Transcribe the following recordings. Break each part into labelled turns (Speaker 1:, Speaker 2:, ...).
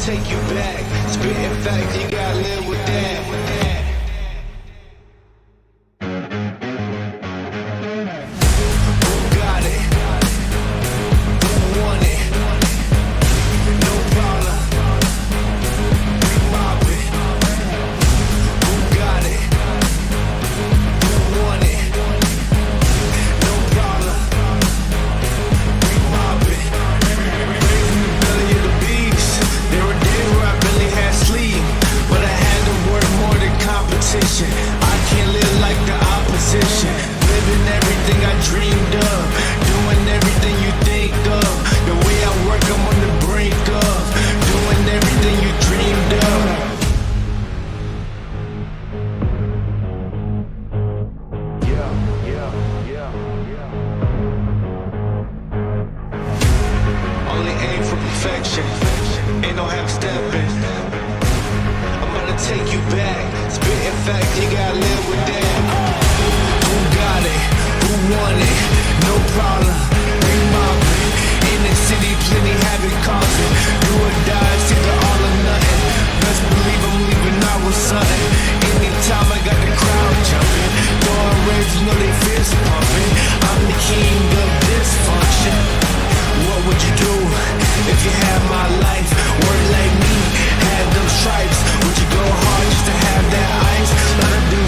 Speaker 1: take you back. Spitting facts, you gotta live with that. Who got it? Who want it? No problem. We mob it. Who got it? Who want it? No problem. We mob it. Raised in the belly of the beast. There were days where I barely had sleep, but I had to work more than competition. I can't live like the opposition. Living everything I dreamed of, doing everything you think of. The way I work, I'm on the brink of doing everything you dreamed of. Only aim for perfection, ain't no half stepping. I'm gonna take you back, spitting facts, you gotta live with that. Who got it? Who want it? No problem, bring mob it. In the city, plenty havoc causing. Do or die, it's either all or nothing. Best believe I'm leaving out with something. Anytime I got the crowd jumping, throwing reds, you know they fist pumping. I'm the king of dysfunction. What would you do if you had my life? Work like me, had them stripes. Would you go hard just to have that ice? Let her do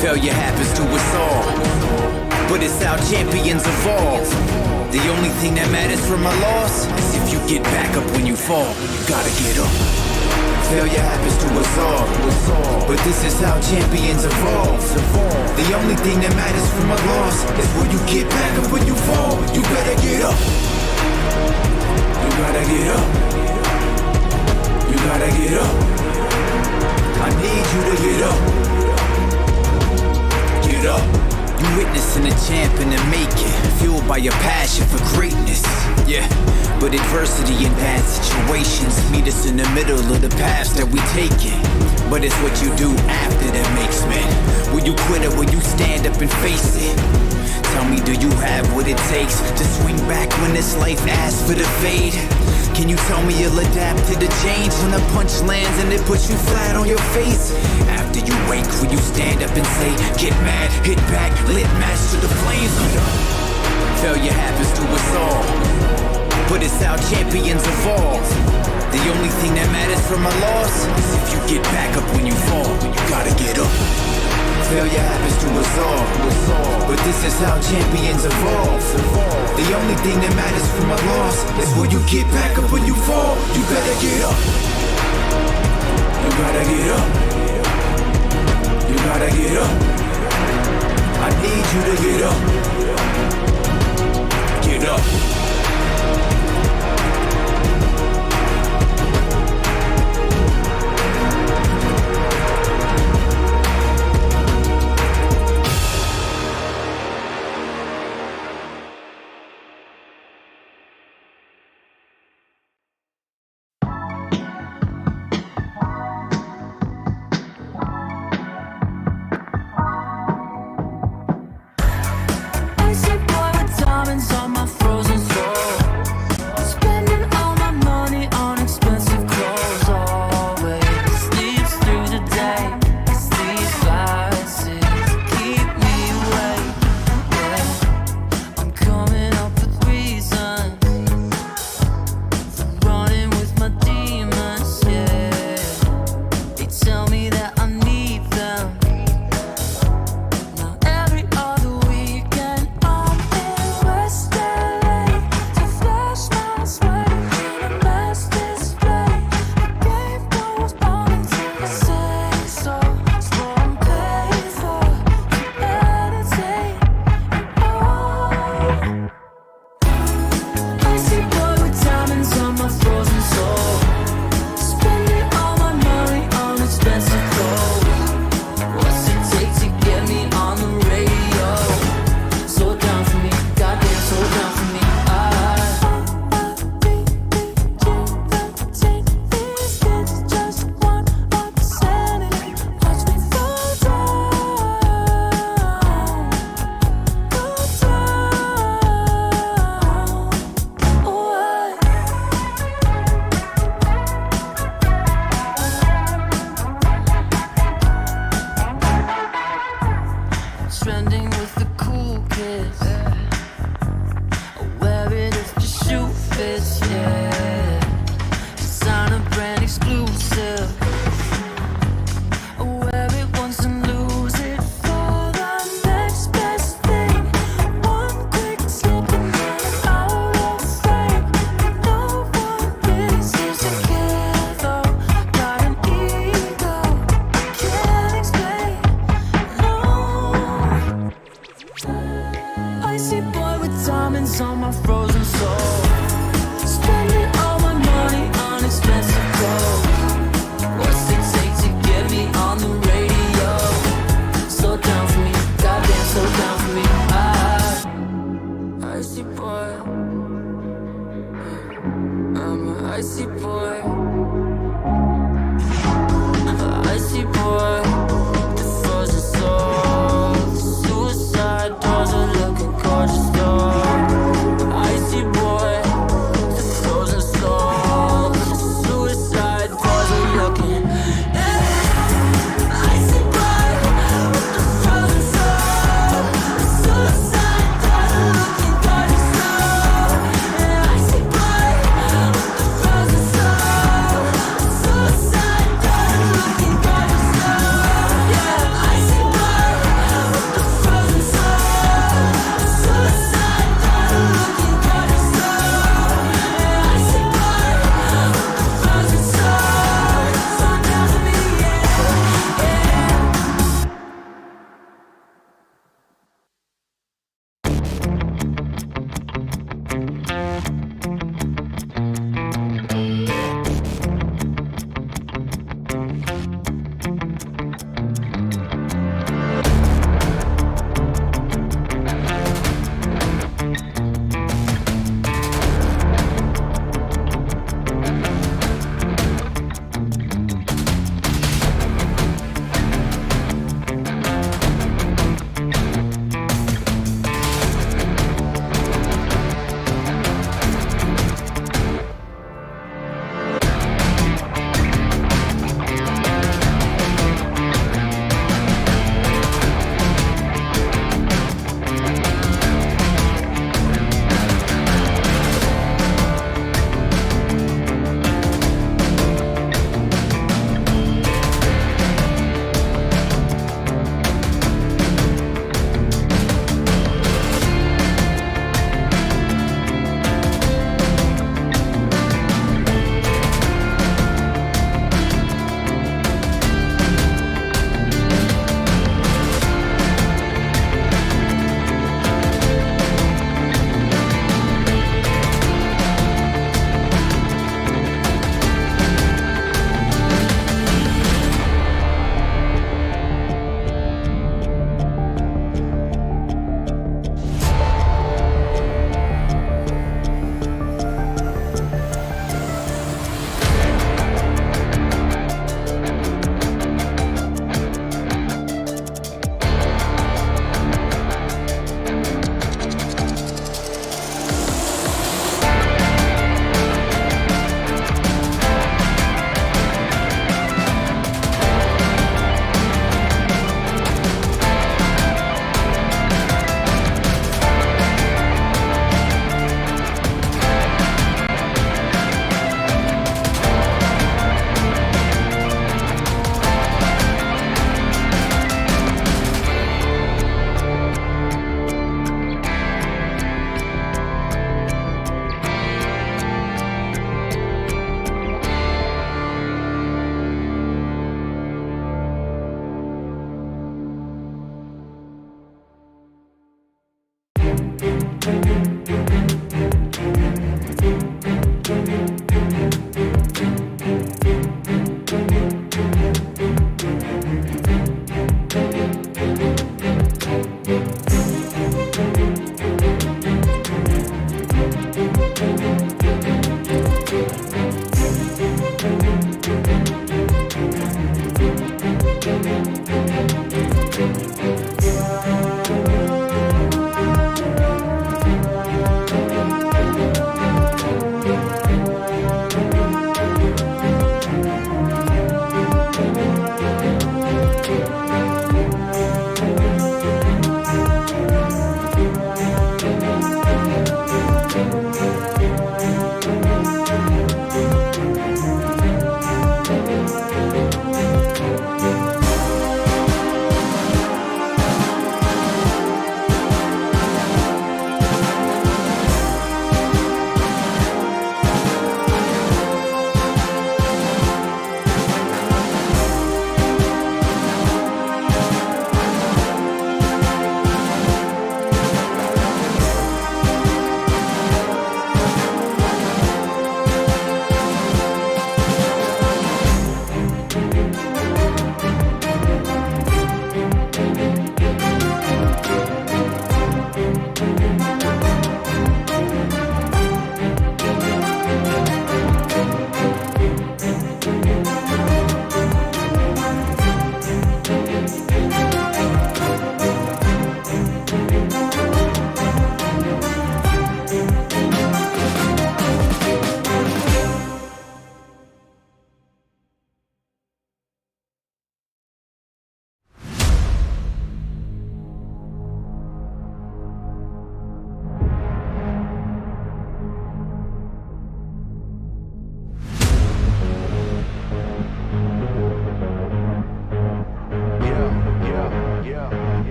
Speaker 2: Failure happens to us all, but it's how champions evolve. The only thing that matters from a loss is if you get back up when you fall. You gotta get up. Failure happens to us all, but this is how champions evolve. The only thing that matters from a loss is when you get back up when you fall. You better get up. You gotta get up. You gotta get up. I need you to get up. Get up. You witnessing a champ in the making, fueled by your passion for greatness. Yeah, but adversity and bad situations meet us in the middle of the paths that we taking. But it's what you do after that makes men. Will you quit or will you stand up and face it? Tell me, do you have what it takes to swing back when this life asks for the fade? Can you tell me you'll adapt to the change when a punch lands and it puts you flat on your face? After you wake, will you stand up and say, get mad, hit back, lit match to the flames? Failure happens to us all, but it's how champions evolve. The only thing that matters from a loss is if you get back up when you fall. You gotta get up. Failure happens to us all, but this is how champions evolve. The only thing that matters from a loss is when you get back up when you fall. You better get up. You gotta get up. You gotta get up. I need you to get up. Get up.
Speaker 1: Spending all my money on expensive clothes.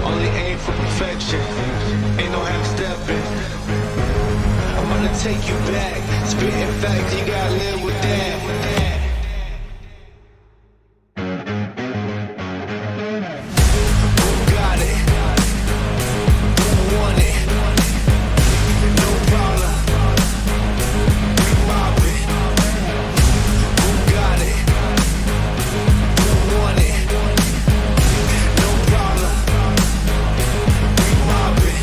Speaker 1: Only aim for perfection, ain't no half stepping. I'm gonna take you back, spitting facts, you gotta live with that. Who got it? Who want it? No problem. We mob it. Who got it? Who want it? No problem. We mob it.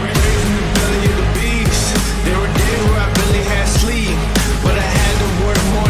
Speaker 1: Raised in the belly of the beast. There were days where I barely had sleep, but I had to work more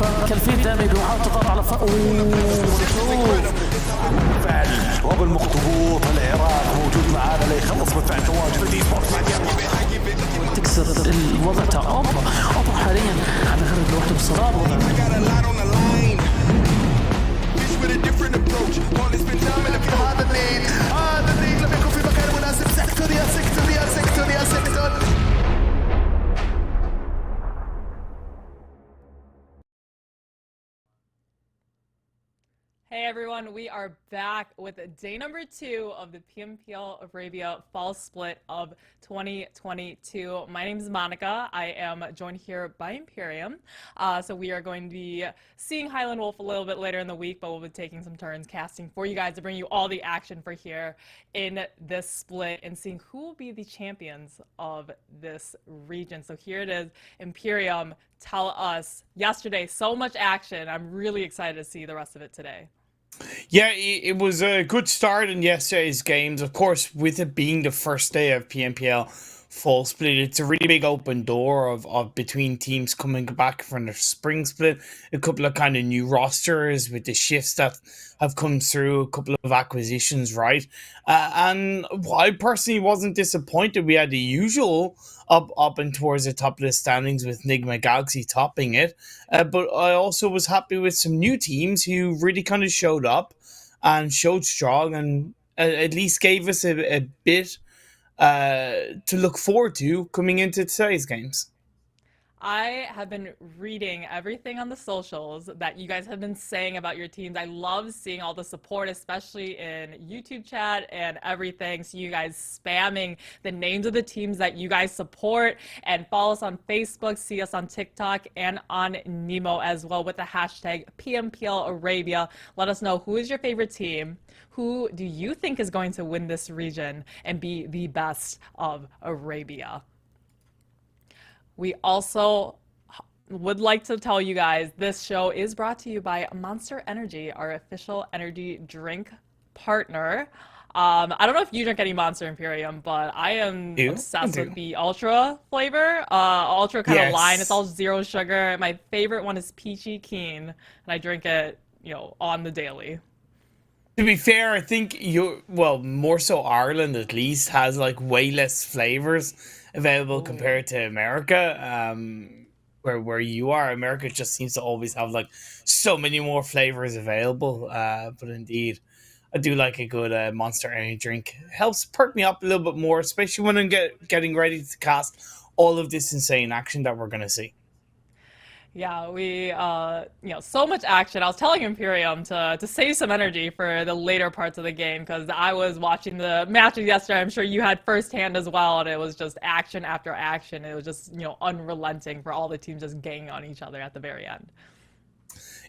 Speaker 3: فكالفيت دامج وحاول تضغط على
Speaker 4: فعل روب المخطبوط العراق موجود معانا ليخلص مدفع تواجد الايسبورت مع
Speaker 3: تكسر الوضع تاع اوبا حاليا على غير لوحده بصراحه الوضع
Speaker 4: هذا الليد لم يكن في مكان مناسب. سيكتور يا سيكتور يا سيكتور يا سيكتور.
Speaker 5: Hey everyone, we are back with day number 2 of the PMPL Arabia Fall Split of 2022. My name is Monica. I am joined here by Imperium. So we are going to be seeing Highland Wolf a little bit later in the week, but we'll be taking some turns casting for you guys to bring you all the action for here in this split and seeing who will be the champions of this region. So here it is, Imperium, tell us. Yesterday, so much action. I'm really excited to see the rest of it today.
Speaker 6: Yeah, it was a good start in yesterday's games. Of course, with it being the first day of PMPL full split, it's a really big open door of between teams coming back from their spring split. A couple of kind of new rosters with the shifts that have come through, a couple of acquisitions, right? And I personally wasn't disappointed. We had the usual up and towards the top of the standings with NIGMA Galaxy topping it. But I also was happy with some new teams who really kind of showed up and showed strong and at least gave us a bit to look forward to coming into today's games.
Speaker 5: I have been reading everything on the socials that you guys have been saying about your teams. I love seeing all the support, especially in YouTube chat and everything. So you guys spamming the names of the teams that you guys support, and follow us on Facebook, see us on TikTok and on Nemo as well with the hashtag PMPL Arabia. Let us know who is your favorite team. Who do you think is going to win this region and be the best of Arabia? We also would like to tell you guys this show is brought to you by Monster Energy, our official energy drink partner. I don't know if you drink any Monster Imperium, but I am obsessed with the Ultra flavor, Ultra kind of line. It's all zero sugar. My favorite one is Peachy Keen, and I drink it, you know, on the daily.
Speaker 6: To be fair, I think more so Ireland at least has like way less flavors available compared to America. Where you are, America just seems to always have like so many more flavors available. But indeed, I do like a good Monster Energy drink. It helps perk me up a little bit more, especially when I'm getting ready to cast all of this insane action that we're gonna see.
Speaker 5: Yeah, we, you know, so much action. I was telling Imperium to save some energy for the later parts of the game because I was watching the matches yesterday. I'm sure you had firsthand as well, and it was just action after action. It was just, you know, unrelenting for all the teams just ganging on each other at the very end.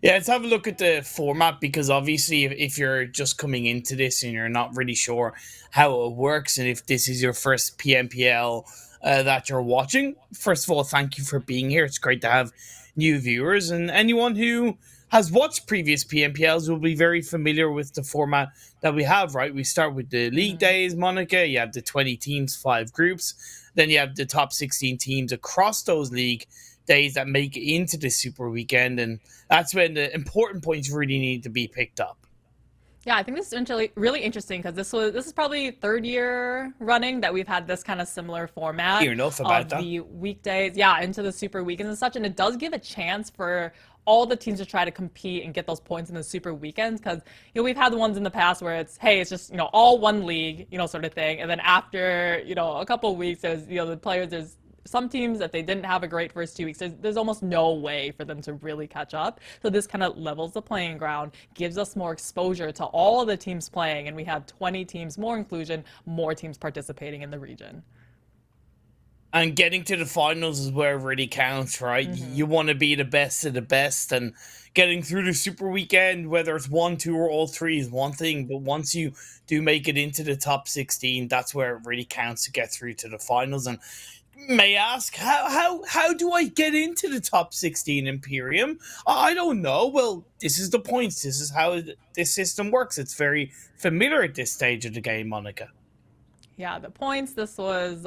Speaker 6: Yeah, let's have a look at the format because obviously if you're just coming into this and you're not really sure how it works and if this is your first PMPL that you're watching, first of all, thank you for being here. It's great to have new viewers, and anyone who has watched previous PMPLs will be very familiar with the format that we have, right? We start with the league days, Monica. You have the 20 teams, 5 groups. Then you have the top 16 teams across those league days that make it into the Super Weekend, and that's when the important points really need to be picked up.
Speaker 5: Yeah, I think this is really interesting because this is probably 3rd year running that we've had this kind of similar format of the weekdays, into the Super Weekends and such, and it does give a chance for all the teams to try to compete and get those points in the Super Weekends because, you know, we've had the ones in the past where it's, hey, it's just, you know, all one league, you know, sort of thing, and then after, you know, a couple of weeks, there's, you know, the players, there's some teams that they didn't have a great first 2 weeks, there's almost no way for them to really catch up. So this kind of levels the playing ground, gives us more exposure to all of the teams playing, and we have 20 teams, more inclusion, more teams participating in the region.
Speaker 6: And getting to the finals is where it really counts, right? You want to be the best of the best, and getting through the Super Weekend, whether it's 1, 2, or all 3 is one thing, but once you do make it into the top 16, that's where it really counts to get through to the finals. And may ask, how do I get into the top 16, Imperium? I don't know. Well, this is the points. This is how this system works. It's very familiar at this stage of the game, Monica.
Speaker 5: Yeah, the points, this is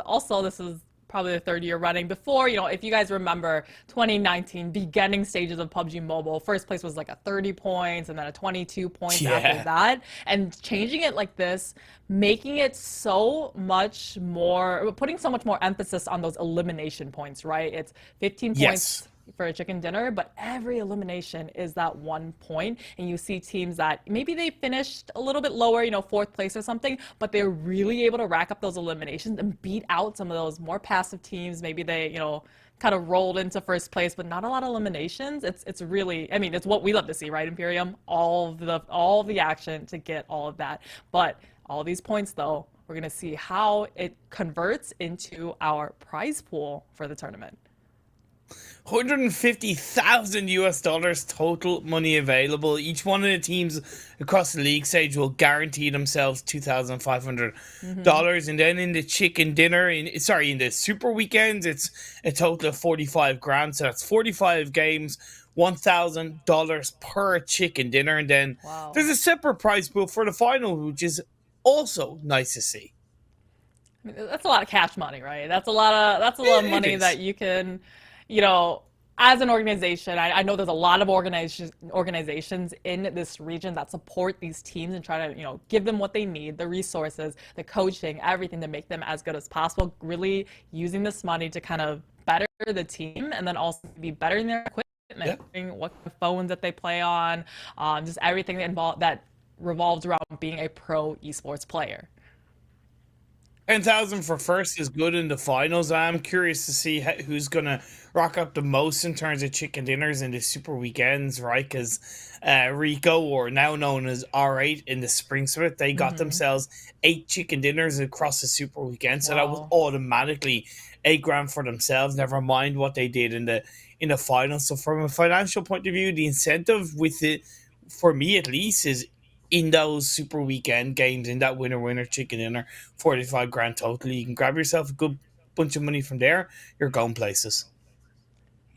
Speaker 5: probably the third year running. Before, if you guys remember 2019, beginning stages of PUBG Mobile, first place was like a 30 points and then a 22 points after that. And changing it like this, making it so much more, putting so much more emphasis on those elimination points, right? It's 15 points for a chicken dinner, but every elimination is that 1 point. And you see teams that maybe they finished a little bit lower, fourth place or something, but they're really able to rack up those eliminations and beat out some of those more passive teams. Maybe they, kind of rolled into first place, but not a lot of eliminations. It's really, I mean, it's what we love to see, right, Imperium? All the action to get all of that. But all these points, though, we're gonna see how it converts into our prize pool for the tournament.
Speaker 6: $150,000 total money available. Each one of the teams across the league stage will guarantee themselves $2,500. And then in the chicken dinner, in the super weekends, it's a total of 45 grand. So that's 45 games, $1,000 per chicken dinner. And then there's a separate prize pool for the final, which is also nice to see.
Speaker 5: I mean, that's a lot of cash money, right? That's a lot of money that you can, as an organization, I know there's a lot of organizations in this region that support these teams and try to, give them what they need, the resources, the coaching, everything to make them as good as possible, really using this money to kind of better the team and then also be better in their equipment, what phones that they play on, just everything that revolves around being a pro esports player.
Speaker 6: 10,000 for first is good in the finals. I'm curious to see who's going to rock up the most in terms of chicken dinners in the super weekends, right? Because Rico, or now known as R8 in the spring split, they got themselves 8 chicken dinners across the super weekend. So that was automatically 8 grand for themselves, never mind what they did in the finals. So from a financial point of view, the incentive with it, for me at least, is in those super weekend games, in that winner chicken dinner, 45 grand totally. You can grab yourself a good bunch of money from there. You're going places.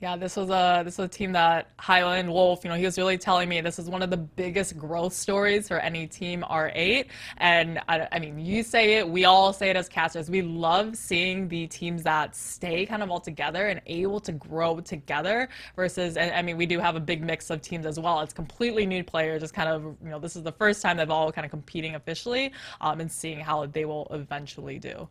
Speaker 5: Yeah, this was a team that Highland Wolf, he was really telling me this is one of the biggest growth stories for any team R8. And I mean, you say it, we all say it as casters. We love seeing the teams that stay kind of all together and able to grow together versus, and I mean, we do have a big mix of teams as well. It's completely new players, just kind of, this is the first time they've all kind of competing officially, and seeing how they will eventually do.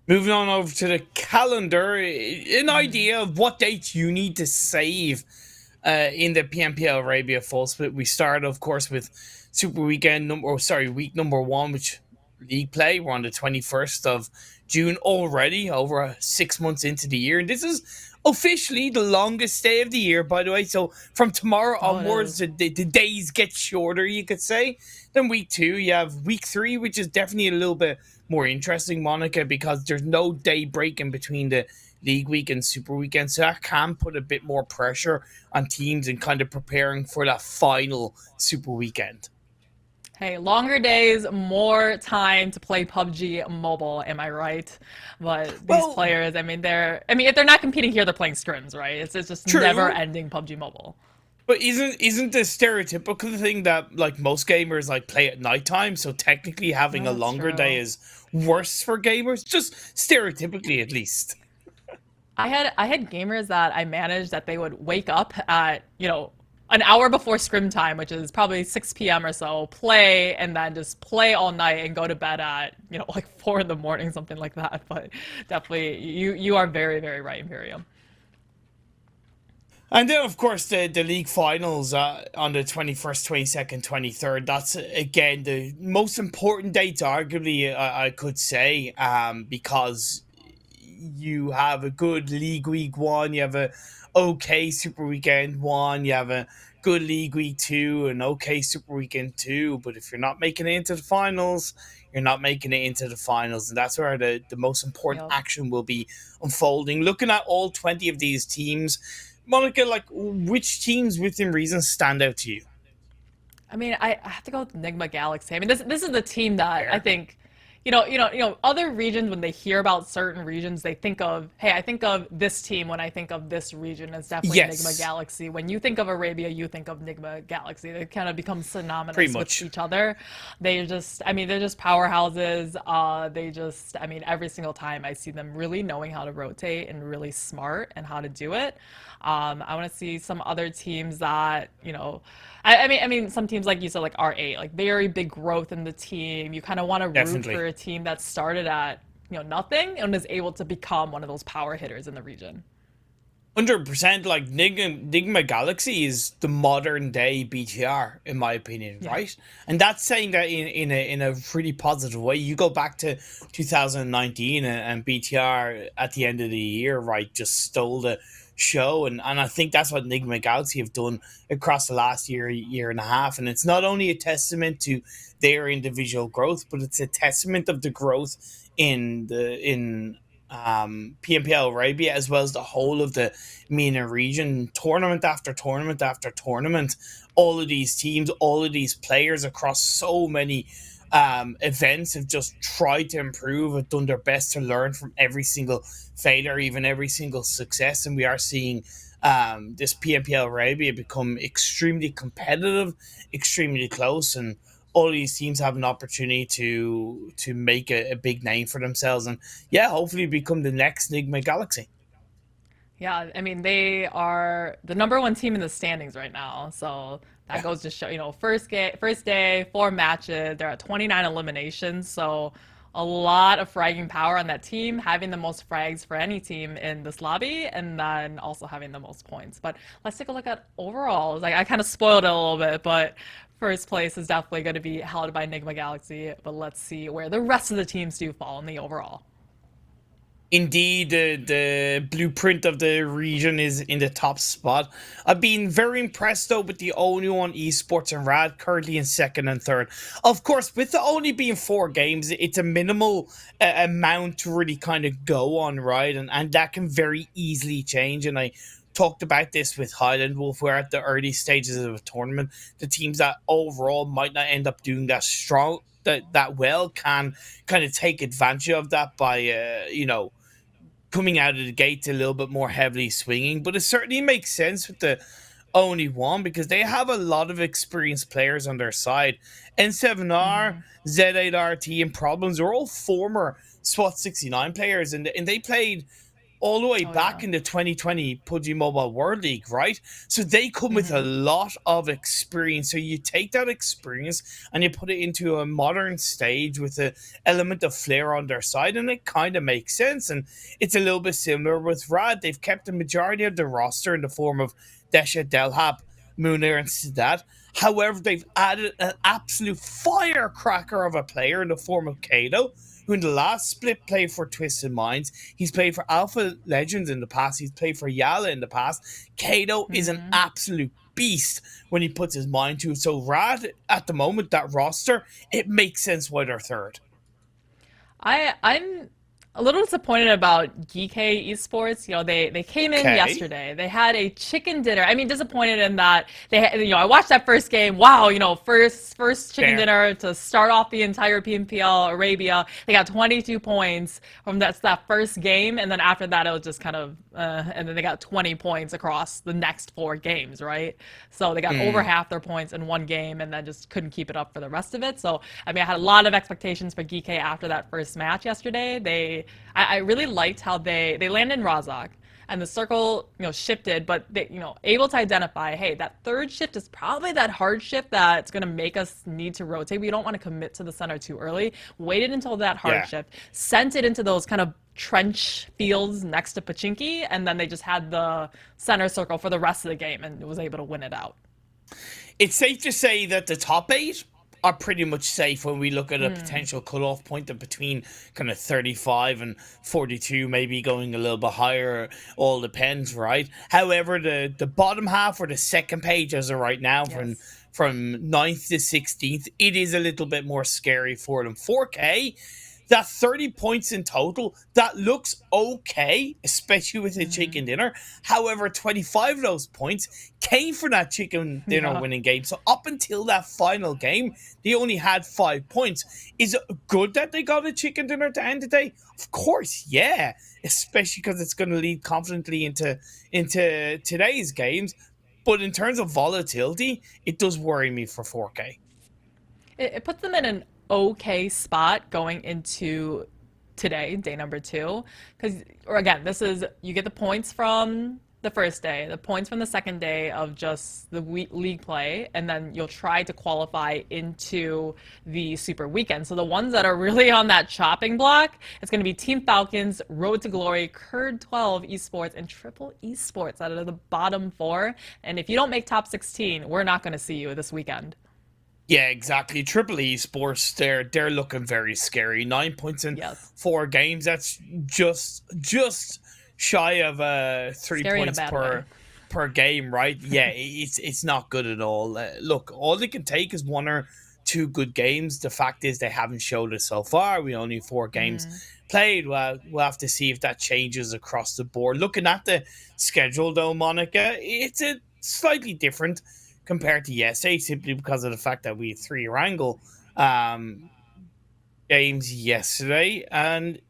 Speaker 6: Moving on over to the calendar, an idea of what dates you need to save in the PMPL Arabia full split. We start, of course, with Super Weekend week number 1, which league play. We're on the 21st of June already, over 6 months into the year. And this is officially the longest day of the year, by the way. So from tomorrow onwards, the days get shorter, you could say. Then week 2, you have week 3, which is definitely a little bit more interesting, Monica, because there's no day break in between the league week and super weekend. So that can put a bit more pressure on teams in kind of preparing for that final super weekend.
Speaker 5: Hey, longer days, more time to play PUBG Mobile, am I right? But these players, if they're not competing here, they're playing scrims, right? It's just never-ending PUBG Mobile.
Speaker 6: But isn't the stereotypical thing that like most gamers like play at nighttime? So technically having a longer day is worse for gamers, just stereotypically at least.
Speaker 5: I had gamers that I managed that they would wake up at an hour before scrim time, which is probably 6 p.m. or so, play, and then just play all night and go to bed at, like 4 in the morning, something like that. But definitely, you are very, very right, Imperium.
Speaker 6: And then, of course, the league finals on the 21st, 22nd, 23rd. That's, again, the most important dates, arguably, I could say, because you have a good league week 1, you have a okay super weekend 1, you have a good league week 2, and okay super weekend 2. But if you're not making it into the finals, you're not making it into the finals. And that's where the most important action will be unfolding. Looking at all 20 of these teams, Monica, like, which teams within reason stand out to you?
Speaker 5: I mean, I have to go with NIGMA Galaxy. I mean, this is the team that I think, Other regions, when they hear about certain regions, they think of, hey, I think of this team when I think of this region. It's definitely Nigma
Speaker 6: Yes,
Speaker 5: Galaxy. When you think of Arabia, you think of Nigma Galaxy. They kind of become
Speaker 6: pretty
Speaker 5: synonymous with
Speaker 6: much.
Speaker 5: each other. They're just powerhouses. I mean, every single time I see them really knowing how to rotate and really smart and how to do it. I want to see some other teams that, I mean, some teams like you said, like R8, like very big growth in the team. You kind of want to root
Speaker 6: Definitely.
Speaker 5: for a team that started at nothing and is able to become one of those power hitters in the region.
Speaker 6: 100%, like Nigma Galaxy is the modern day BTR in my opinion,
Speaker 5: Yeah.
Speaker 6: right? And that's saying that in a pretty positive way. You go back to 2019 and BTR at the end of the year, right, just stole the show, and I think that's what Nigma Galaxy have done across the last year and a half. And it's not only a testament to their individual growth, but it's a testament of the growth in PMPL Arabia, as well as the whole of the MENA region, tournament after tournament after tournament. All of these teams, all of these players across so many events have just tried to improve, have done their best to learn from every single failure, even every single success. And we are seeing this PMPL Arabia become extremely competitive, extremely close, and all these teams have an opportunity to make a big name for themselves, and yeah, hopefully become the next Nigma Galaxy.
Speaker 5: Yeah, I mean, they are the #1 team in the standings right now. So that
Speaker 6: Yeah.
Speaker 5: goes to show, first day, 4 matches, they're at 29 eliminations. So a lot of fragging power on that team, having the most frags for any team in this lobby, and then also having the most points. But let's take a look at overalls. Like, I kind of spoiled it a little bit, but first place is definitely going to be held by Nigma Galaxy. But let's see where the rest of the teams do fall in the overall.
Speaker 6: Indeed, the blueprint of the region is in the top spot. I've been very impressed though with the only one Esports and Rad currently in second and third. Of course, with the only being 4 games, it's a minimal amount to really kind of go on, right? And that can very easily change. And I talked about this with Highland Wolf, where at the early stages of a tournament, the teams that overall might not end up doing that strong, that well, can kind of take advantage of that by coming out of the gates a little bit more heavily swinging. But it certainly makes sense with the only one, because they have a lot of experienced players on their side. N7R, Z8RT, and Problems are all former SWAT 69 players, and they played all the way back
Speaker 5: Yeah.
Speaker 6: in the 2020 PUBG Mobile World League, right? So they come with a lot of experience. So you take that experience and you put it into a modern stage with an element of flair on their side, and it kind of makes sense. And it's a little bit similar with Rad. They've kept the majority of the roster in the form of Desha, Delhap, Munir, and Sadat. However, they've added an absolute firecracker of a player in the form of Kato, who in the last split played for Twisted Minds. He's played for Alpha Legends in the past. He's played for YALLA in the past. Kato is an absolute beast when he puts his mind to it. So Rad, at the moment, that roster, it makes sense why they're third.
Speaker 5: I'm a little disappointed about GEEKAY Esports. They came in
Speaker 6: Okay.
Speaker 5: yesterday. They had a chicken dinner. I mean, disappointed in that I watched that first game. Wow, first chicken
Speaker 6: Fair.
Speaker 5: dinner to start off the entire PMPL Arabia. They got 22 points from that first game, and then after that it was just kind of and then they got 20 points across the next 4 games, right? So they got over half their points in one game, and then just couldn't keep it up for the rest of it. So I mean, I had a lot of expectations for GEEKAY after that first match yesterday. I really liked how they landed in Razak, and the circle shifted, but they able to identify, hey, that third shift is probably that hard shift that's going to make us need to rotate. We don't want to commit to the center too early. Waited until that hard
Speaker 6: Yeah.
Speaker 5: shift, sent it into those kind of trench fields next to Pachinki, and then they just had the center circle for the rest of the game and was able to win it out.
Speaker 6: It's safe to say that the top 8 are pretty much safe when we look at a potential cutoff point of between kind of 35 and 42, maybe going a little bit higher. All depends, right? However, the bottom half, or the second page as of right now, from 9th to 16th, it is a little bit more scary for them. 4K, that 30 points in total, that looks okay, especially with a chicken dinner. However, 25 of those points came from that chicken dinner winning game. So up until that final game, they only had 5 points. Is it good that they got a chicken dinner to end the day? Of course, yeah. Especially because it's going to lead confidently into today's games. But in terms of volatility, it does worry me for 4K.
Speaker 5: It puts them in an okay spot going into today, day number 2. Because, or again, this is, you get the points from the first day, the points from the second day of just the league play, and then you'll try to qualify into the super weekend. So the ones that are really on that chopping block, it's going to be Team Falcons, Road to Glory, Curd 12 Esports, and Triple Esports out of the bottom 4. And if you don't make top 16, we're not going to see you this weekend.
Speaker 6: Yeah, exactly. Triple Esports, they're looking very scary. 9 points in 4 games. That's just shy of 3
Speaker 5: Scary
Speaker 6: points per game, right? Yeah, it's not good at all. Look, all they can take is 1 or 2 good games. The fact is they haven't showed it so far. We only 4 games played. Well, we'll have to see if that changes across the board. Looking at the schedule though, Monica, it's a slightly different compared to yesterday, simply because of the fact that we had 3 Erangel games yesterday, and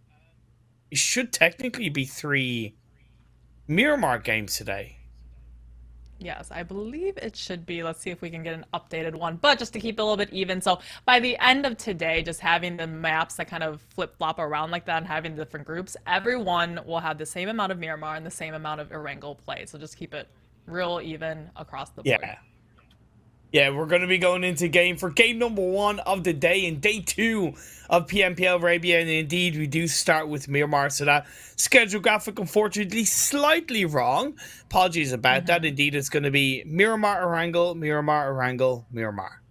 Speaker 6: it should technically be 3 Miramar games today.
Speaker 5: Yes, I believe it should be. Let's see if we can get an updated one. But just to keep it a little bit even, so by the end of today, just having the maps that kind of flip-flop around like that and having different groups, everyone will have the same amount of Miramar and the same amount of Erangel play. So just keep it real even across the board.
Speaker 6: Yeah, we're going to be going into game number 1 of the day and day 2 of PMPL Arabia. And indeed, we do start with Miramar. So that schedule graphic, unfortunately, slightly wrong. Apologies about that. Indeed, it's going to be Miramar, Erangel, Miramar, Erangel, Miramar.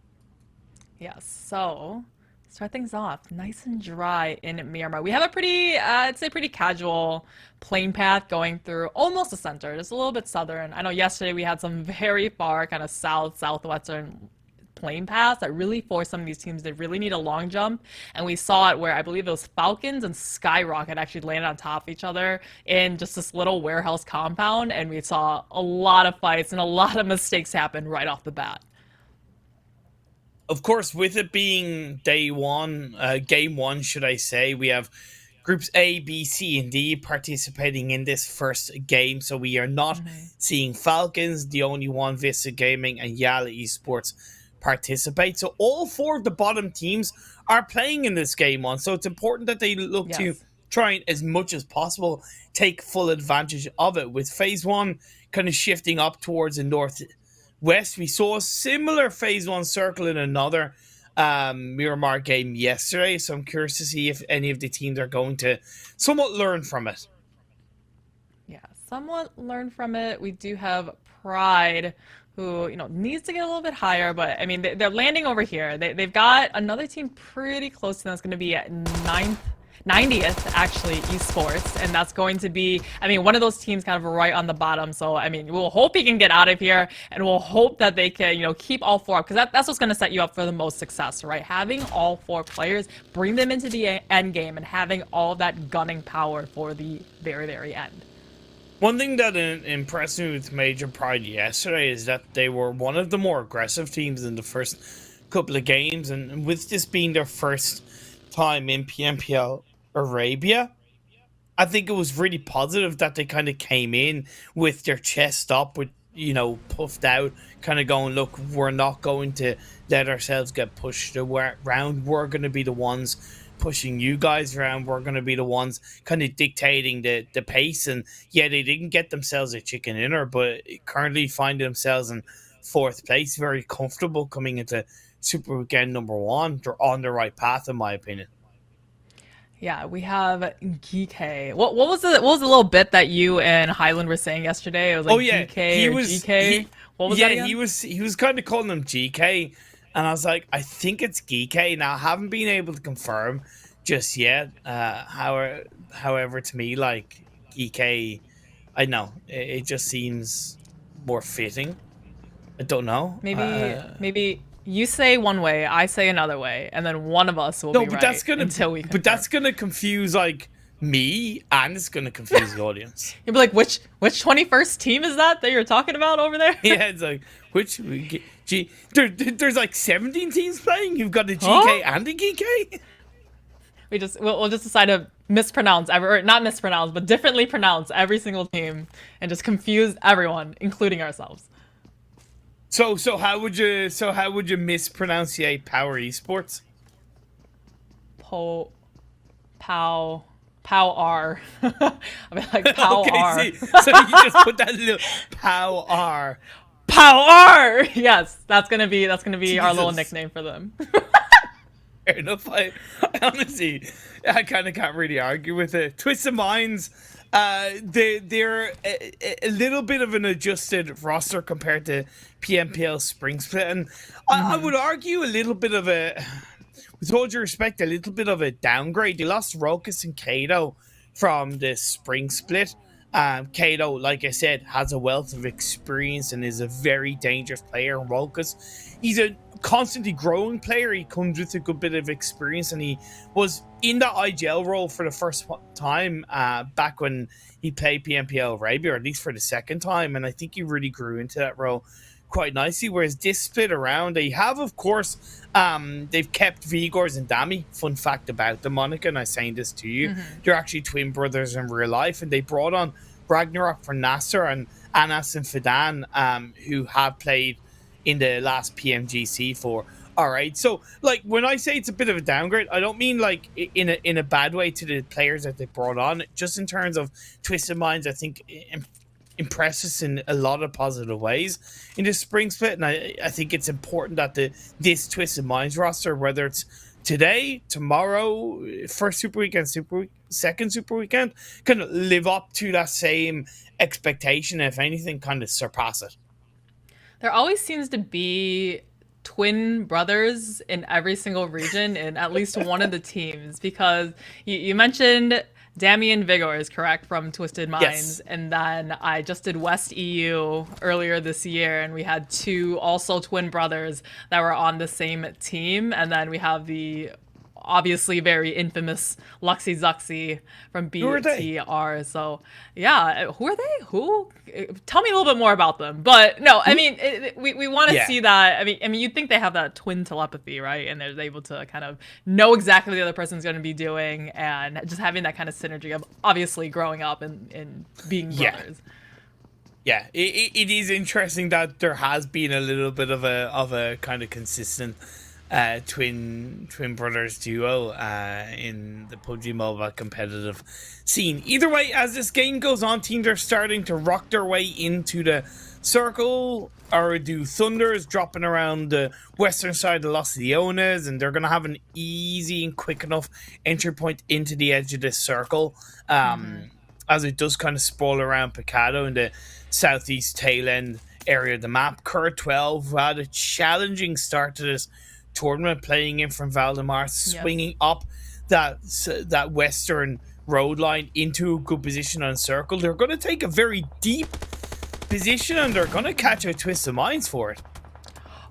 Speaker 5: Yes, so start things off nice and dry in Miramar. We have a pretty, I'd say pretty casual plane path going through almost the center, just a little bit southern. I know yesterday we had some very far kind of southwestern plane paths that really forced some of these teams to really need a long jump. And we saw it where I believe it was Falcons and SKYROCKET actually landed on top of each other in just this little warehouse compound. And we saw a lot of fights and a lot of mistakes happen right off the bat.
Speaker 6: Of course, with it being day 1, game 1, should I say, we have groups A, B, C, and D participating in this first game. So we are not seeing Falcons, the only one, VISTA Gaming, and YALLA Esports participate. So all 4 of the bottom teams are playing in this game 1. So it's important that they look to try and, as much as possible, take full advantage of it. With phase 1 kind of shifting up towards the northwest, we saw a similar phase 1 circle in another Miramar game yesterday, so I'm curious to see if any of the teams are going to somewhat learn from it.
Speaker 5: Yeah, somewhat learn from it. We do have Pride, who, you know, needs to get a little bit higher, but I mean, they're landing over here. They've got another team pretty close to them. It's going to be at 90th, actually, Esports, and that's going to be, I mean, one of those teams kind of right on the bottom. So, I mean, we'll hope he can get out of here, and we'll hope that they can, you know, keep all 4 up, because that's what's going to set you up for the most success, right? Having all 4 players, bring them into the end game, and having all that gunning power for the very, very end.
Speaker 6: One thing that impressed me with Major Pride yesterday is that they were one of the more aggressive teams in the first couple of games, and with this being their first time in PMPL Arabia, I think it was really positive that they kind of came in with their chest up, with, you know, puffed out, kind of going, look, we're not going to let ourselves get pushed around. We're going to be the ones pushing you guys around. We're going to be the ones kind of dictating the pace. And yeah, they didn't get themselves a chicken dinner, but currently find themselves in 4th place, very comfortable coming into Super Weekend number 1. They're on the right path, in my opinion.
Speaker 5: Yeah, we have GEEKAY. What was the little bit that you and Highland were saying yesterday? It was like GEEKAY or GEEKAY. What was that again?
Speaker 6: he was kind of calling them GEEKAY, and I was like, I think it's GEEKAY. Now I haven't been able to confirm just yet. However, to me, like, GEEKAY, I know it just seems more fitting. I don't know.
Speaker 5: Maybe You say one way, I say another way, and then one of us will
Speaker 6: No,
Speaker 5: be
Speaker 6: but
Speaker 5: right
Speaker 6: that's gonna
Speaker 5: until we
Speaker 6: but that's gonna confuse like me, and it's gonna confuse the audience.
Speaker 5: You'll be like, which 21st team is that you're talking about over there?
Speaker 6: Yeah, it's like there's like 17 teams playing. You've got a GK and a GK.
Speaker 5: We'll just decide to mispronounce or not mispronounce, but differently pronounce every single team and just confuse everyone, including ourselves.
Speaker 6: So how would you mispronunciate POWR Esports?
Speaker 5: POWR. I mean, like POWR.
Speaker 6: Okay, so you just put that little POWR.
Speaker 5: POWR. Yes, that's gonna be our little
Speaker 6: Jesus.
Speaker 5: nickname for them.
Speaker 6: Fair enough. I honestly, I kind of can't really argue with it. Twisted Minds, they're a little bit of an adjusted roster compared to PMPL Spring Split, and I would argue a little bit of a, with all due respect, a little bit of a downgrade. They lost Rokus and Kato from the Spring Split. Kato, like I said, has a wealth of experience and is a very dangerous player. And Rokus, he's a constantly growing player. He comes with a good bit of experience, and he was in the IGL role for the first time back when he played PMPL Arabia, or at least for the second time, and I think he really grew into that role quite nicely. Whereas this split around, they have, of course, they've kept Vigors and Dami. Fun fact about them, Monica, and I'm saying this to you, they're actually twin brothers in real life, and they brought on Ragnarok for NASR and Anas and Fidan, who have played in the last PMGC for. All right, so like when I say it's a bit of a downgrade, I don't mean like in a bad way to the players that they brought on. Just in terms of Twisted Minds, I think impresses in a lot of positive ways in this spring split, and I think it's important that this Twisted Minds roster, whether it's today, tomorrow, first Super Weekend, second Super Weekend, kind of live up to that same expectation, if anything, kind of surpass it.
Speaker 5: There always seems to be twin brothers in every single region in at least one of the teams, because you mentioned Damian Vigor is correct from Twisted Minds,
Speaker 6: Yes.
Speaker 5: and then I just did West EU earlier this year, and we had two also twin brothers that were on the same team, and then we have the obviously very infamous Luxy Zuxy from
Speaker 6: are they?
Speaker 5: BTR. So yeah, who are they? Who? Tell me a little bit more about them. But no, I mean, we want to
Speaker 6: Yeah.
Speaker 5: see that. I mean, you'd think they have that twin telepathy, right? And they're able to kind of know exactly what the other person's going to be doing, and just having that kind of synergy of obviously growing up and being
Speaker 6: Yeah.
Speaker 5: brothers.
Speaker 6: Yeah, it is interesting that there has been a little bit of a kind of consistent twin brothers duo in the PUBG Mobile competitive scene. Either way, as this game goes on, teams are starting to rock their way into the circle. OOREDOO Thunder is dropping around the western side of Los Leones, and they're going to have an easy and quick enough entry point into the edge of this circle, as it does kind of sprawl around Picado in the southeast tail end area of the map. Cur12 had a challenging start to this tournament, playing in from Valdemar, swinging up that western road line into a good position on circle. They're going to take a very deep position, and they're going to catch a Twisted Minds for it.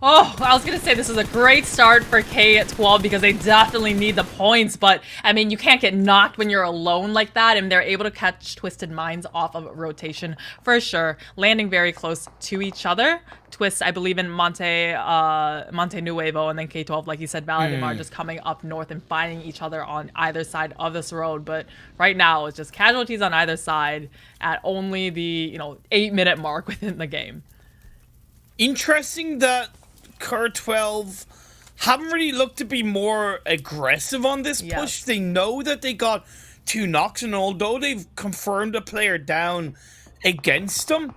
Speaker 5: Oh, I was going to say this is a great start for K at 12 because they definitely need the points, but I mean, you can't get knocked when you're alone like that, and they're able to catch Twisted Minds off of rotation for sure, landing very close to each other. Twist, I believe, in Monte Nuevo, and then K12, like you said, Valdemar just coming up north and finding each other on either side of this road. But right now, it's just casualties on either side at only the 8-minute mark within the game.
Speaker 6: Interesting that Cur12 haven't really looked to be more aggressive on this push.
Speaker 5: Yes.
Speaker 6: They know that they got 2 knocks, and although they've confirmed a player down against them,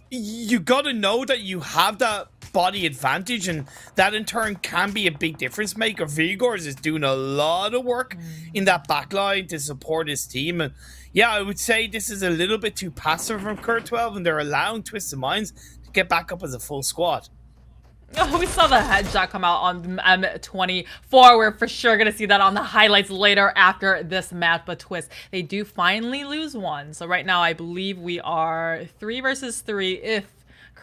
Speaker 6: you gotta know that you have that body advantage, and that in turn can be a big difference maker. Vigors is doing a lot of work in that backline to support his team, and yeah, I would say this is a little bit too passive from Cur12, and they're allowing Twisted Minds to get back up as a full squad.
Speaker 5: Oh, we saw the headshot come out on M24. We're for sure going to see that on the highlights later after this match. But Twist, they do finally lose one. So right now, I believe we are 3 versus 3 if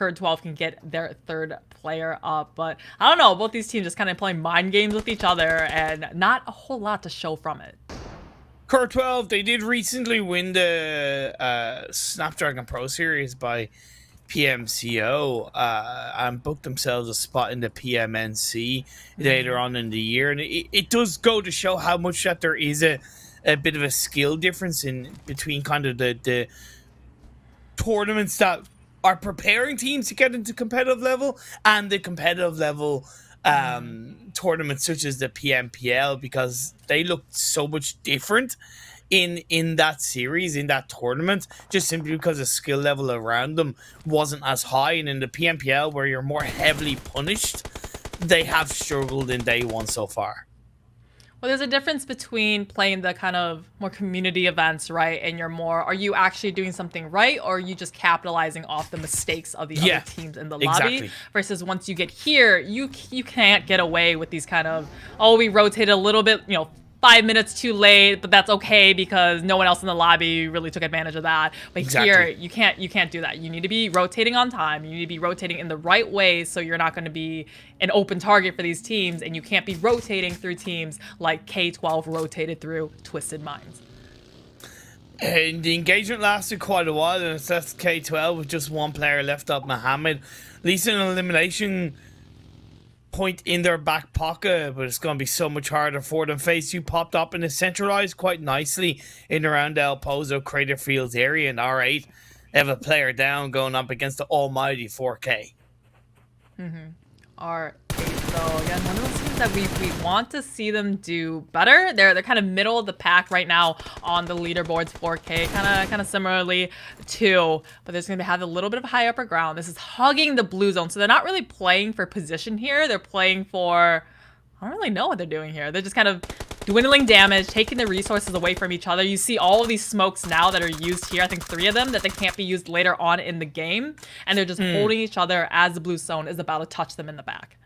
Speaker 5: Curd12 can get their third player up. But I don't know, both these teams just kind of playing mind games with each other and not a whole lot to show from it.
Speaker 6: Curd12, they did recently win the Snapdragon Pro Series by PMCO and booked themselves a spot in the PMNC later on in the year. And it does go to show how much that there is a bit of a skill difference in between kind of the tournaments that are preparing teams to get into competitive level and the competitive level tournaments such as the PMPL, because they look so much different in that series, in that tournament, just simply because the skill level around them wasn't as high. And in the PMPL, where you're more heavily punished, they have struggled in day one so far.
Speaker 5: Well, there's a difference between playing the kind of more community events, right? And you're more, are you actually doing something right, or are you just capitalizing off the mistakes of the other teams in the lobby? Versus once you get here, you can't get away with these kind of, oh, we rotated a little bit, 5 minutes too late, but that's okay because no one else in the lobby really took advantage of that. But here, you can't do that. You need to be rotating on time. You need to be rotating in the right way, so you're not going to be an open target for these teams, and you can't be rotating through teams like K12 rotated through Twisted Minds.
Speaker 6: And the engagement lasted quite a while, and it's K12 with just one player left up, Mohammed. At least an elimination point in their back pocket, but it's going to be so much harder for them. Phase 2 popped up and is centralized quite nicely in around El Pozo Crater Fields area, and R8 have a player down going up against the almighty 4K.
Speaker 5: R8 though, again, one of those teams that we want to see them do better. They're kind of middle of the pack right now on the leaderboards. 4K kind of similarly too, but there's going to have a little bit of high upper ground. This is hugging the blue zone, so they're not really playing for position here. They're playing for, I don't really know what they're doing here. They're just kind of dwindling damage, taking the resources away from each other. You see all of these smokes now that are used here. I think 3 of them that they can't be used later on in the game, and they're just holding each other as the blue zone is about to touch them in the back.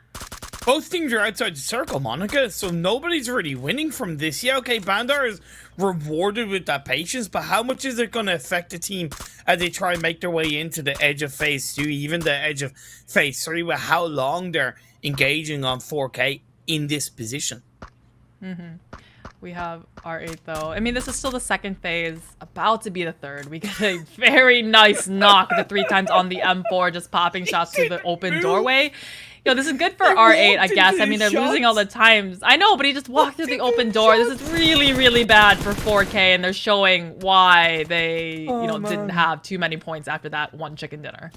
Speaker 6: Both teams are outside the circle, Monica, so nobody's really winning from this. Yeah, okay, Bandar is rewarded with that patience, but how much is it going to affect the team as they try and make their way into the edge of Phase 2, even the edge of Phase 3, with how long they're engaging on 4K in this position?
Speaker 5: We have R8 though. I mean, this is still the second phase, about to be the third. We get a very nice knock the 3 times on the M4, just popping shots through the open doorway. This is good for R8, I guess. I mean, they're losing all the times. I know, but he just walked through the open door. This is really, really bad for 4K, and they're showing why they, didn't have too many points after that one chicken dinner.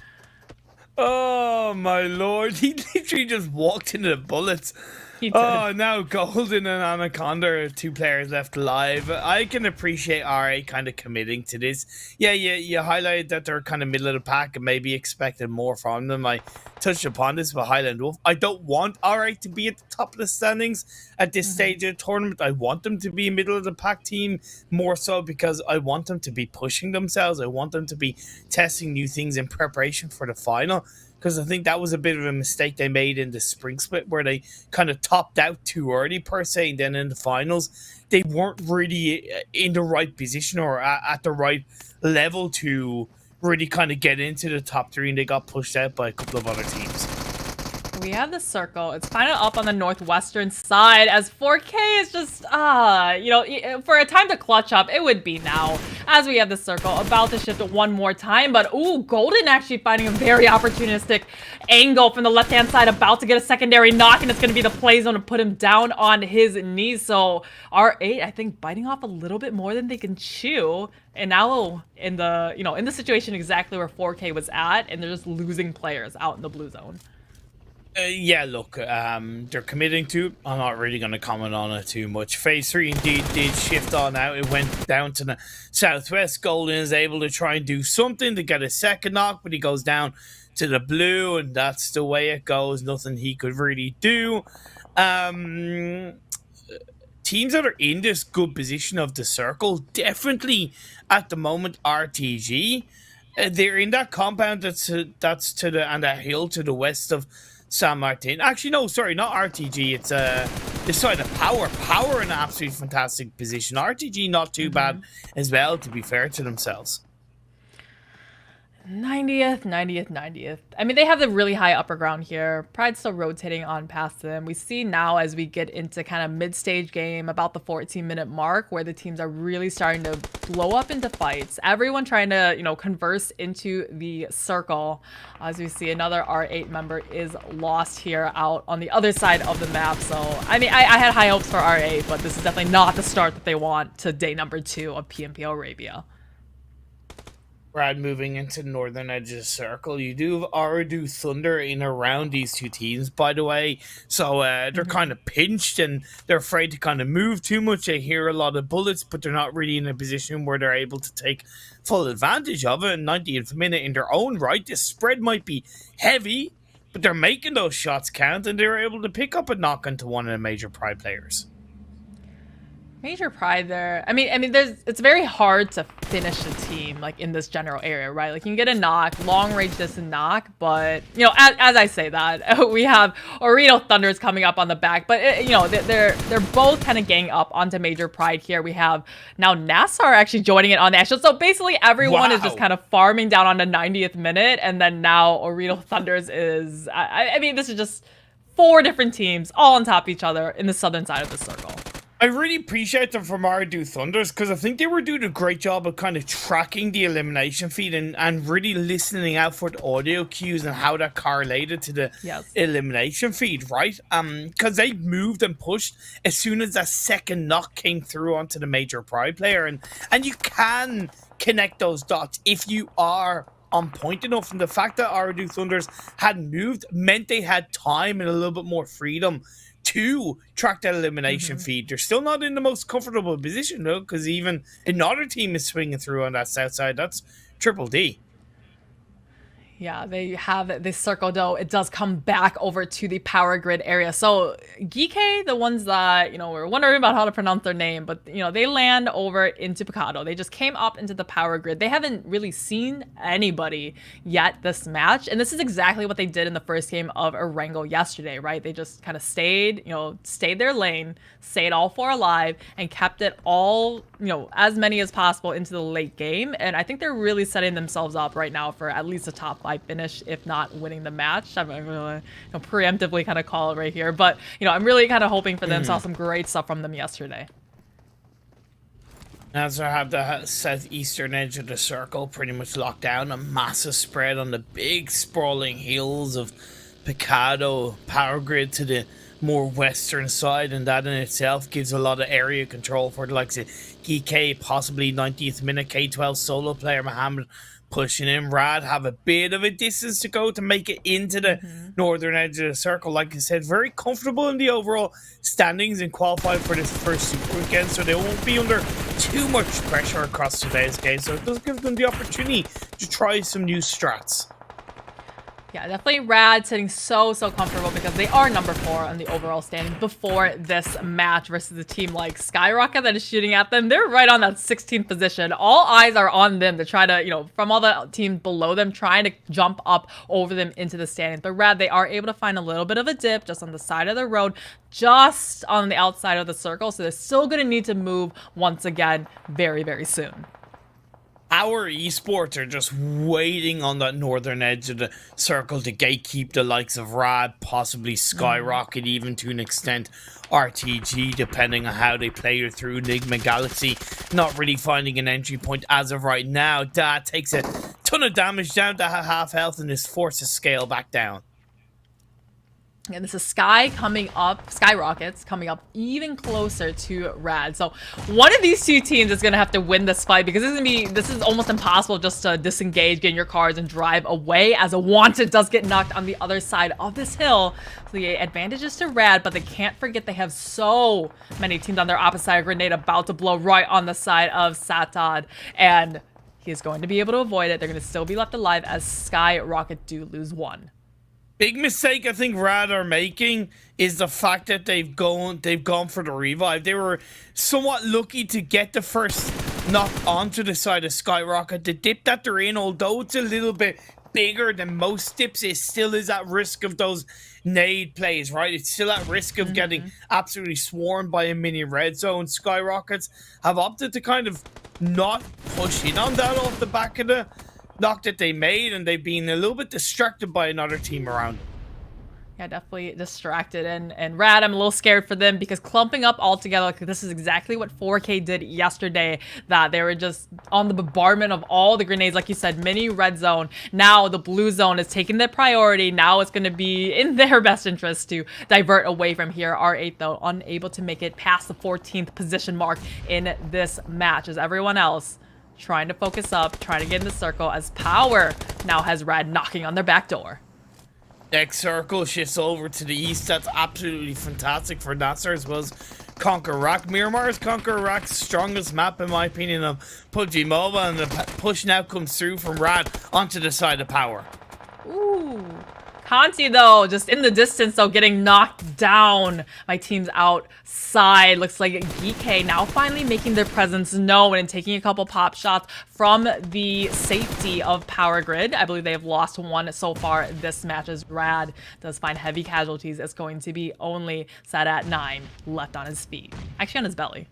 Speaker 6: Oh, my lord. He literally just walked into the bullets. Oh, now Golden and Anaconda are 2 players left alive. I can appreciate R8 kind of committing to this. Yeah, you highlighted that they're kind of middle of the pack and maybe expected more from them. I touched upon this with Highland Wolf. I don't want R8 to be at the top of the standings at this stage of the tournament. I want them to be a middle of the pack team more so because I want them to be pushing themselves. I want them to be testing new things in preparation for the final. Because I think that was a bit of a mistake they made in the spring split where they kind of topped out too early per se, and then in the finals they weren't really in the right position or at the right level to really kind of get into the top 3, and they got pushed out by a couple of other teams.
Speaker 5: We have the circle. It's kind of up on the northwestern side as 4K is just, for a time to clutch up, it would be now. As we have the circle, about to shift it one more time, but ooh, Golden actually finding a very opportunistic angle from the left-hand side, about to get a secondary knock, and it's going to be the play zone to put him down on his knees. So R8, I think, biting off a little bit more than they can chew. And now in the, in the situation exactly where 4K was at, and they're just losing players out in the blue zone.
Speaker 6: Yeah, look, they're committing to it. I'm not really going to comment on it too much. Phase 3 indeed did shift on out. It went down to the southwest. Golden is able to try and do something to get a second knock, but he goes down to the blue, and that's the way it goes. Nothing he could really do. Teams that are in this good position of the circle, definitely at the moment RTG. They're in that compound that's to the, and that hill to the west of San Martin. Actually, no, sorry, not RTG. It's this side of POWR. POWR in an absolutely fantastic position. RTG not too bad as well, to be fair to themselves.
Speaker 5: 90th, 90th, 90th. I mean, they have the really high upper ground here. Pride's still rotating on past them. We see now as we get into kind of mid-stage game, about the 14-minute mark, where the teams are really starting to blow up into fights. Everyone trying to, you know, converse into the circle. As we see, another R8 member is lost here out on the other side of the map. So, I mean, I had high hopes for R8, but this is definitely not the start that they want to day number 2 of PMPL Arabia.
Speaker 6: Brad, moving into the northern edge of the circle, you do have OOREDOO Thunder in around these two teams, by the way. So they're kind of pinched and they're afraid to kind of move too much. They hear a lot of bullets, but they're not really in a position where they're able to take full advantage of it. 90th minute in their own right. This spread might be heavy, but they're making those shots count, and they're able to pick up a knock into one of the major Pride players.
Speaker 5: Major Pride there. I mean, it's very hard to finish a team like in this general area, right? Like you can get a knock, long range distant knock, but you know, as I say that, we have OOREDOO Thunders coming up on the back, but you know, they're both kind of gang up onto Major Pride here. We have now NASR actually joining it on the action. So basically everyone is just kind of farming down on the 90th minute, and then now OOREDOO Thunders is, I mean, this is just 4 different teams all on top of each other in the southern side of the circle.
Speaker 6: I really appreciate them from OOREDOO Thunders, because I think they were doing a great job of kind of tracking the elimination feed and really listening out for the audio cues and how that correlated to the elimination feed, right? Because they moved and pushed as soon as that second knock came through onto the major Pride player, and you can connect those dots if you are on point enough. And the fact that OOREDOO Thunders had moved meant they had time and a little bit more freedom to track that elimination feed. They're still not in the most comfortable position though, because even another team is swinging through on that south side. That's Triple D.
Speaker 5: Yeah, they have this circle though. It does come back over to the power grid area. So GEEKAY, the ones that, you know, we're wondering about how to pronounce their name, but you know, they land over into Picado. They just came up into the power grid. They haven't really seen anybody yet this match. And this is exactly what they did in the first game of Erangel yesterday, right? They just kind of stayed, you know, stayed their lane, stayed all 4 alive, and kept it all, you know, as many as possible into the late game. And I think they're really setting themselves up right now for at least a top 5 finish, if not winning the match. I'm going to preemptively kind of call it right here, but you know, I'm really kind of hoping for them. Saw some great stuff from them yesterday.
Speaker 6: NASR have the southeastern edge of the circle pretty much locked down. A massive spread on the big sprawling hills of Picado power grid to the more western side, and that in itself gives a lot of area control for the likes of GEEKAY, possibly 90th minute K12 solo player Mohammed pushing in. Rad have a bit of a distance to go to make it into the northern edge of the circle. Like I said, very comfortable in the overall standings and qualified for this first super weekend, so they won't be under too much pressure across today's game. So it does give them the opportunity to try some new strats.
Speaker 5: Yeah, definitely Rad sitting so comfortable because they are number 4 on the overall standing before this match versus a team like SKYROCKET that is shooting at them. They're right on that 16th position. All eyes are on them to try to, you know, from all the teams below them, trying to jump up over them into the standings. But Rad, they are able to find a little bit of a dip just on the side of the road, just on the outside of the circle. So they're still going to need to move once again very soon.
Speaker 6: Our esports are just waiting on that northern edge of the circle to gatekeep the likes of Rad, possibly SKYROCKET, even to an extent RTG, depending on how they play it through NIGMA Galaxy. Not really finding an entry point as of right now. That takes a ton of damage, down to half health, and is forced to scale back down.
Speaker 5: And this is Sky coming up, SKYROCKET's coming up even closer to Rad. So one of these two teams is going to have to win this fight, because this is almost impossible just to disengage, get in your cars, and drive away, as a Wanted does get knocked on the other side of this hill. So the advantage is to Rad, but they can't forget they have so many teams on their opposite side. A grenade about to blow right on the side of Satad, and he's going to be able to avoid it. They're going to still be left alive as SKYROCKET do lose 1.
Speaker 6: Big mistake I think Rad are making is the fact that they've gone for the revive. They were somewhat lucky to get the first knock onto the side of SKYROCKET. The dip that they're in, although it's a little bit bigger than most dips, it still is at risk of those nade plays, right? It's still at risk of getting absolutely swarmed by a mini red zone. SKYROCKETs have opted to kind of not push in on that off the back of the knock that they made, and they've been a little bit distracted by another team around them.
Speaker 5: Yeah, definitely distracted. And Rad, I'm a little scared for them because clumping up all together, like, this is exactly what 4K did yesterday, that they were just on the bombardment of all the grenades. Like you said, mini red zone. Now the blue zone is taking the priority. Now it's going to be in their best interest to divert away from here. R8, though, unable to make it past the 14th position mark in this match, as everyone else trying to focus up, trying to get in the circle, as POWR now has Rad knocking on their back door.
Speaker 6: Next circle shifts over to the east. That's absolutely fantastic for NASR as well as CONQUEROR. Miramar is CONQUEROR's strongest map, in my opinion, of PUBG Mobile, and the push now comes through from Rad onto the side of POWR.
Speaker 5: Ooh. Conti, though, just in the distance, though, getting knocked down. My team's outside. Looks like GEEKAY now finally making their presence known and taking a couple pop shots from the safety of Power Grid. I believe they have lost one so far this match, as Rad does find heavy casualties. It's going to be only set at 9 left on his feet. Actually, on his belly.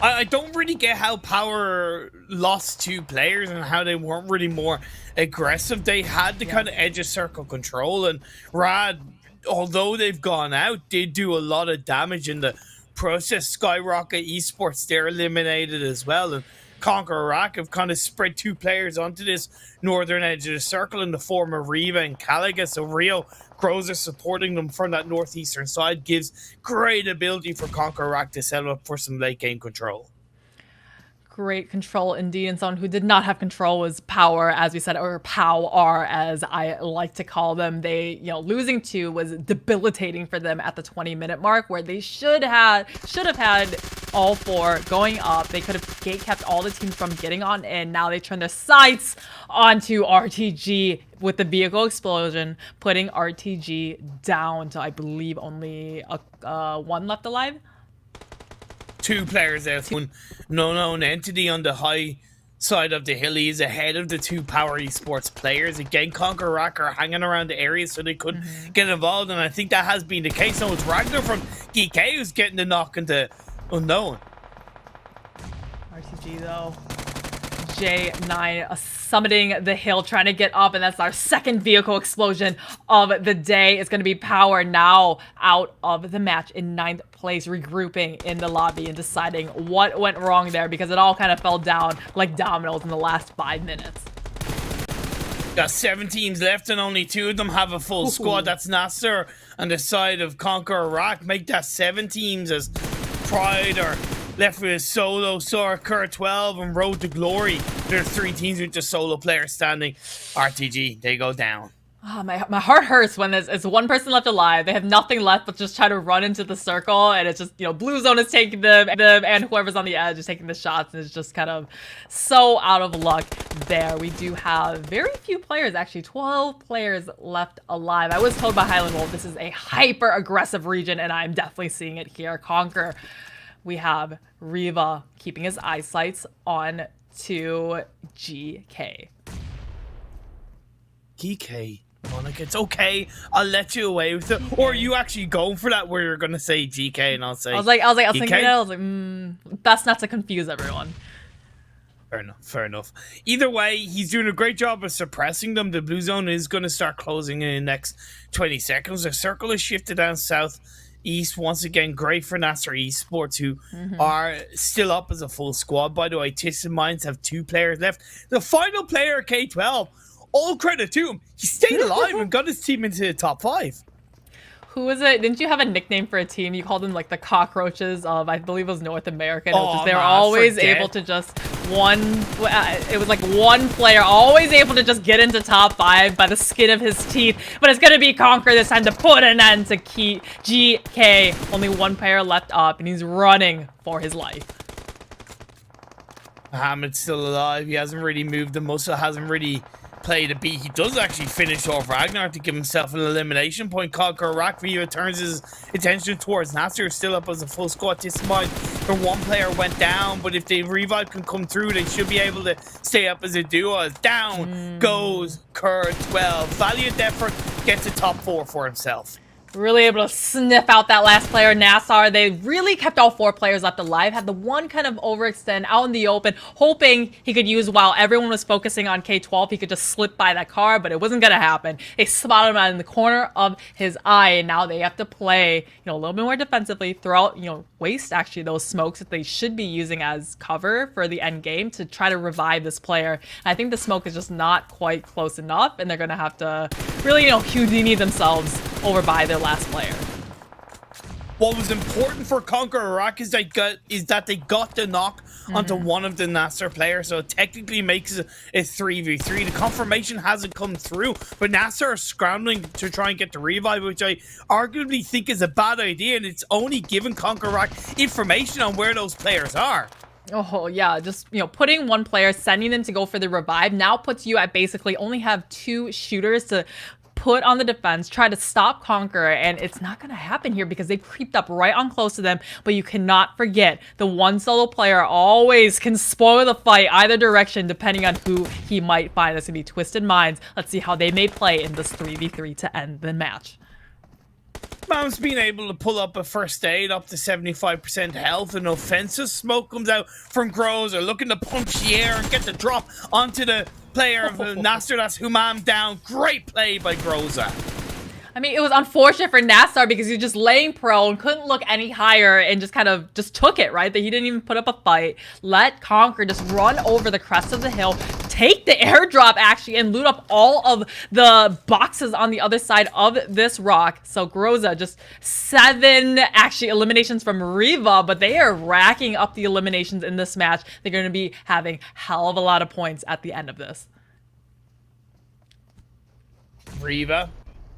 Speaker 6: I don't really get how POWR lost 2 players and how they weren't really more aggressive. They had the kind of edge of circle control, and Rad, although they've gone out, did do a lot of damage in the process. SKYROCKET Esports, they're eliminated as well, and CONQUEROR have kind of spread 2 players onto this northern edge of the circle in the form of Riva and Caliga. So Rio Groza supporting them from that northeastern side gives great ability for CONQUEROR to set up for some late game control.
Speaker 5: Great control indeed, and someone who did not have control was POWR, as we said, or POWR as I like to call them. They, losing 2 was debilitating for them at the 20-minute mark, where they should have had all 4 going up. They could have kept all the teams from getting on in. Now they turn their sights onto RTG with the vehicle explosion, putting RTG down to, I believe, only 1 left alive.
Speaker 6: 2 players there. One known entity on the high side of the hill. He is ahead of the 2 POWR Esports players. Again, CONQUEROR are hanging around the area so they couldn't get involved, and I think that has been the case. So it's Ragnar from GEEKAY who's getting the knock into unknown.
Speaker 5: RTG, though. J9 summiting the hill, trying to get up, and that's our second vehicle explosion of the day. It's going to be POWR now out of the match in 9th place, regrouping in the lobby and deciding what went wrong there, because it all kind of fell down like dominoes in the last 5 minutes.
Speaker 6: Got 7 teams left, and only 2 of them have a full squad. That's NASR on the side of CONQUEROR. Make that 7 teams, as Pride are left with Solo, Sorker 12, and Road to Glory. There's 3 teams with just solo players standing. RTG, they go down.
Speaker 5: Oh, my heart hurts when it's 1 person left alive. They have nothing left but just try to run into the circle, and it's just, blue zone is taking them, and whoever's on the edge is taking the shots, and it's just kind of so out of luck there. We do have very few players, actually 12 players left alive. I was told by Highland Wolf this is a hyper aggressive region, and I'm definitely seeing it here. Conquer. We have Riva keeping his eyesights on to GEEKAY.
Speaker 6: GEEKAY, Monica, it's okay. I'll let you away with it. Or are you actually going for that where you're going to say GEEKAY and I'll say
Speaker 5: I was thinking
Speaker 6: GEEKAY?
Speaker 5: I was like, best not to confuse everyone.
Speaker 6: Fair enough. Either way, he's doing a great job of suppressing them. The blue zone is going to start closing in the next 20 seconds. The circle is shifted down south. East, once again, great for NASR Esports, who are still up as a full squad. By the way, Tits and Minds have 2 players left. The final player, K12, all credit to him. He stayed alive and got his team into the top 5.
Speaker 5: Who was it? Didn't you have a nickname for a team? You called them like the cockroaches of, I believe it was North America. They were always able to just it was like 1 player always able to just get into top 5 by the skin of his teeth. But it's going to be Conquer this time to put an end to GEEKAY. Only 1 player left up, and he's running for his life.
Speaker 6: Mohamed's still alive. He hasn't really moved. The muscle hasn't really played a beat. He does actually finish off Ragnar to give himself an elimination point. CONQUEROR Viva turns his attention towards NASR, still up as a full squad. This mind, the 1 player went down, but if the revive can come through, they should be able to stay up as a duo. As down goes Kerr 12. Valiant effort, gets a top 4 for himself.
Speaker 5: Really able to sniff out that last player, NASR. They really kept all 4 players left alive. Had the one kind of overextend out in the open, hoping he could use while everyone was focusing on K12. He could just slip by that car, but it wasn't going to happen. They spotted him out in the corner of his eye, and now they have to play, a little bit more defensively, throw out, waste actually those smokes that they should be using as cover for the end game to try to revive this player. And I think the smoke is just not quite close enough, and they're going to have to really, Houdini themselves over by their last player.
Speaker 6: What was important for CONQUEROR is that they got the knock onto one of the NASR players, so it technically makes it a 3v3. The confirmation hasn't come through, but NASR are scrambling to try and get the revive, which I arguably think is a bad idea, and it's only given CONQUEROR information on where those players are.
Speaker 5: Oh, yeah, just, putting one player, sending them to go for the revive now puts you at basically only have 2 shooters to put on the defense, try to stop CONQUEROR, and it's not going to happen here because they've creeped up right on close to them. But you cannot forget the one solo player always can spoil the fight either direction depending on who he might find. That's going to be Twisted Minds. Let's see how they may play in this 3v3 to end the match.
Speaker 6: Mam's been able to pull up a first aid up to 75% health. An offensive smoke comes out from Groza, looking to punch the air and get the drop onto the player of NASR. That's Humam down. Great play by Groza.
Speaker 5: I mean, it was unfortunate for NASR because he was just laying prone, couldn't look any higher, and just took it, right? That he didn't even put up a fight. Let CONQUEROR just run over the crest of the hill, take the airdrop, actually, and loot up all of the boxes on the other side of this rock. So Groza, just 7, actually, eliminations from Riva, but they are racking up the eliminations in this match. They're going to be having hell of a lot of points at the end of this.
Speaker 6: Riva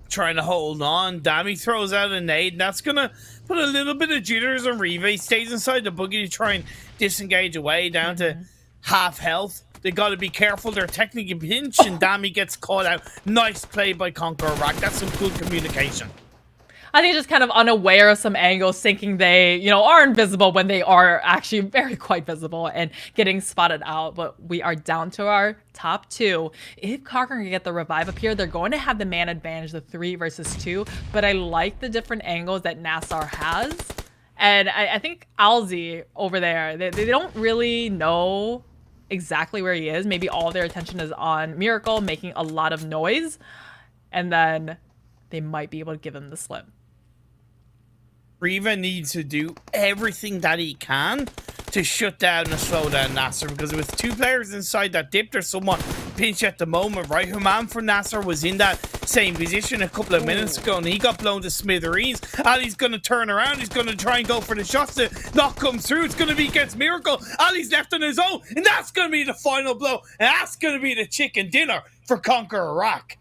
Speaker 6: trying to hold on. Dami throws out a nade, and that's gonna put a little bit of jitters on Riva. He stays inside the buggy to try and disengage away down to half health. They got to be careful. They're technically pinched, and Dami gets caught out. Nice play by CONQUEROR. That's some good communication.
Speaker 5: I think just kind of unaware of some angles, thinking they, are invisible when they are actually very quite visible and getting spotted out. But we are down to our top 2. If CONQUEROR can get the revive up here, they're going to have the man advantage, the 3 versus 2. But I like the different angles that NASR has. And I think Alzi over there, they don't really know exactly where he is. Maybe all their attention is on Miracle making a lot of noise. And then they might be able to give him the slip.
Speaker 6: Riva needs to do everything that he can to shut down and slow down NASR, because with 2 players inside that dip, they're somewhat pinched at the moment, right? Humam for NASR was in that same position a couple of minutes ago, and he got blown to smithereens. Ali's going to turn around. He's going to try and go for the shots to not come through. It's going to be against Miracle. Ali's left on his own, and that's going to be the final blow, and that's going to be the chicken dinner for CONQUEROR.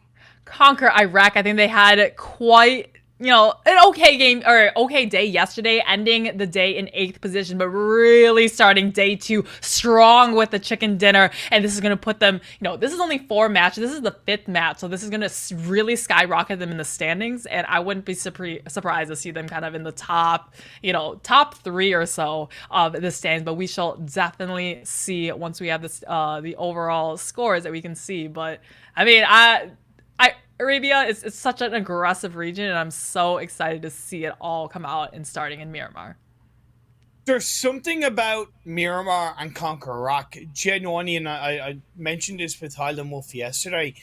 Speaker 5: CONQUEROR Iraq, I think they had quite, an okay game or okay day yesterday, ending the day in 8th position, but really starting day 2 strong with the chicken dinner. And this is going to put them, this is only 4 matches. This is the 5th match. So this is going to really skyrocket them in the standings. And I wouldn't be surprised to see them kind of in the top, top 3 or so of the standings. But we shall definitely see once we have this, the overall scores that we can see. But I mean, Arabia is such an aggressive region, and I'm so excited to see it all come out and starting in Miramar.
Speaker 6: There's something about Miramar and CONQUEROR, genuinely, and I mentioned this with Highland Wolf yesterday.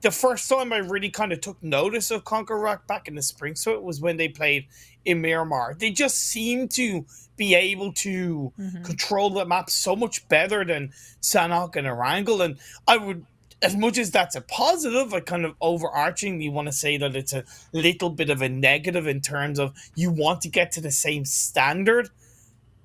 Speaker 6: The first time I really kind of took notice of CONQUEROR back in the spring, so it was when they played in Miramar. They just seem to be able to control the map so much better than Sanhok and Erangel, and I would, as much as that's a positive, I kind of overarchingly want to say that it's a little bit of a negative in terms of you want to get to the same standard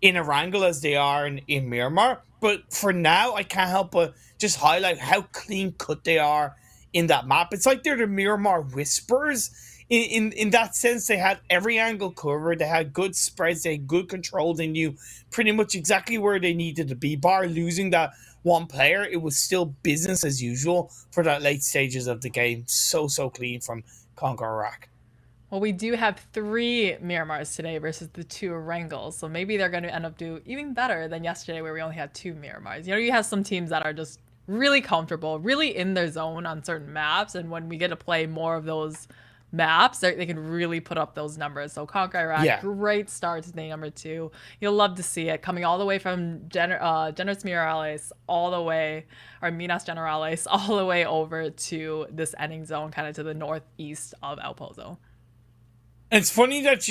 Speaker 6: in Erangel as they are in Miramar. But for now, I can't help but just highlight how clean cut they are in that map. It's like they're the Miramar Whispers. In that sense, they had every angle covered. They had good spreads. They had good control. They knew pretty much exactly where they needed to be. Bar losing that one player, it was still business as usual for that late stages of the game. So clean from CONQUEROR.
Speaker 5: Well, we do have 3 Miramars today versus the 2 Erangels, so maybe they're going to end up doing even better than yesterday where we only had 2 Miramars. You have some teams that are just really comfortable, really in their zone on certain maps, and when we get to play more of those maps, they can really put up those numbers. So CONQUEROR,
Speaker 6: Yeah.
Speaker 5: great start to day number 2. You'll love to see it coming all the way from Generis Mirales all the way, or Minas Generales, all the way over to this ending zone, kind of to the northeast of El Pozo.
Speaker 6: It's funny that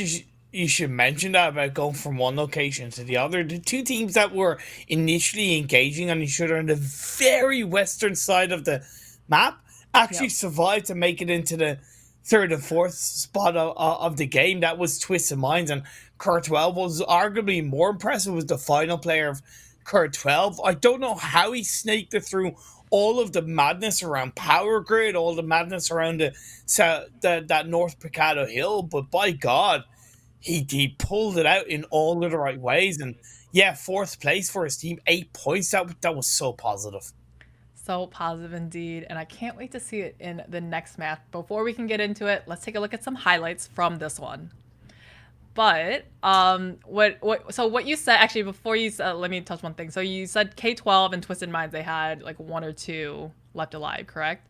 Speaker 6: you should mention that about going from one location to the other. The two teams that were initially engaging on each other on the very western side of the map actually survived to make it into the third and fourth spot of the game. That was Twisted Minds, and Cur12 was arguably more impressive, was the final player of Cur12. I don't know how he snaked it through all of the madness around Power Grid, all the madness around that North Picado Hill, but by God, he pulled it out in all of the right ways. And yeah, fourth place for his team, 8 points. That was so positive.
Speaker 5: So positive indeed, and I can't wait to see it in the next match. Before we can get into it, let's take a look at some highlights from this one. But what you said, actually, before you said, let me touch one thing. So you said K12 and Twisted Minds, they had like 1 or 2 left alive, correct?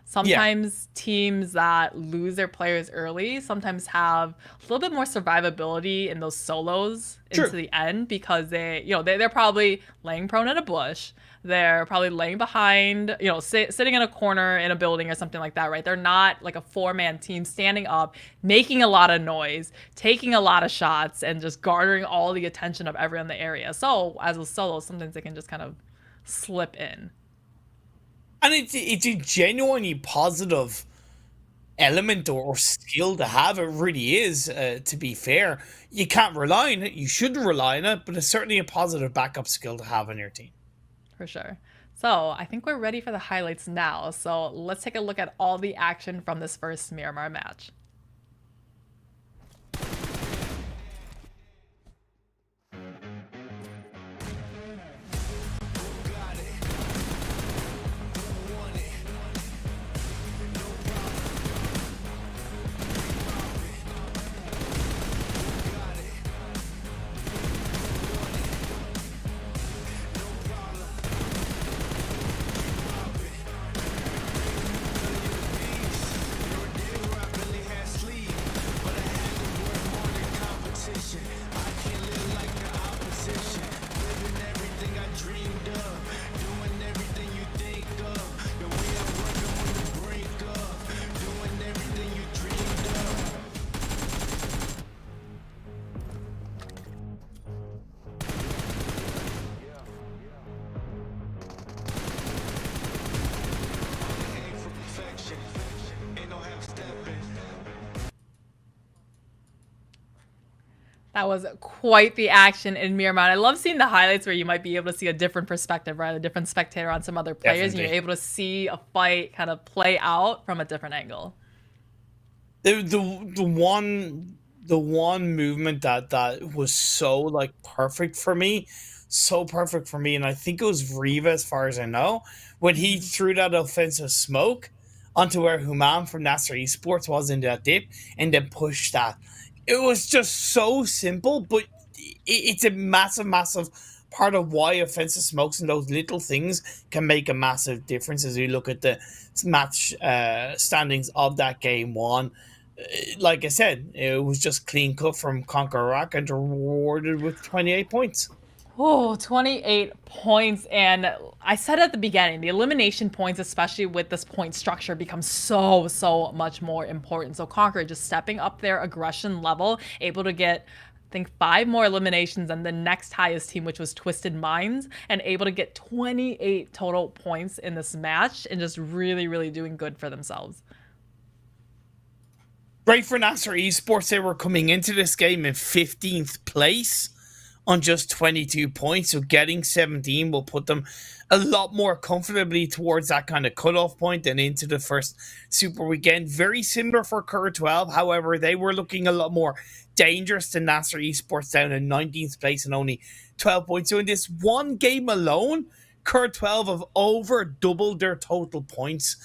Speaker 5: Sometimes teams that lose their players early sometimes have a little bit more survivability in those solos into the end, because they're probably laying prone in a bush. They're probably laying behind, sitting in a corner in a building or something like that, right? They're not like a 4-man team standing up, making a lot of noise, taking a lot of shots, and just garnering all the attention of everyone in the area. So as a solo, sometimes they can just kind of slip in.
Speaker 6: And it's a genuinely positive element or skill to have. It really is, to be fair. You can't rely on it. You shouldn't rely on it, but it's certainly a positive backup skill to have on your team.
Speaker 5: For sure. So I think we're ready for the highlights now. So let's take a look at all the action from this first Miramar match. That was quite the action in Miramar. I love seeing the highlights where you might be able to see a different perspective, right? A different spectator on some other players. Definitely. And you're able to see a fight kind of play out from a different angle.
Speaker 6: The one movement that was so like perfect for me, and I think it was Riva, as far as I know, when he threw that offensive smoke onto where Human from NASR Esports was in that dip, and then pushed that. It was just so simple, but it's a massive part of why offensive smokes and those little things can make a massive difference as you look at the match standings of that game one. Like I said, it was just clean cut from CONQUEROR and rewarded with 28 points.
Speaker 5: Oh, 28 points. And I said at the beginning, the elimination points, especially with this point structure, become so much more important. So CONQUEROR just stepping up their aggression level, able to get, I think, 5 more eliminations than the next highest team, which was Twisted Minds, and able to get 28 total points in this match, and just really doing good for themselves.
Speaker 6: Great for NASR Esports. They were coming into this game in 15th place on just 22 points, so getting 17 will put them a lot more comfortably towards that kind of cutoff point and into the first super weekend. Very similar for Cur12, however, they were looking a lot more dangerous than NASR Esports, down in 19th place and only 12 points. So in this one game alone, Cur12 have over doubled their total points.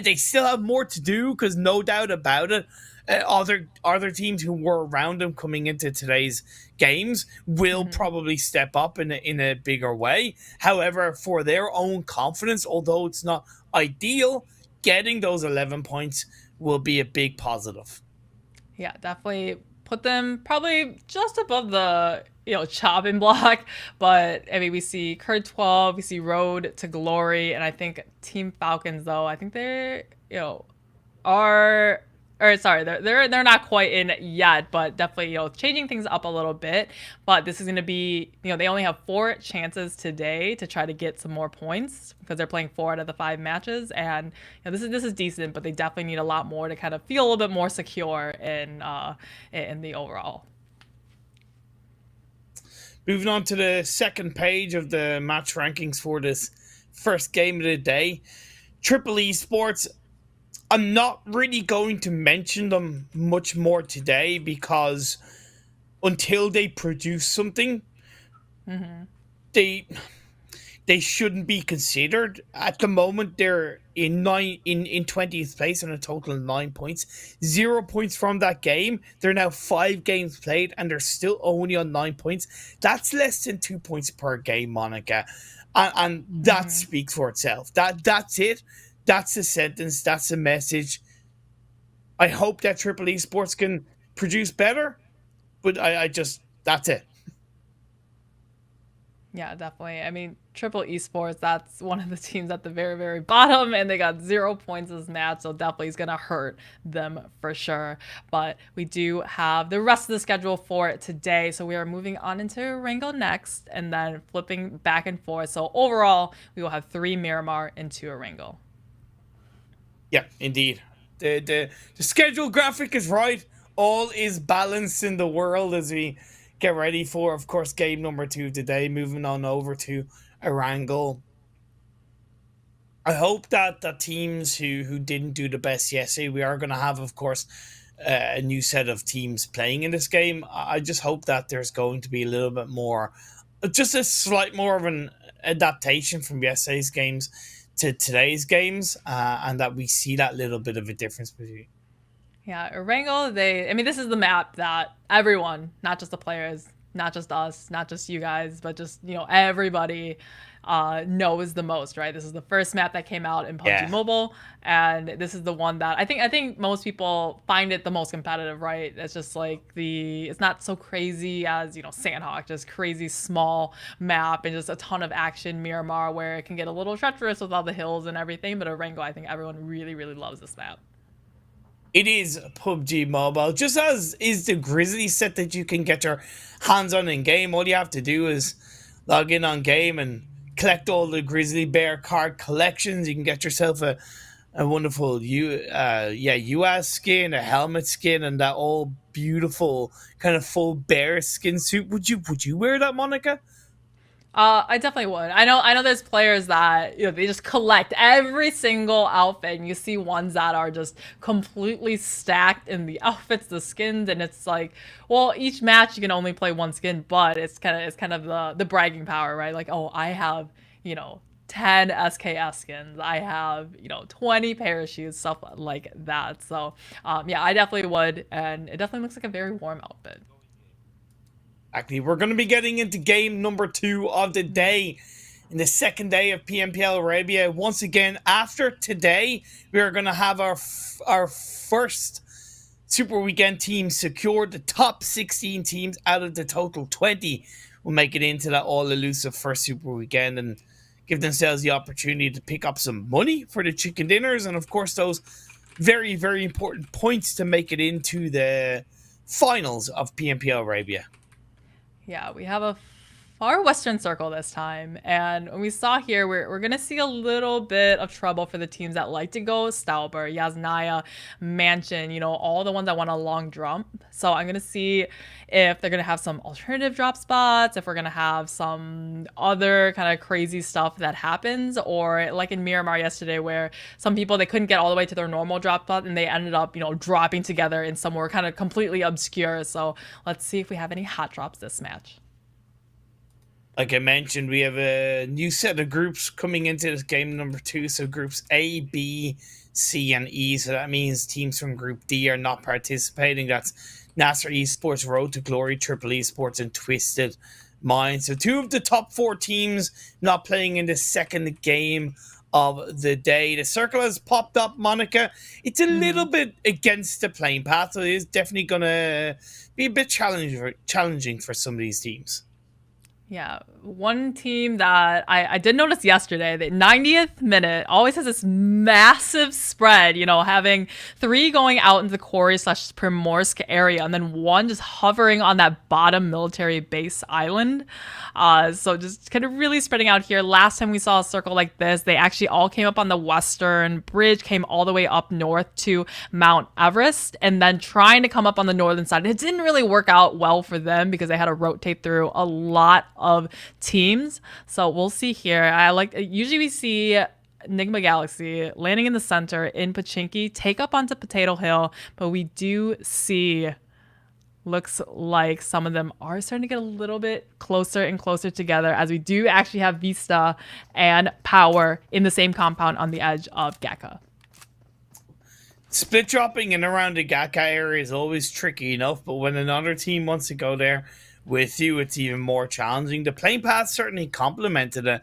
Speaker 6: They still have more to do, because no doubt about it, other teams who were around them coming into today's games will probably step up in a bigger way. However, for their own confidence, although it's not ideal, getting those 11 points will be a big positive.
Speaker 5: Yeah, definitely put them probably just above the chopping block. But I mean, we see Curd 12, we see Road to Glory, and I think Team Falcons though. I think they're are or sorry, they're not quite in yet, but definitely changing things up a little bit. But this is going to be they only have 4 chances today to try to get some more points because they're playing 4 out of the 5 matches, and this is decent, but they definitely need a lot more to kind of feel a little bit more secure in the overall.
Speaker 6: Moving on to the second page of the match rankings for this first game of the day, Triple Esports. I'm not really going to mention them much more today because until they produce something, they shouldn't be considered. At the moment, they're in 20th place on a total of 9 points. 0 points from that game. They're now 5 games played and they're still only on 9 points. That's less than 2 points per game, Monica. And that speaks for itself. That's it. That's a sentence. That's a message. I hope that Triple Esports can produce better, but I just, that's it.
Speaker 5: Yeah, definitely. I mean, Triple Esports, that's one of the teams at the very, very bottom, and they got 0 points this match, so definitely is going to hurt them for sure. But we do have the rest of the schedule for today, so we are moving on into Erangel next, and then flipping back and forth. So overall, we will have 3 Miramar and 2 Erangel.
Speaker 6: Yeah, indeed. The schedule graphic is right. All is balanced in the world as we get ready for, of course, game number 2 today. Moving on over to Erangel. I hope that the teams who didn't do the best yesterday, we are going to have, of course, a new set of teams playing in this game. I just hope that there's going to be a little bit more, just a slight more of an adaptation from yesterday's games to today's games, and that we see that little bit of a difference between.
Speaker 5: Yeah, Erangel, I mean, this is the map that everyone, not just the players, not just us, not just you guys, but just, everybody knows the most, right? This is the first map that came out in PUBG Mobile, and this is the one that I think most people find it the most competitive, right? It's just like it's not so crazy as, Sandhawk, just crazy small map and just a ton of action. Miramar, where it can get a little treacherous with all the hills and everything, but Erangel, I think everyone really, really loves this map.
Speaker 6: It is PUBG Mobile, just as is the Grizzly set that you can get your hands on in game. All you have to do is log in on game and collect all the Grizzly Bear card collections. You can get yourself a wonderful US skin, a helmet skin, and that all beautiful kind of full bear skin suit. Would you wear that, Monica?
Speaker 5: I definitely would. I know there's players that, they just collect every single outfit, and you see ones that are just completely stacked in the outfits, the skins, and it's like, well, each match you can only play one skin, but it's kind of the bragging power, right? Like, oh, I have, 10 SKS skins. I have, 20 parachutes, stuff like that. So, yeah, I definitely would, and it definitely looks like a very warm outfit.
Speaker 6: Exactly. We're going to be getting into game number 2 of the day in the second day of PMPL Arabia. Once again, after today, we are going to have our first Super Weekend team secured. The top 16 teams out of the total 20 will make it into that all-elusive first Super Weekend and give themselves the opportunity to pick up some money for the chicken dinners and, of course, those very, very important points to make it into the finals of PMPL Arabia.
Speaker 5: Yeah, we have a far western circle this time, and we saw here we're gonna see a little bit of trouble for the teams that like to go Stauber, Yasnaya, Mansion, all the ones that want a long jump. So I'm gonna see if they're gonna have some alternative drop spots, if we're gonna have some other kind of crazy stuff that happens, or like in Miramar yesterday where some people, they couldn't get all the way to their normal drop spot and they ended up dropping together in somewhere kind of completely obscure. So let's see if we have any hot drops this match.
Speaker 6: Like I mentioned, we have a new set of groups coming into this game number 2. So groups A, B, C, and E. So that means teams from Group D are not participating. That's NASR Esports, Road to Glory, Triple Esports, and Twisted Mind. So 2 of the top 4 teams not playing in the second game of the day. The circle has popped up, Monica. It's a little bit against the playing path, so it is definitely going to be a bit challenging for some of these teams.
Speaker 5: Yeah, one team that I did notice yesterday, the 90th minute always has this massive spread, you know, having 3 going out into the quarry/Primorsk area and then 1 just hovering on that bottom military base island. So just kind of really spreading out here. Last time we saw a circle like this, they actually all came up on the western bridge, came all the way up north to Mount Everest, and then trying to come up on the northern side. It didn't really work out well for them because they had to rotate through a lot of teams. So we'll see here. Usually we see NIGMA Galaxy landing in the center in Pachinki, take up onto Potato Hill, but we do see, looks like some of them are starting to get a little bit closer and closer together, as we do actually have VISTA and POWR in the same compound on the edge of GEEKAY.
Speaker 6: Split dropping in around the GEEKAY area is always tricky enough, but when another team wants to go there with you, it's even more challenging. The playing path certainly complemented it.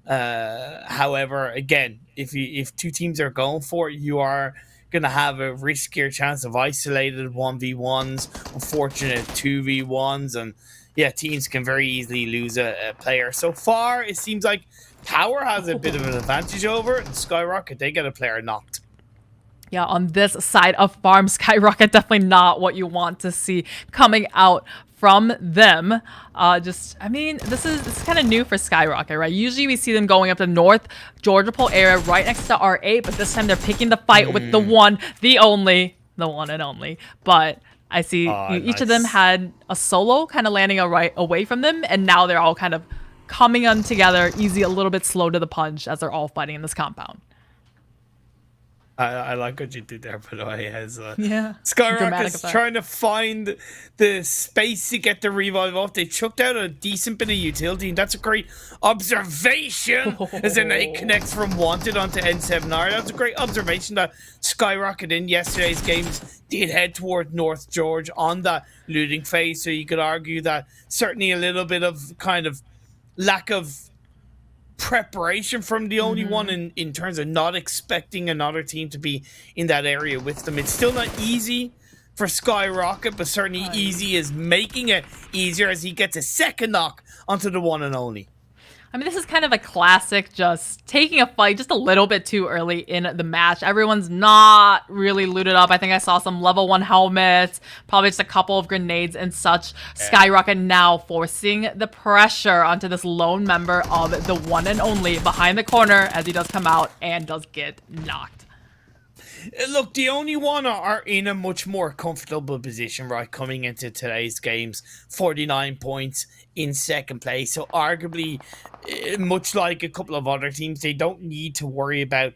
Speaker 6: However, again, if 2 teams are going for it, you are going to have a riskier chance of isolated 1v1s, unfortunate 2v1s, and yeah, teams can very easily lose a player. So far, it seems like POWR has a bit of an advantage over it, and SKYROCKET, they get a player knocked.
Speaker 5: Yeah, on this side of farm, SKYROCKET, definitely not what you want to see coming out from them. I mean, this is kind of new for SKYROCKET, right? Usually we see them going up the North Georgia Pole area right next to R8, but this time they're picking the fight with the one and only. But I see each of them had a solo kind of landing away from them, and now they're all kind of coming on together, easy, a little bit slow to the punch as they're all fighting in this compound.
Speaker 6: I like what you did there, by the way.
Speaker 5: Yeah,
Speaker 6: SKYROCKET's trying to find the space to get the revive off. They chucked out a decent bit of utility, and that's a great observation. As then it connects from Wanted onto N7R. That's a great observation that SKYROCKET in yesterday's games did head toward North George on that looting phase. So you could argue that certainly a little bit of kind of lack of preparation from the only one in terms of not expecting another team to be in that area with them. It's still not easy for SKYROCKET, but certainly easy is making it easier as he gets a second knock onto the one and only.
Speaker 5: I mean, this is kind of a classic, just taking a fight just a little bit too early in the match. Everyone's not really looted up. I think I saw some level 1 helmets, probably just a couple of grenades and such. SKYROCKET now forcing the pressure onto this lone member of the one and only behind the corner as he does come out and does get knocked.
Speaker 6: Look, the only one are in a much more comfortable position, right, coming into today's games. 49 points in second place. So arguably, much like a couple of other teams, they don't need to worry about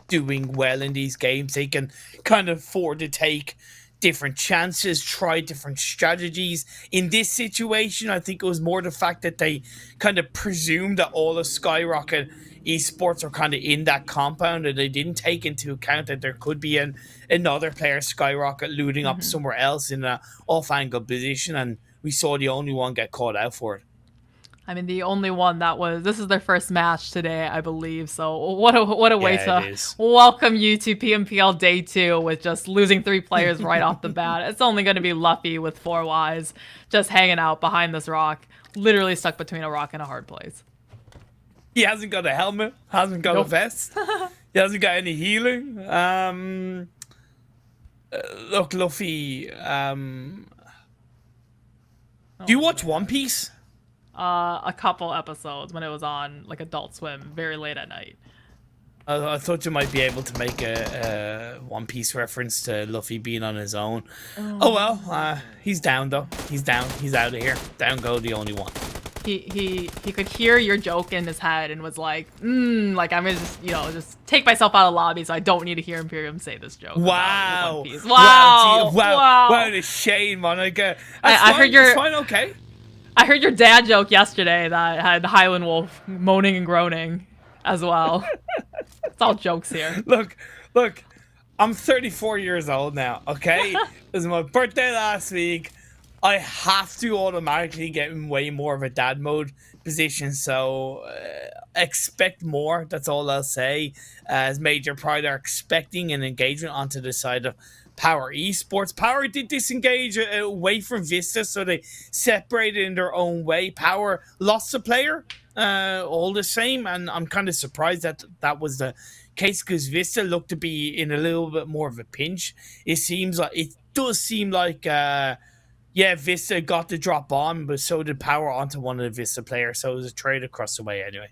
Speaker 6: doing well in these games. They can kind of afford to take different chances, try different strategies. In this situation, I think it was more the fact that they kind of presumed that all of SKYROCKET Esports are kind of in that compound, and they didn't take into account that there could be another player, SKYROCKET, looting up somewhere else in an off-angle position, and we saw the only one get caught out for it.
Speaker 5: I mean, the only one this is their first match today, I believe. So what a way to welcome you to PMPL Day 2 with just losing 3 players right off the bat. It's only going to be Luffy with 4 Ys just hanging out behind this rock, literally stuck between a rock and a hard place.
Speaker 6: He hasn't got a helmet, hasn't got a vest, he hasn't got any healing. Look, Luffy, do you watch One Piece?
Speaker 5: A couple episodes when it was on like Adult Swim very late at night.
Speaker 6: I thought you might be able to make a One Piece reference to Luffy being on his own. Oh well, he's down though. He's down. He's out of here. Down go the only one.
Speaker 5: He could hear your joke in his head and was like, like I'm gonna just take myself out of the lobby so I don't need to hear Imperium say this joke.
Speaker 6: Wow.
Speaker 5: Wow.
Speaker 6: Wow, the shame, Monica.
Speaker 5: I heard your
Speaker 6: it's fine, okay.
Speaker 5: I heard your dad joke yesterday that had Highland Wolf moaning and groaning as well. It's all jokes here.
Speaker 6: Look, I'm 34 years old now, okay? It was my birthday last week. I have to automatically get in way more of a dad mode position, so expect more. That's all I'll say. As Major Pride are expecting an engagement onto the side of POWR Esports. POWR did disengage away from VISTA, so they separated in their own way. POWR lost a player, all the same, and I'm kind of surprised that that was the case because VISTA looked to be in a little bit more of a pinch. It does seem like. Yeah, Vista got the drop on, but so did POWR onto one of the Vista players. So it was a trade across the way anyway.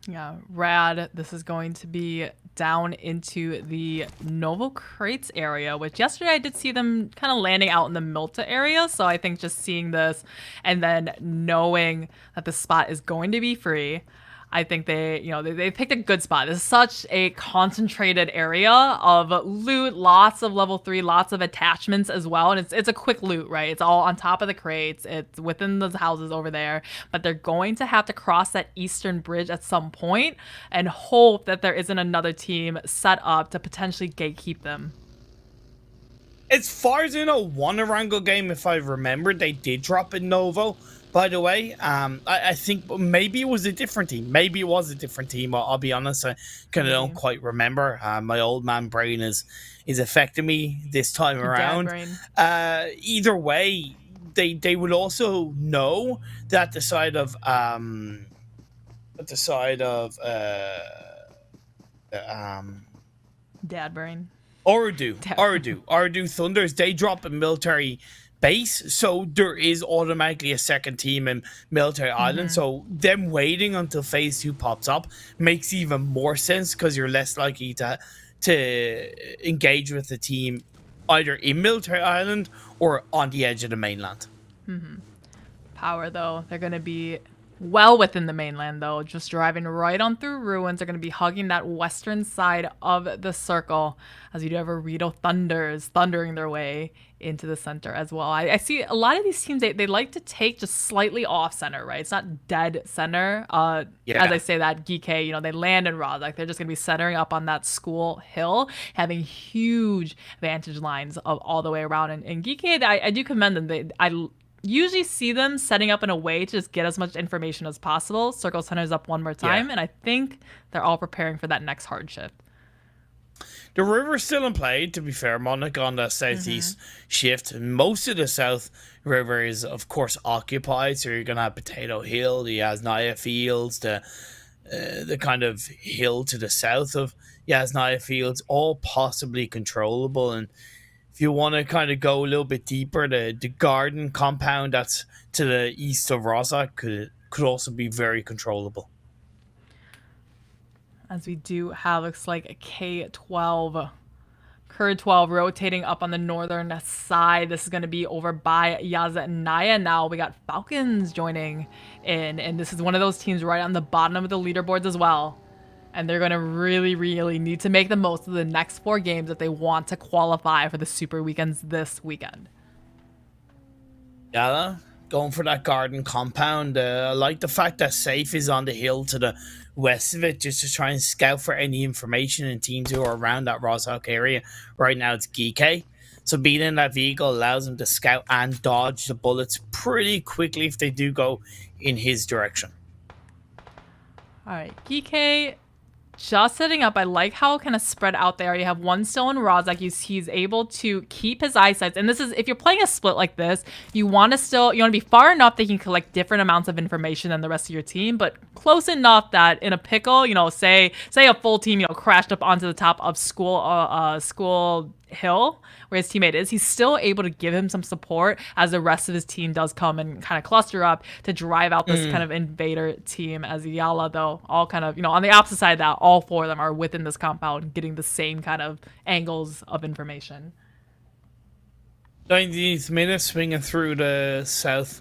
Speaker 5: Yeah, rad. This is going to be down into the Novo Crates area, which yesterday I did see them kind of landing out in the Milta area. So I think just seeing this and then knowing that the spot is going to be free, I think they picked a good spot. This is such a concentrated area of loot, lots of level 3, lots of attachments as well. And it's a quick loot, right? It's all on top of the crates. It's within those houses over there. But they're going to have to cross that eastern bridge at some point and hope that there isn't another team set up to potentially gatekeep them.
Speaker 6: As far as in a one Erangel game, if I remember, they did drop in Novo. By the way, I think maybe it was a different team. Maybe it was a different team. I'll be honest. I kind of don't quite remember. My old man brain is affecting me this time around. Either way, they would also know that the side of
Speaker 5: Dad brain.
Speaker 6: OOREDOO Thunders, they drop a military base, so there is automatically a second team in Military Island. So them waiting until phase 2 pops up makes even more sense because you're less likely to engage with the team either in Military Island or on the edge of the mainland.
Speaker 5: POWR, though, they're going to be well within the mainland, though, just driving right on through ruins. They're going to be hugging that western side of the circle as you do have OOREDOO Thunders thundering their way into the center as well. I see a lot of these teams, they like to take just slightly off center, right? It's not dead center. As I say that, GEEKAY, they land in Rozhok. They're just going to be centering up on that school hill, having huge vantage lines of all the way around. And GEEKAY, I do commend them. I usually see them setting up in a way to just get as much information as possible. Circle centers up one more time, and I think they're all preparing for that next hard shift.
Speaker 6: The river's still in play, to be fair, Monica, on the southeast shift. Most of the south river is, of course, occupied, so you're going to have Potato Hill, the Yasnaya Fields, the kind of hill to the south of Yasnaya Fields, all possibly controllable. And if you want to kind of go a little bit deeper, the garden compound that's to the east of Rozhok could also be very controllable.
Speaker 5: As we do have, looks like a K12, Kurd 12 rotating up on the northern side. This is going to be over by Yasnaya now. We got FALCONS joining in, and this is one of those teams right on the bottom of the leaderboards as well. And they're going to really, really need to make the most of the next 4 games if they want to qualify for the Super Weekends this weekend.
Speaker 6: YALLA, going for that garden compound. I like the fact that Safe is on the hill to the west of it, just to try and scout for any information and teams who are around that Rozhok area. Right now it's GEEKAY. So being in that vehicle allows him to scout and dodge the bullets pretty quickly if they do go in his direction.
Speaker 5: All right, GEEKAY just setting up. I like how kind of spread out there. You have one still in Rozhok. He's able to keep his eyesight. And this is, if you're playing a split like this, you want to be far enough that you can collect different amounts of information than the rest of your team, but close enough that in a pickle, say a full team, crashed up onto the top of school hill where his teammate is, he's still able to give him some support as the rest of his team does come and kind of cluster up to drive out this kind of invader team. As YALLA, though, all kind of, on the opposite side of that, all 4 of them are within this compound getting the same kind of angles of information.
Speaker 6: 19th minute, swinging through the south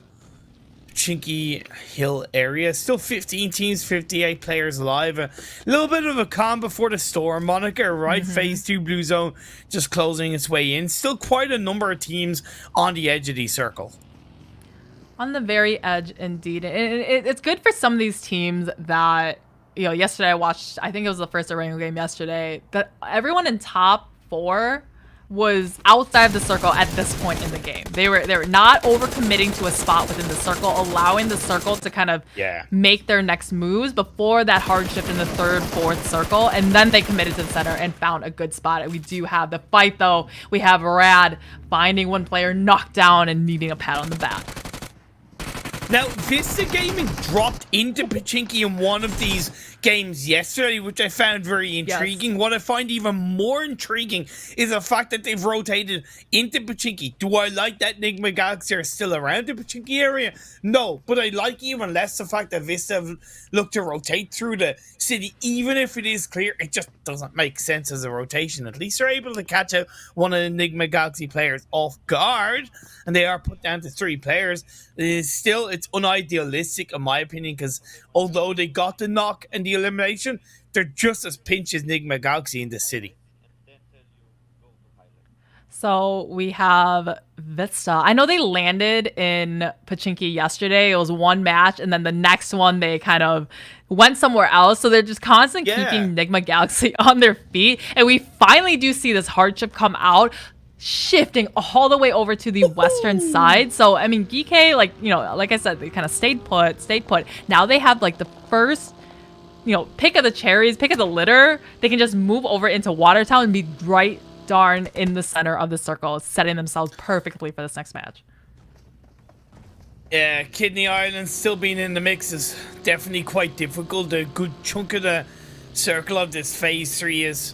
Speaker 6: Chinky Hill area. Still 15 teams, 58 players alive. A little bit of a calm before the storm, Monica, right? Phase 2 blue zone just closing its way in. Still quite a number of teams on the edge of the circle.
Speaker 5: On the very edge, indeed. It's good for some of these teams that, yesterday I watched, I think it was the first Erangel game yesterday, that everyone in top 4 was outside of the circle at this point in the game. They were not overcommitting to a spot within the circle, allowing the circle to kind of make their next moves before that hard shift in the third, fourth circle, and then they committed to the center and found a good spot. And we do have the fight though. We have Rad finding one player knocked down and needing a pat on the back.
Speaker 6: Now, VISTA Gaming dropped into Pachinki in one of these games yesterday, which I found very intriguing. Yes. What I find even more intriguing is the fact that they've rotated into Pachinki. Do I like that NIGMA Galaxy are still around the Pachinki area? No, but I like even less the fact that VISTA have looked to rotate through the city. Even if it is clear, it just doesn't make sense as a rotation. At least they're able to catch out one of the NIGMA Galaxy players off guard, and they are put down to 3 players. It's unidealistic in my opinion, because although they got the knock and the elimination, they're just as pinched as NIGMA Galaxy in the city.
Speaker 5: So we have VISTA. I know they landed in Pachinki yesterday. It was one match, and then the next one they kind of went somewhere else. So they're just constantly keeping NIGMA Galaxy on their feet. And we finally do see this hardship come out, shifting all the way over to the western side. So I mean, GEEKAY, like, you know, like I said, they kind of stayed put. Now they have like the first, you know, pick of the cherries, pick of the litter. They can just move over into Watertown and be right darn in the center of the circle, setting themselves perfectly for this next match.
Speaker 6: Yeah, Kidney Island still being in the mix is definitely quite difficult. A good chunk of the circle of this phase 3 is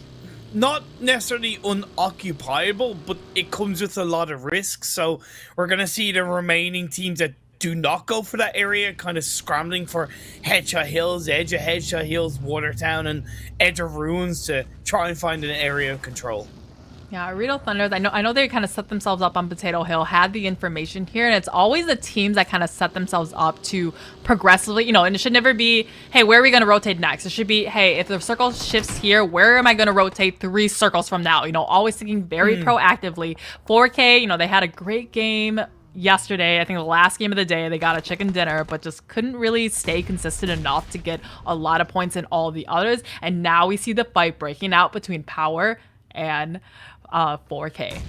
Speaker 6: not necessarily unoccupiable, but it comes with a lot of risks. So we're going to see the remaining teams that do not go for that area kind of scrambling for Headshot Hills, edge of Headshot Hills, Watertown, and edge of Ruins to try and find an area of control.
Speaker 5: Yeah, OOREDOO Thunders, I know they kind of set themselves up on Potato Hill, had the information here, and it's always the teams that kind of set themselves up to progressively, you know, and it should never be, hey, where are we going to rotate next? It should be, hey, if the circle shifts here, where am I going to rotate 3 circles from now? You know, always thinking very proactively. 4K, you know, they had a great game yesterday. I think the last game of the day, they got a chicken dinner, but just couldn't really stay consistent enough to get a lot of points in all the others. And now we see the fight breaking out between POWR and 4K.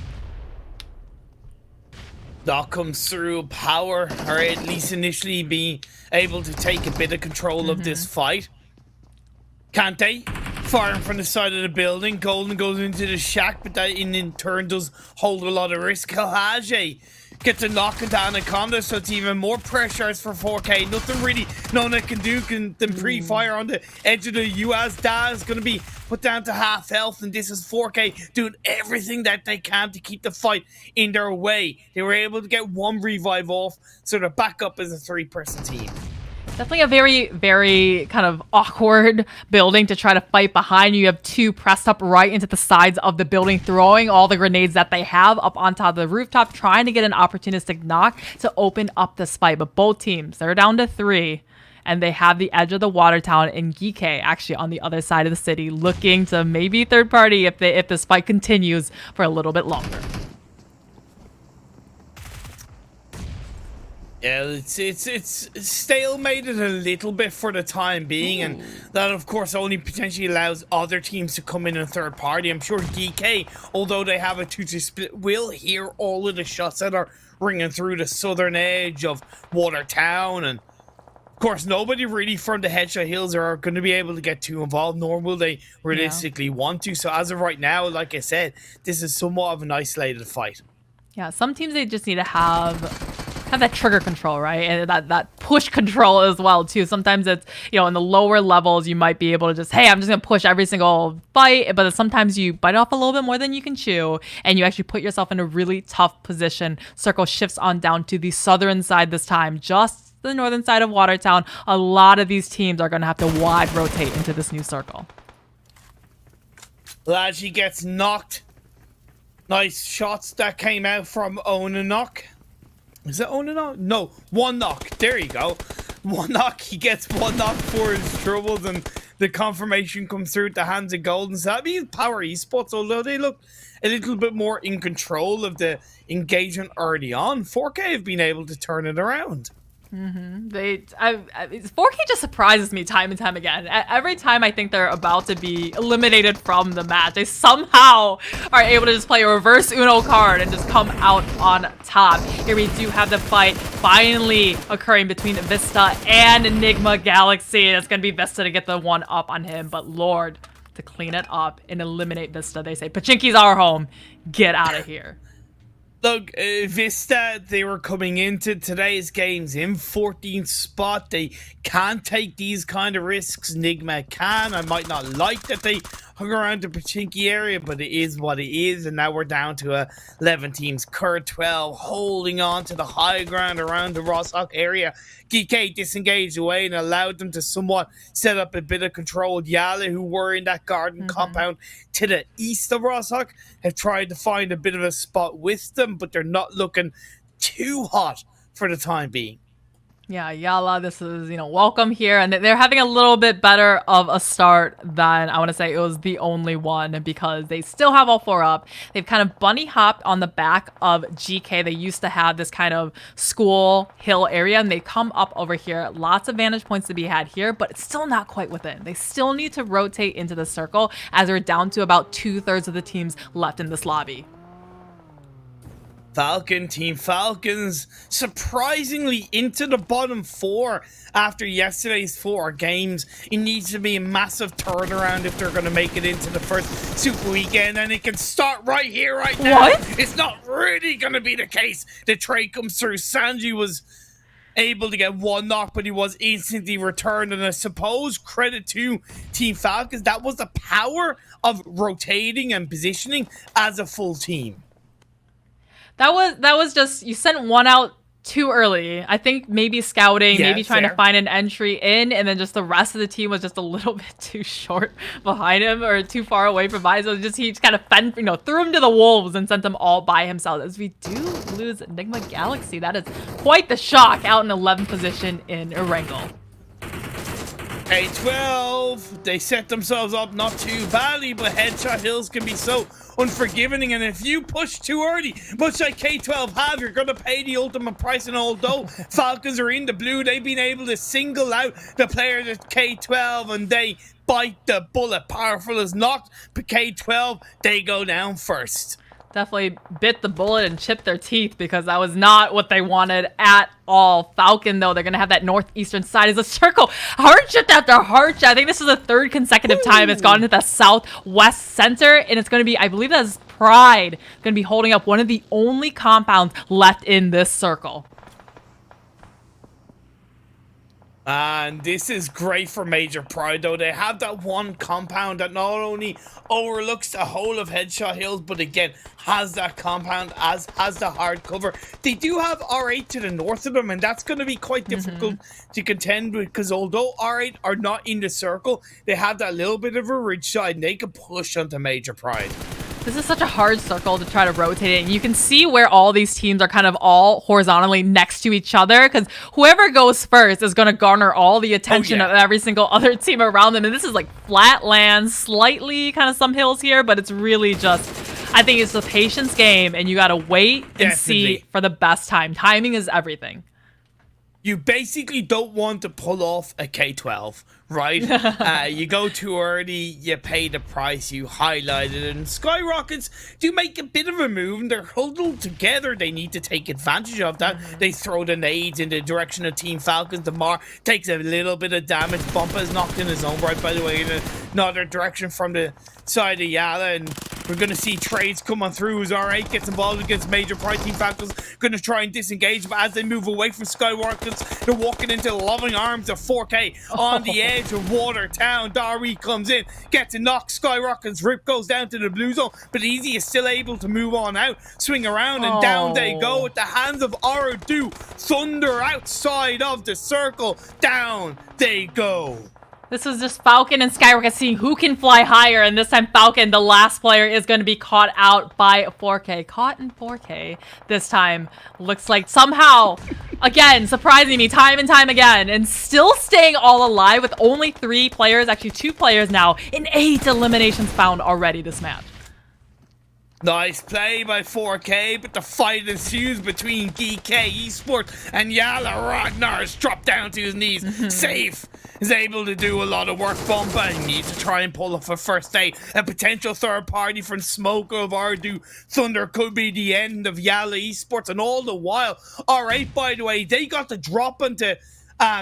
Speaker 6: That comes through. POWR, or at least initially be able to take a bit of control of this fight. Can't they? Firing from the side of the building. Golden goes into the shack, but that in turn does hold a lot of risk. Kalhaje gets a knocking down a Conda, so it's even more pressures for 4K. Nothing really no one can do than pre-fire on the edge of the US. Daz is going to be put down to half health, and this is 4K doing everything that they can to keep the fight in their way. They were able to get 1 revive off, so they're back up as a 3-person team.
Speaker 5: Definitely a very, very kind of awkward building to try to fight behind. You have 2 pressed up right into the sides of the building, throwing all the grenades that they have up on top of the rooftop, trying to get an opportunistic knock to open up this fight. But both teams, they're down to 3, and they have the edge of the Watertown and GEEKAY actually on the other side of the city, looking to maybe third party if this fight continues for a little bit longer.
Speaker 6: Yeah, it's stalemated a little bit for the time being, and that of course only potentially allows other teams to come in a third party. I'm sure GEEKAY, although they have a 2-2 split, will hear all of the shots that are ringing through the southern edge of Watertown, and of course nobody really from the Headshot Hills are going to be able to get too involved, nor will they realistically want to. So as of right now, like I said, this is somewhat of an isolated fight.
Speaker 5: Yeah, some teams, they just need to have that trigger control, right? And that push control as well too. Sometimes it's, you know, in the lower levels you might be able to just, hey, I'm just gonna push every single fight, but sometimes you bite off a little bit more than you can chew, and you actually put yourself in a really tough position. Circle shifts on down to the southern side this time, just the northern side of Watertown. A lot of these teams are gonna have to wide rotate into this new circle.
Speaker 6: Laji gets knocked. Nice shots that came out from Onanok. Is it Onanok? No, 1 knock. There you go. 1 knock. He gets 1 knock for his troubles, and the confirmation comes through at the hands of Golden. So that means POWR Esports, although they look a little bit more in control of the engagement early on, 4K have been able to turn it around.
Speaker 5: 4K just surprises me time and time again. Every time I think they're about to be eliminated from the match, they somehow are able to just play a reverse Uno card and just come out on top. Here we do have the fight finally occurring between VISTA and NIGMA Galaxy. It's going to be VISTA to get the one up on him, but Lord, to clean it up and eliminate VISTA, they say, Pachinki's our home. Get out of here.
Speaker 6: Look, VISTA, they were coming into today's games in 14th spot. They can't take these kind of risks. NIGMA can. I might not like that they hung around the Pachinki area, but it is what it is. And now we're down to 11 teams. Curd 12 holding on to the high ground around the Rosshock area. GEEKAY disengaged away and allowed them to somewhat set up a bit of control. YALLA, who were in that garden compound to the east of Rosshock, have tried to find a bit of a spot with them, but they're not looking too hot for the time being.
Speaker 5: Yeah, YALLA, this is, welcome here. And they're having a little bit better of a start than, I want to say, it was the only one, because they still have all 4 up. They've kind of bunny hopped on the back of GEEKAY. They used to have this kind of school hill area, and they come up over here. Lots of vantage points to be had here, but it's still not quite within. They still need to rotate into the circle, as we're down to about 2/3 of the teams left in this lobby.
Speaker 6: Team Falcons, surprisingly into the bottom 4 after yesterday's 4 games. It needs to be a massive turnaround if they're going to make it into the first Super Weekend, and it can start right here, right now.
Speaker 5: What?
Speaker 6: It's not really going to be the case. The trade comes through. Sanji was able to get 1 knock, but he was instantly returned, and I suppose credit to Team Falcons. That was the power of rotating and positioning as a full team.
Speaker 5: That was just, you sent one out too early. I think maybe scouting, maybe trying to find an entry in, and then just the rest of the team was just a little bit too short behind him or too far away from behind. So he just kind of threw him to the wolves and sent them all by himself. As we do lose NIGMA Galaxy, that is quite the shock, out in 11th position in Erangel.
Speaker 6: K12, they set themselves up not too badly, but Headshot Hills can be so unforgiving, and if you push too early, much like K12 have, you're going to pay the ultimate price. And although Falcons are in the blue, they've been able to single out the players at K12, and they bite the bullet. Powerful as not, but K12, they go down first.
Speaker 5: Definitely bit the bullet and chipped their teeth, because that was not what they wanted at all. Falcon, though, they're going to have that northeastern side as a circle. Hardship after hardship. I think this is the 3rd consecutive time it's gone into the southwest center, and it's going to be, I believe that's Pride, going to be holding up one of the only compounds left in this circle.
Speaker 6: And this is great for Major Pride, though. They have that one compound that not only overlooks the whole of Headshot Hills, but again, has that compound, has the hard cover. They do have R8 to the north of them, and that's going to be quite difficult to contend with, because although R8 are not in the circle, they have that little bit of a ridge side, and they can push onto Major Pride.
Speaker 5: This is such a hard circle to try to rotate it. You can see where all these teams are kind of all horizontally next to each other, because whoever goes first is going to garner all the attention of every single other team around them. And this is like flat land, slightly kind of some hills here, but it's really just, I think it's a patience game, and you got to wait and see for the best time. Timing is everything.
Speaker 6: You basically don't want to pull off a K12, right? You go too early, you pay the price, you highlight it, and SKYROCKETs do make a bit of a move, and they're huddled together. They need to take advantage of that. They throw the nades in the direction of Team Falcons. DeMar takes a little bit of damage. Bumpa is knocked in his own right, by the way, in another direction from the side of YALLA, and we're going to see trades coming through as R8 gets involved against Major Pride. Team Falcons going to try and disengage, but as they move away from SKYROCKETs, they're walking into the loving arms of 4K on the edge of Watertown. Dari comes in, gets a knock. SKYROCKETs rip goes down to the blue zone, but Easy is still able to move on out, swing around, and down they go at the hands of OOREDOO. Thunder outside of the circle. Down they go.
Speaker 5: This was just Falcon and SKYROCKET seeing who can fly higher, and this time Falcon, the last player, is going to be caught out by 4K. Caught in 4K this time. Looks like somehow, again, surprising me time and time again, and still staying all alive with only 3 players, actually 2 players now, and 8 eliminations found already this match.
Speaker 6: Nice play by 4K, but the fight ensues between GEEKAY Esports and YALLA. Ragnar's dropped down to his knees. Safe is able to do a lot of work. Bomba needs to try and pull off a first aid. A potential third party from Smoke of OOREDOO Thunder could be the end of YALLA Esports. And all the while, R8, by the way, they got the drop into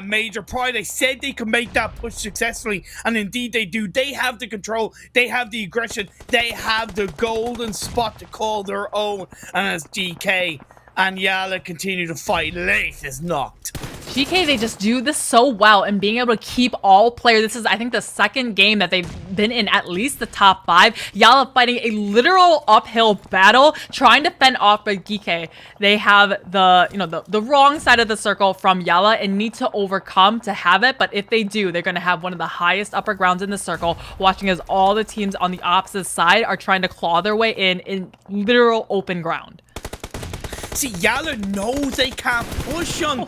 Speaker 6: Major Pride. They said they could make that push successfully, and indeed they do. They have the control, they have the aggression, they have the golden spot to call their own. And as GEEKAY and YALLA continue to fight, Lath is knocked.
Speaker 5: GEEKAY, they just do this so well, and being able to keep all players. This is, I think, the second game that they've been in at least the top 5. YALLA fighting a literal uphill battle, trying to fend off by GEEKAY. They have the wrong side of the circle from YALLA and need to overcome to have it. But if they do, they're going to have one of the highest upper grounds in the circle, watching as all the teams on the opposite side are trying to claw their way in literal open ground.
Speaker 6: See, YALLA knows they can't push on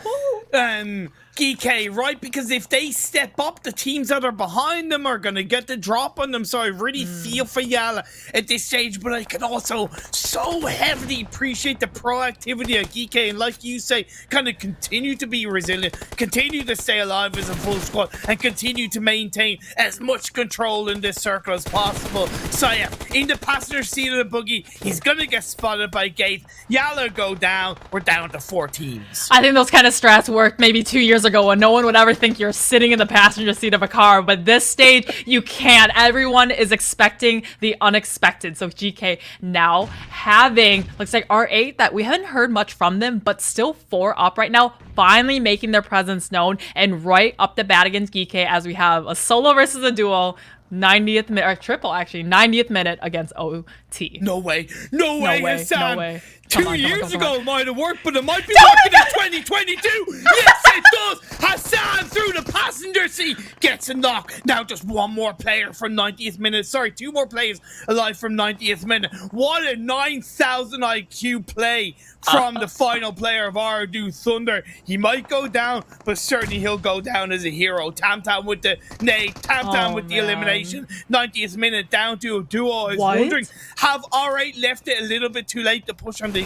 Speaker 6: GEEKAY, right? Because if they step up, the teams that are behind them are going to get the drop on them. So I really feel for YALLA at this stage, but I can also so heavily appreciate the proactivity of GEEKAY, and like you say, kind of continue to be resilient, continue to stay alive as a full squad, and continue to maintain as much control in this circle as possible. So yeah, in the passenger seat of the buggy, he's going to get spotted by Gate. YALLA go down. We're down to 4 teams.
Speaker 5: I think those kind of strats worked maybe 2 years ago when no one would ever think you're sitting in the passenger seat of a car, but this stage you can't. Everyone is expecting the unexpected. So GEEKAY now having, looks like R8, that we haven't heard much from them, but still 4 up right now, finally making their presence known, and right up the bat against GEEKAY as we have a solo versus a duo. 90th minute, or triple actually, 90th minute against OT.
Speaker 6: No way. No way, Hassan.
Speaker 5: No way.
Speaker 6: 2 years ago it might have worked, but it might be working in 2022. Yes, it does. Hassan through the passenger seat gets a knock. Now just one more player from 90th minute. Sorry, 2 more players alive from 90th minute. What a 9,000 IQ play from the final player of OOREDOO Thunder. He might go down, but certainly he'll go down as a hero. Tam with the nade, Tam with the elimination. 90th minute down to a duo. I was wondering, have R8 left it a little bit too late to push on the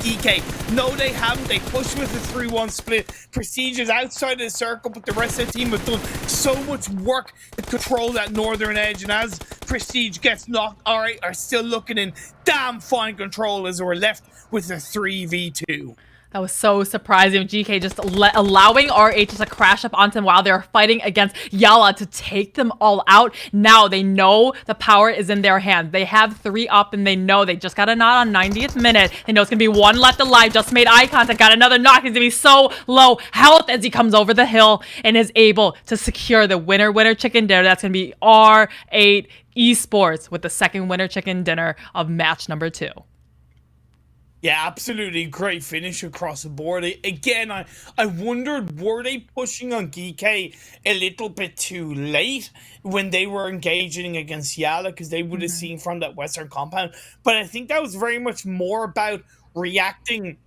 Speaker 6: GEEKAY? No, they haven't. They pushed with the 3-1 split. Prestige is outside of the circle, but the rest of the team have done so much work to control that northern edge. And as Prestige gets knocked, R8 are still looking in damn fine control as we're left with a 3v2.
Speaker 5: That was so surprising. GEEKAY just allowing R8 to crash up onto them while they're fighting against YALLA to take them all out. Now they know the power is in their hands. They have 3 up, and they know they just got a knot on 90th minute. They know it's going to be 1 left alive. Just made eye contact. Got another knock. He's going to be so low health as he comes over the hill and is able to secure the winner chicken dinner. That's going to be R8 Esports with the second winner chicken dinner of match number 2.
Speaker 6: Yeah, absolutely great finish across the board. Again, I wondered, were they pushing on GEEKAY a little bit too late when they were engaging against YALLA, because they would have seen from that western compound. But I think that was very much more about reacting,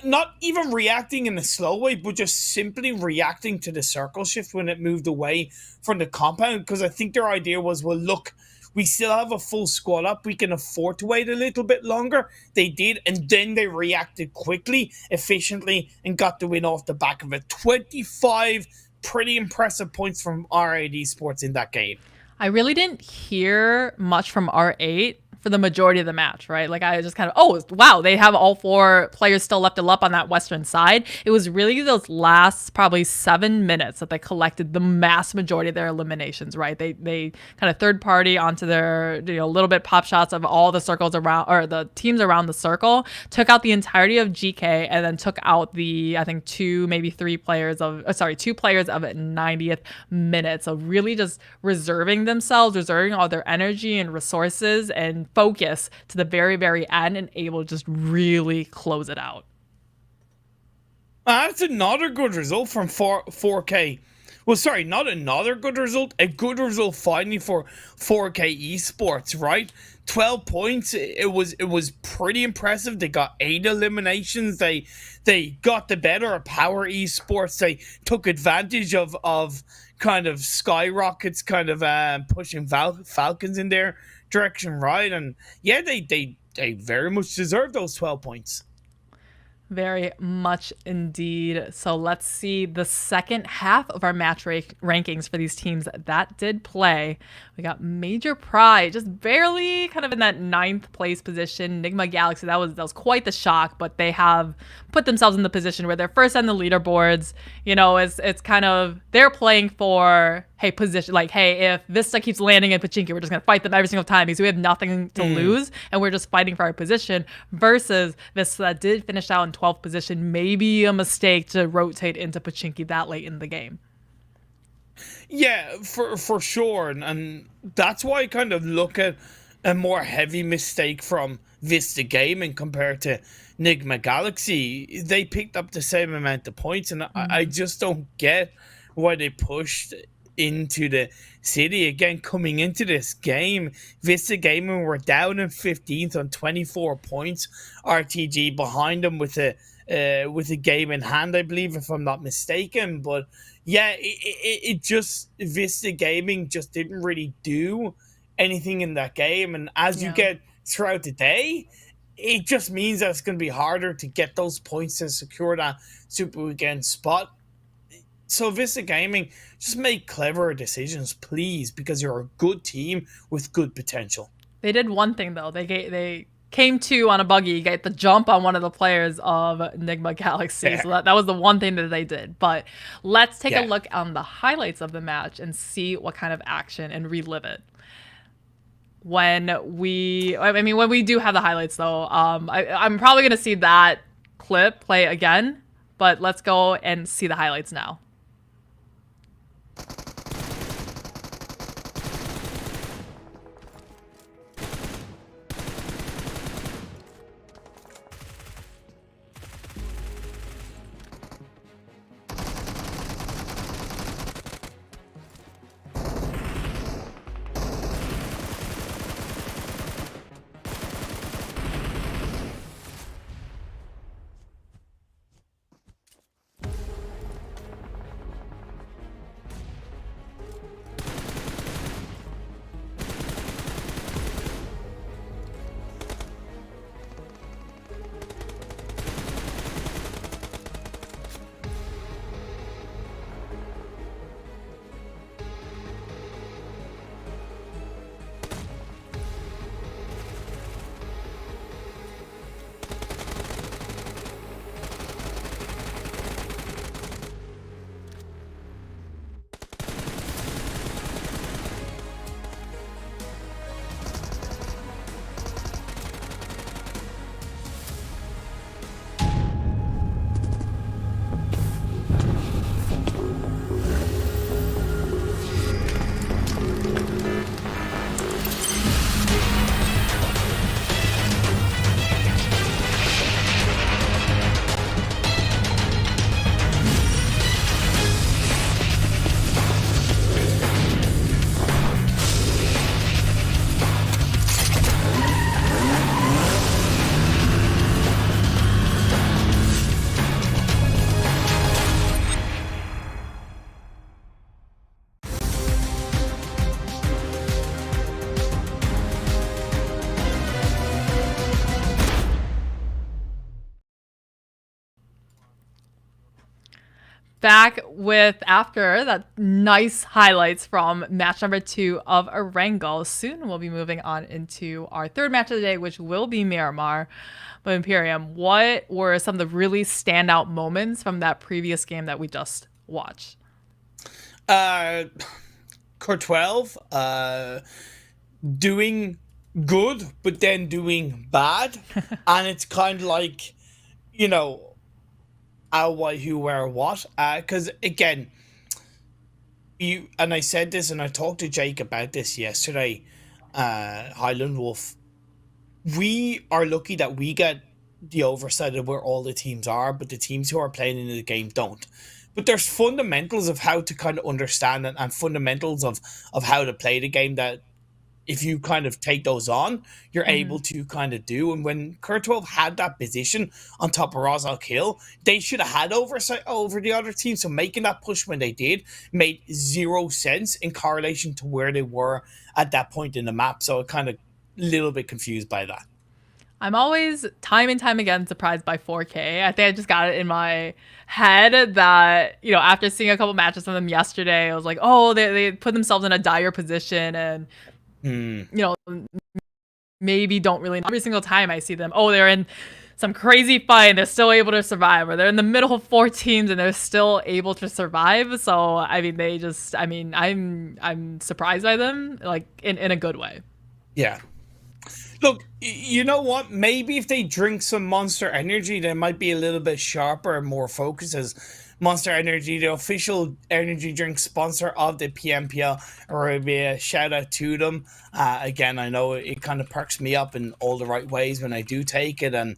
Speaker 6: not even reacting in a slow way, but just simply reacting to the circle shift when it moved away from the compound. Because I think their idea was, well, look, we still have a full squad up. We can afford to wait a little bit longer. They did, and then they reacted quickly, efficiently, and got the win off the back of it. 25 pretty impressive points from R8 Esports in that game.
Speaker 5: I really didn't hear much from R8 for the majority of the match, right? Like, I just kind of, oh, wow, they have all 4 players still left up on that western side. It was really those last probably 7 minutes that they collected the mass majority of their eliminations, right? They kind of third party onto their, little bit pop shots of all the circles around, or the teams around the circle, took out the entirety of GEEKAY, and then took out the, I think 2, maybe 3 players of, 2 players of 90th minute. So really just reserving themselves, reserving all their energy and resources and focus to the very, very end, and able to just really close it out.
Speaker 6: That's another good result from 4K. Well, sorry, not another good result. A good result finally for 4K Esports, right? 12 points. It was pretty impressive. They got 8 eliminations. They got the better of POWR Esports. They took advantage of kind of SKYROCKET's kind of pushing FALCONS in their direction, right? And yeah, they they very much deserve those 12 points.
Speaker 5: Very much indeed. So let's see the second half of our match rankings for these teams that did play. We got Major Pride just barely kind of in that 9th place position. NIGMA Galaxy, that was quite the shock, but they have put themselves in the position where they're first on the leaderboards. You know, it's kind of, they're playing for, hey, position, like, hey, if Vista keeps landing in Pachinki, we're just going to fight them every single time because we have nothing to lose and we're just fighting for our position, versus Vista that did finish out in 12th position. Maybe a mistake to rotate into Pachinki that late in the game.
Speaker 6: Yeah, for sure. And that's why I kind of look at a more heavy mistake from Vista Gaming compared to NIGMA Galaxy. They picked up the same amount of points, and I just don't get why they pushed into the city again. Coming into this game, Vista Gaming were down in 15th on 24 points. RTG behind them with a game in hand, I believe, if I'm not mistaken. But yeah, it just, Vista Gaming just didn't really do anything in that game. And as you get throughout the day, it just means that it's going to be harder to get those points to secure that Super Weekend spot. So Vista Gaming, just make clever decisions, please, because you're a good team with good potential.
Speaker 5: They did one thing though. They came to on a buggy, get the jump on one of the players of NIGMA Galaxy. So that was the one thing that they did. But let's take a look on the highlights of the match and see what kind of action and relive it. When we do have the highlights though, I'm probably gonna see that clip play again. But let's go and see the highlights now. Back with, after that nice highlights from match number 2 of Erangel. Soon we'll be moving on into our third match of the day, which will be Miramar. But Imperium, what were some of the really standout moments from that previous game that we just watched?
Speaker 6: Core 12, doing good, but then doing bad. And it's kind of like, you know, why, who, where, what. Because again, and I said this, and I talked to Jake about this yesterday, Highland Wolf. We are lucky that we get the oversight of where all the teams are, but the teams who are playing in the game don't. But there's fundamentals of how to kind of understand and fundamentals of how to play the game that if you kind of take those on, you're able to kind of do. And when Core 12 had that position on top of Rosal Kill, they should have had oversight over the other team. So making that push when they did made zero sense in correlation to where they were at that point in the map. So I kind of a little bit confused by that.
Speaker 5: I'm always time and time again surprised by 4K. I think I just got it in my head that, you know, after seeing a couple matches from them yesterday, I was like, oh, they put themselves in a dire position and, you know, maybe don't really know. Every single time I see them, oh, they're in some crazy fight and they're still able to survive, or they're in the middle of 4 teams and they're still able to survive. So, I mean, I'm surprised by them, like, in a good way.
Speaker 6: Yeah. Look, you know what? Maybe if they drink some Monster Energy, they might be a little bit sharper and more focused. As Monster Energy, the official energy drink sponsor of the PMPL, or a shout out to them. Again, I know it kind of perks me up in all the right ways when I do take it, and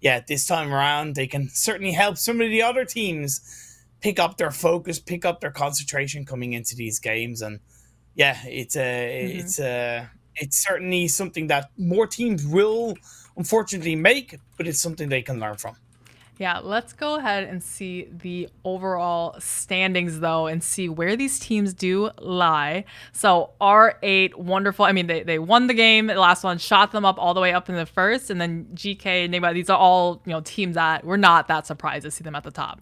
Speaker 6: yeah, this time around they can certainly help some of the other teams pick up their focus, pick up their concentration coming into these games, and yeah, it's certainly something that more teams will unfortunately make, but it's something they can learn from.
Speaker 5: Yeah, let's go ahead and see the overall standings, though, and see where these teams do lie. So R8, wonderful. I mean, they won the game. The last one shot them up all the way up in the first. And then GEEKAY, NIGMA, these are all, you know, teams that we're not that surprised to see them at the top.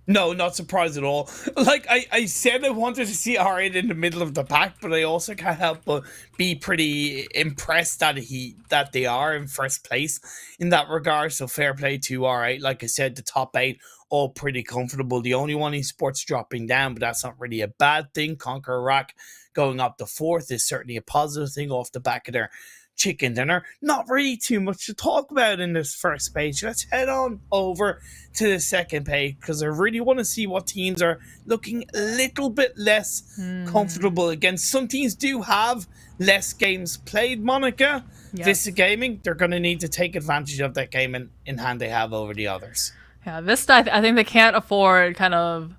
Speaker 6: No, not surprised at all. Like, I said I wanted to see R8 in the middle of the pack, but I also can't help but be pretty impressed that they are in first place in that regard. So fair play to R8. Like I said, the top 8, all pretty comfortable. The only one Esports dropping down, but that's not really a bad thing. CONQUEROR going up to 4th is certainly a positive thing off the back of their chicken dinner. Not really too much to talk about in this first page. Let's head on over to the second page, because I really want to see what teams are looking a little bit less comfortable against. Some teams do have less games played, Monica.
Speaker 5: Yes.
Speaker 6: VISTA Gaming, they're going to need to take advantage of that game in hand they have over the others.
Speaker 5: Yeah, VISTA, I think they can't afford kind of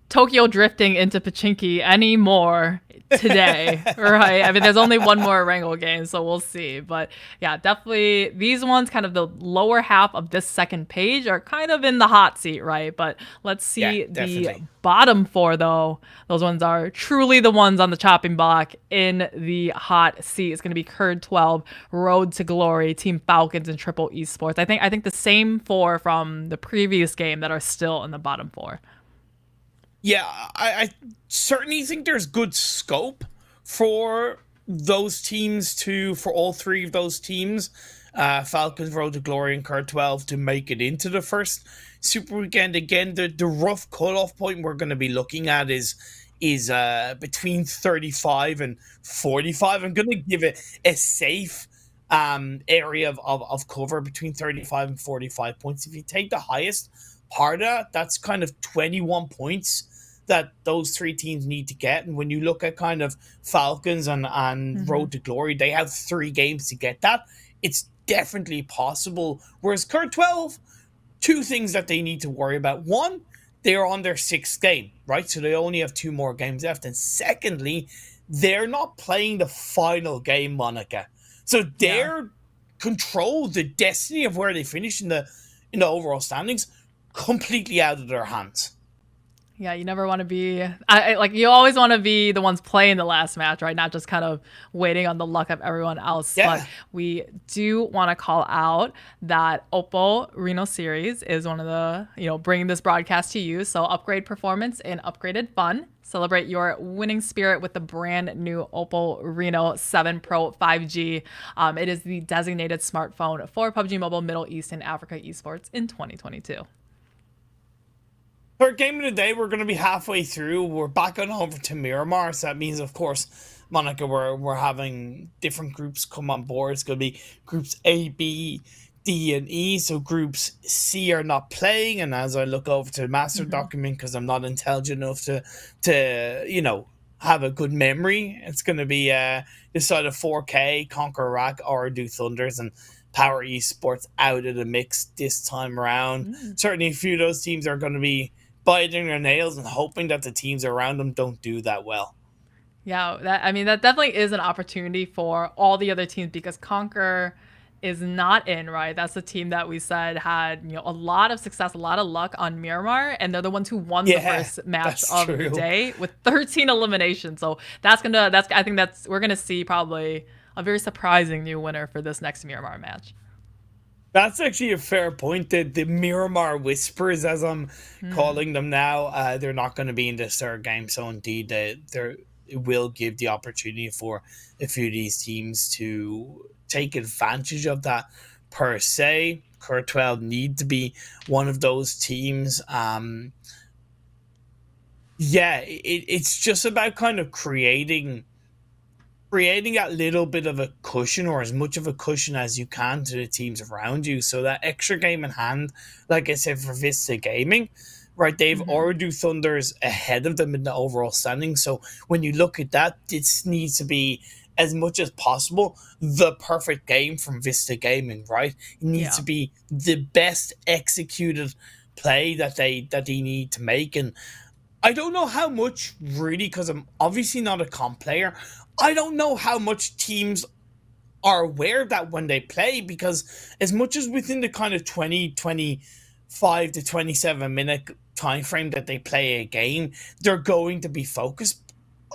Speaker 5: Tokyo drifting into Pachinki anymore today, right? I mean, there's only one more Erangel game, so we'll see. But yeah, definitely these ones, kind of the lower half of this second page, are kind of in the hot seat, right? But let's see the bottom 4, though. Those ones are truly the ones on the chopping block in the hot seat. It's going to be Curd 12, Road to Glory, Team Falcons, and Triple Esports. I think the same 4 from the previous game that are still in the bottom 4.
Speaker 6: Yeah, I certainly think there's good scope for those teams for all 3 of those teams, Falcons, Road to Glory, and Curd 12, to make it into the first Super Weekend. Again, the rough cutoff point we're going to be looking at is between 35 and 45. I'm going to give it a safe area of cover between 35 and 45 points. If you take the highest part of that, that's kind of 21 points that those 3 teams need to get. And when you look at kind of Falcons and Road to Glory, they have 3 games to get that. It's definitely possible. Whereas Curd 12, 2 things that they need to worry about. One, they're on their 6th game, right? So they only have 2 more games left. And secondly, they're not playing the final game, Monica. So they're control the destiny of where they finish in the overall standings completely out of their hands.
Speaker 5: Yeah, you never want to be like, you always want to be the ones playing the last match, right? Not just kind of waiting on the luck of everyone else. Yeah. But we do want to call out that Oppo Reno series is one of the, bringing this broadcast to you. So upgrade performance and upgraded fun. Celebrate your winning spirit with the brand new Oppo Reno 7 Pro 5G. It is the designated smartphone for PUBG Mobile Middle East and Africa esports in 2022.
Speaker 6: Third game of the day, we're going to be halfway through. We're back on over to Miramar, so that means, of course, Monica, we're having different groups come on board. It's going to be groups A, B, D, and E. So groups C are not playing, and as I look over to the master document, because I'm not intelligent enough to have a good memory, it's going to be this side of 4K, CONQUEROR, OOREDOO Thunders, and POWR Esports out of the mix this time around. Certainly a few of those teams are going to be biting their nails and hoping that the teams around them don't do that well.
Speaker 5: Yeah, that definitely is an opportunity for all the other teams, because CONQUEROR is not in, right? That's the team that we said had a lot of success, a lot of luck on Miramar, and they're the ones who won the first match of the day with 13 eliminations. So we're gonna see probably a very surprising new winner for this next Miramar match.
Speaker 6: That's actually a fair point. The Miramar Whispers, as I'm calling them now, they're not going to be in this third game. So indeed, it will give the opportunity for a few of these teams to take advantage of that per se. Cur 12 need to be one of those teams. It's just about kind of creating that little bit of a cushion, or as much of a cushion as you can, to the teams around you, so that extra game in hand, like I said, for Vista Gaming, right, they've OOREDOO Thunders ahead of them in the overall standing. So when you look at that, this needs to be, as much as possible, the perfect game from Vista Gaming, right? It needs to be the best executed play that they need to make. And I don't know how much, really, because I'm obviously not a comp player, I don't know how much teams are aware of that when they play, because as much as within the kind of 25 to 27 minute time frame that they play a game, they're going to be focused.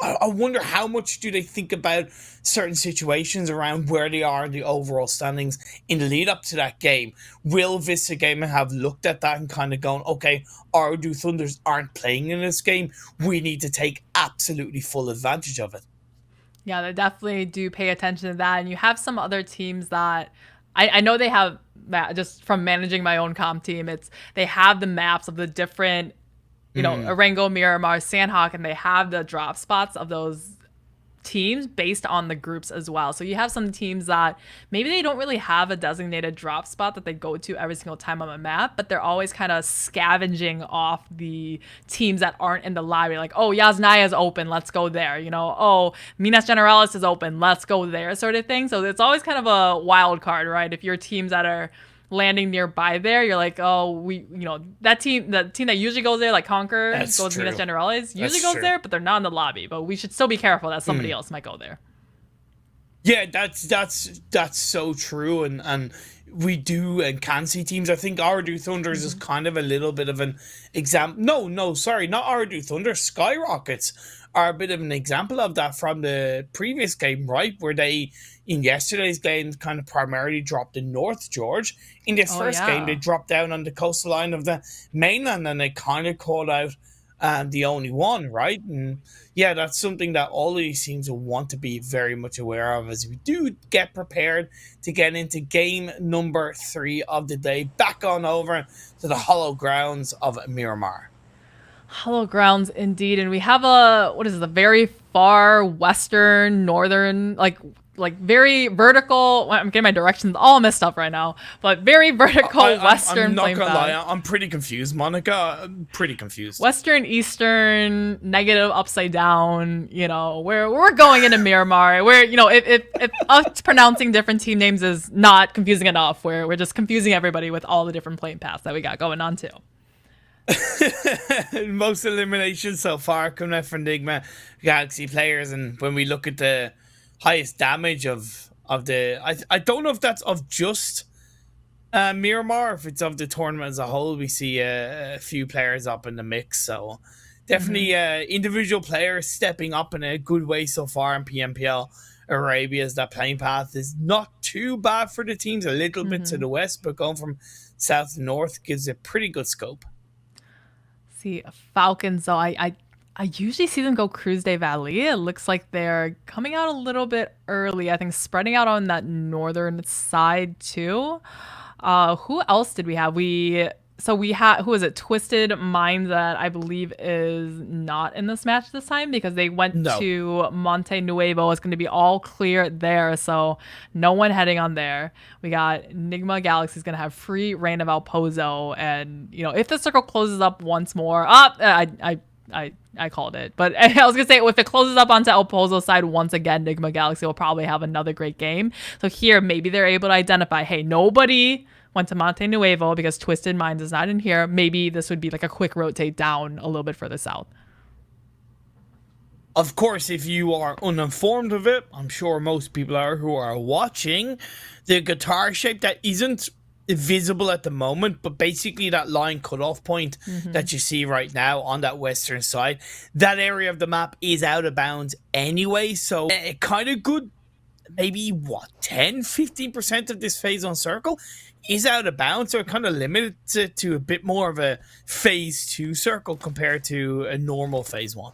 Speaker 6: I wonder how much do they think about certain situations around where they are in the overall standings in the lead up to that game. Will Vista Gaming have looked at that and kind of gone, okay, OOREDOO Thunders aren't playing in this game, we need to take absolutely full advantage of it?
Speaker 5: Yeah, they definitely do pay attention to that. And you have some other teams that I know they have, just from managing my own comp team, they have the maps of the different, you know, Erangel, Miramar, Sandhawk, and they have the drop spots of those teams based on the groups as well. So you have some teams that maybe they don't really have a designated drop spot that they go to every single time on the map, but they're always kind of scavenging off the teams that aren't in the lobby. Like, oh, Yasnaya is open, let's go there. You know, oh, Minas Generalis is open, let's go there, sort of thing. So it's always kind of a wild card, right? If you're teams that are landing nearby there, you're like, oh, the team that usually goes there, like Conqueror, goes to Minas Generalis, usually goes there, but they're not in the lobby. But we should still be careful that somebody else might go there.
Speaker 6: Yeah, that's so true, and we do and can see teams. I think OOREDOO Thunders is kind of a little bit of an example. No, sorry, not OOREDOO Thunders. SKYROCKETs are a bit of an example of that from the previous game, right? Where they, in yesterday's game, kind of primarily dropped in North George. In this first game, they dropped down on the coastline of the mainland, and they kind of called out the only one, right? And yeah, that's something that all of these teams will want to be very much aware of as we do get prepared to get into game number 3 of the day. Back on over to the hollow grounds of Miramar.
Speaker 5: Hollow grounds, indeed. And we have a very far western, northern, like very vertical. I'm getting my directions all messed up right now, but very vertical western.
Speaker 6: I'm not gonna lie, I'm pretty confused, Monica. I'm pretty confused.
Speaker 5: Western, eastern, negative, upside down. You know, we're going into Miramar. Where, you know, if us pronouncing different team names is not confusing enough, we're just confusing everybody with all the different playing paths that we got going on too.
Speaker 6: Most eliminations so far coming out from NIGMA Galaxy players, and when we look at the highest damage of the, I don't know if that's of just Miramar, if it's of the tournament as a whole, we see a few players up in the mix. So definitely individual players stepping up in a good way so far in PMPL Arabia's. That playing path is not too bad for the teams, a little bit to the west, but going from south to north gives a pretty good scope.
Speaker 5: See, Falcons, though, I usually see them go Cruz de Valle. It looks like they're coming out a little bit early. I think spreading out on that northern side too. Who else did we have? We had, who is it? Twisted Minds, that I believe is not in this match this time because they went to Monte Nuevo. It's going to be all clear there, so no one heading on there. We got NIGMA Galaxy is going to have free reign of El Pozo, and you know, if the circle closes up once more, I called it, but I was gonna say if it closes up onto El Pozo's side once again, NIGMA Galaxy will probably have another great game. So here, maybe they're able to identify, hey, nobody went to Monte Nuevo because Twisted Minds is not in here. Maybe this would be like a quick rotate down a little bit further south.
Speaker 6: Of course, if you are uninformed of it, I'm sure most people are who are watching, the guitar shape that isn't visible at the moment, but basically that line cutoff point that you see right now on that western side, that area of the map is out of bounds anyway, so it kind of good maybe what 10-15% of this phase 1 circle is out of bounds, so it kind of limits it to a bit more of a phase 2 circle compared to a normal phase 1.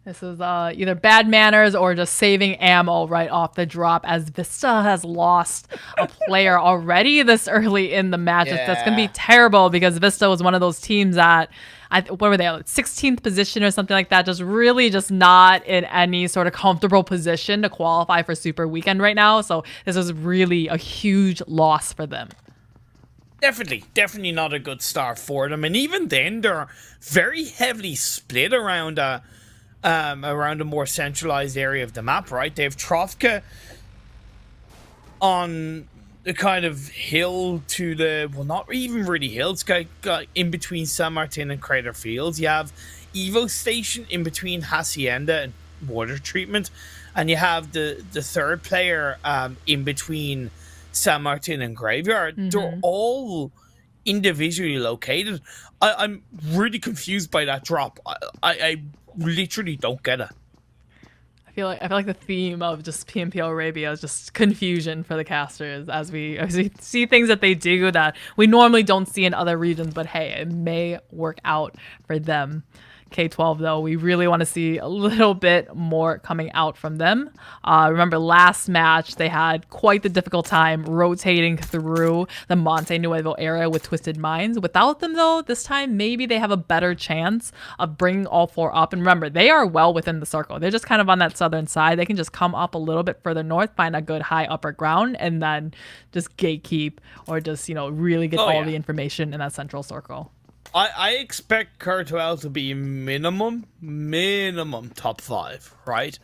Speaker 5: This is either bad manners or just saving ammo right off the drop, as Vista has lost a player already this early in the match. That's going to be terrible, because Vista was one of those teams that, what were they, 16th position or something like that, just really just not in any sort of comfortable position to qualify for Super Weekend right now. So this was really a huge loss for them.
Speaker 6: Definitely not a good start for them. And even then, they're very heavily split around a more centralized area of the map, right? They have Trofka on the kind of hill to the, well, not even really hill, it's got in between San Martin and Crater Fields. You have Evo Station in between Hacienda and Water Treatment, and you have the third player in between San Martin and Graveyard. They're all individually located. I'm really confused by that drop. I literally don't get it.
Speaker 5: I feel like the theme of just PMPL Arabia is just confusion for the casters as we see things that they do that we normally don't see in other regions, but hey, it may work out for them. K12 though, we really want to see a little bit more coming out from them. Remember last match, they had quite the difficult time rotating through the Monte Nuevo area with Twisted Minds. Without them though, this time maybe they have a better chance of bringing all 4 up. And remember, they are well within the circle. They're just kind of on that southern side. They can just come up a little bit further north, find a good high upper ground, and then just gatekeep or just, really get all the information in that central circle.
Speaker 6: I expect K12 to be minimum top 5, right?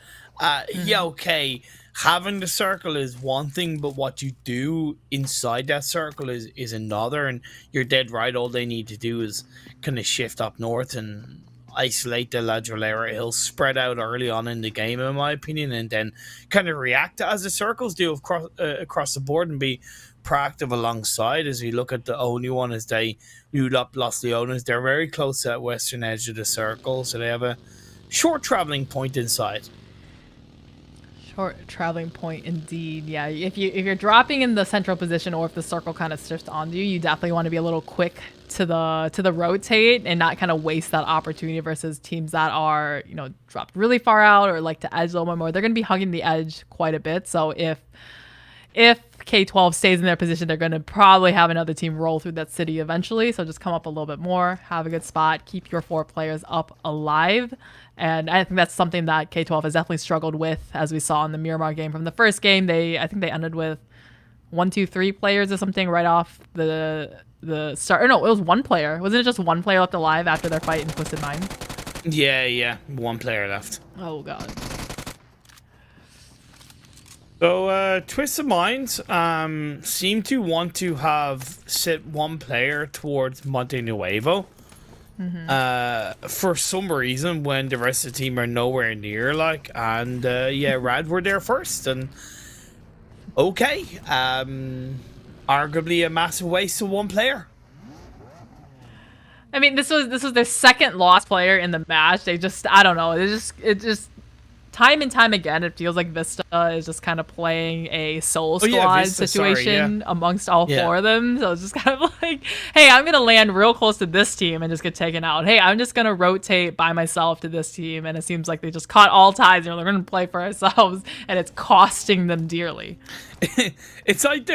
Speaker 6: Yeah, okay. Having the circle is one thing, but what you do inside that circle is another. And you're dead right. All they need to do is kind of shift up north and isolate the La Drolera Hill, spread out early on in the game, in my opinion, and then kind of react as the circles do across the board and be proactive alongside. As we look at the only one as they loot up Los Leones, they're very close to that western edge of the circle, so they have a short traveling point inside.
Speaker 5: Short traveling point indeed. Yeah, if you're dropping in the central position, or if the circle kind of shifts onto you, you definitely want to be a little quick to the rotate and not kind of waste that opportunity versus teams that are dropped really far out or like to edge a little bit more. They're going to be hugging the edge quite a bit. So if K12 stays in their position, they're going to probably have another team roll through that city eventually. So just come up a little bit more, have a good spot, keep your 4 players up alive. And I think that's something that K12 has definitely struggled with, as we saw in the Miramar game from the first game. I think they ended with 1, 2, 3 players or something right off the start. Or no, it was 1 player. Wasn't it just 1 player left alive after their fight in Twisted Mind?
Speaker 6: Yeah, 1 player left.
Speaker 5: Oh god.
Speaker 6: So, Twisted Minds seem to want to have set 1 player towards Monte Nuevo. For some reason, when the rest of the team are nowhere near, Rad were there first, and okay, arguably a massive waste of 1 player.
Speaker 5: I mean, this was their second lost player in the match. They just, I don't know, it just time and time again, it feels like Vista is just kind of playing a soul squad situation amongst all 4 of them. So it's just kind of like, hey, I'm going to land real close to this team and just get taken out. Hey, I'm just going to rotate by myself to this team. And it seems like they just caught all ties and they're going to play for ourselves. And it's costing them dearly.
Speaker 6: It's like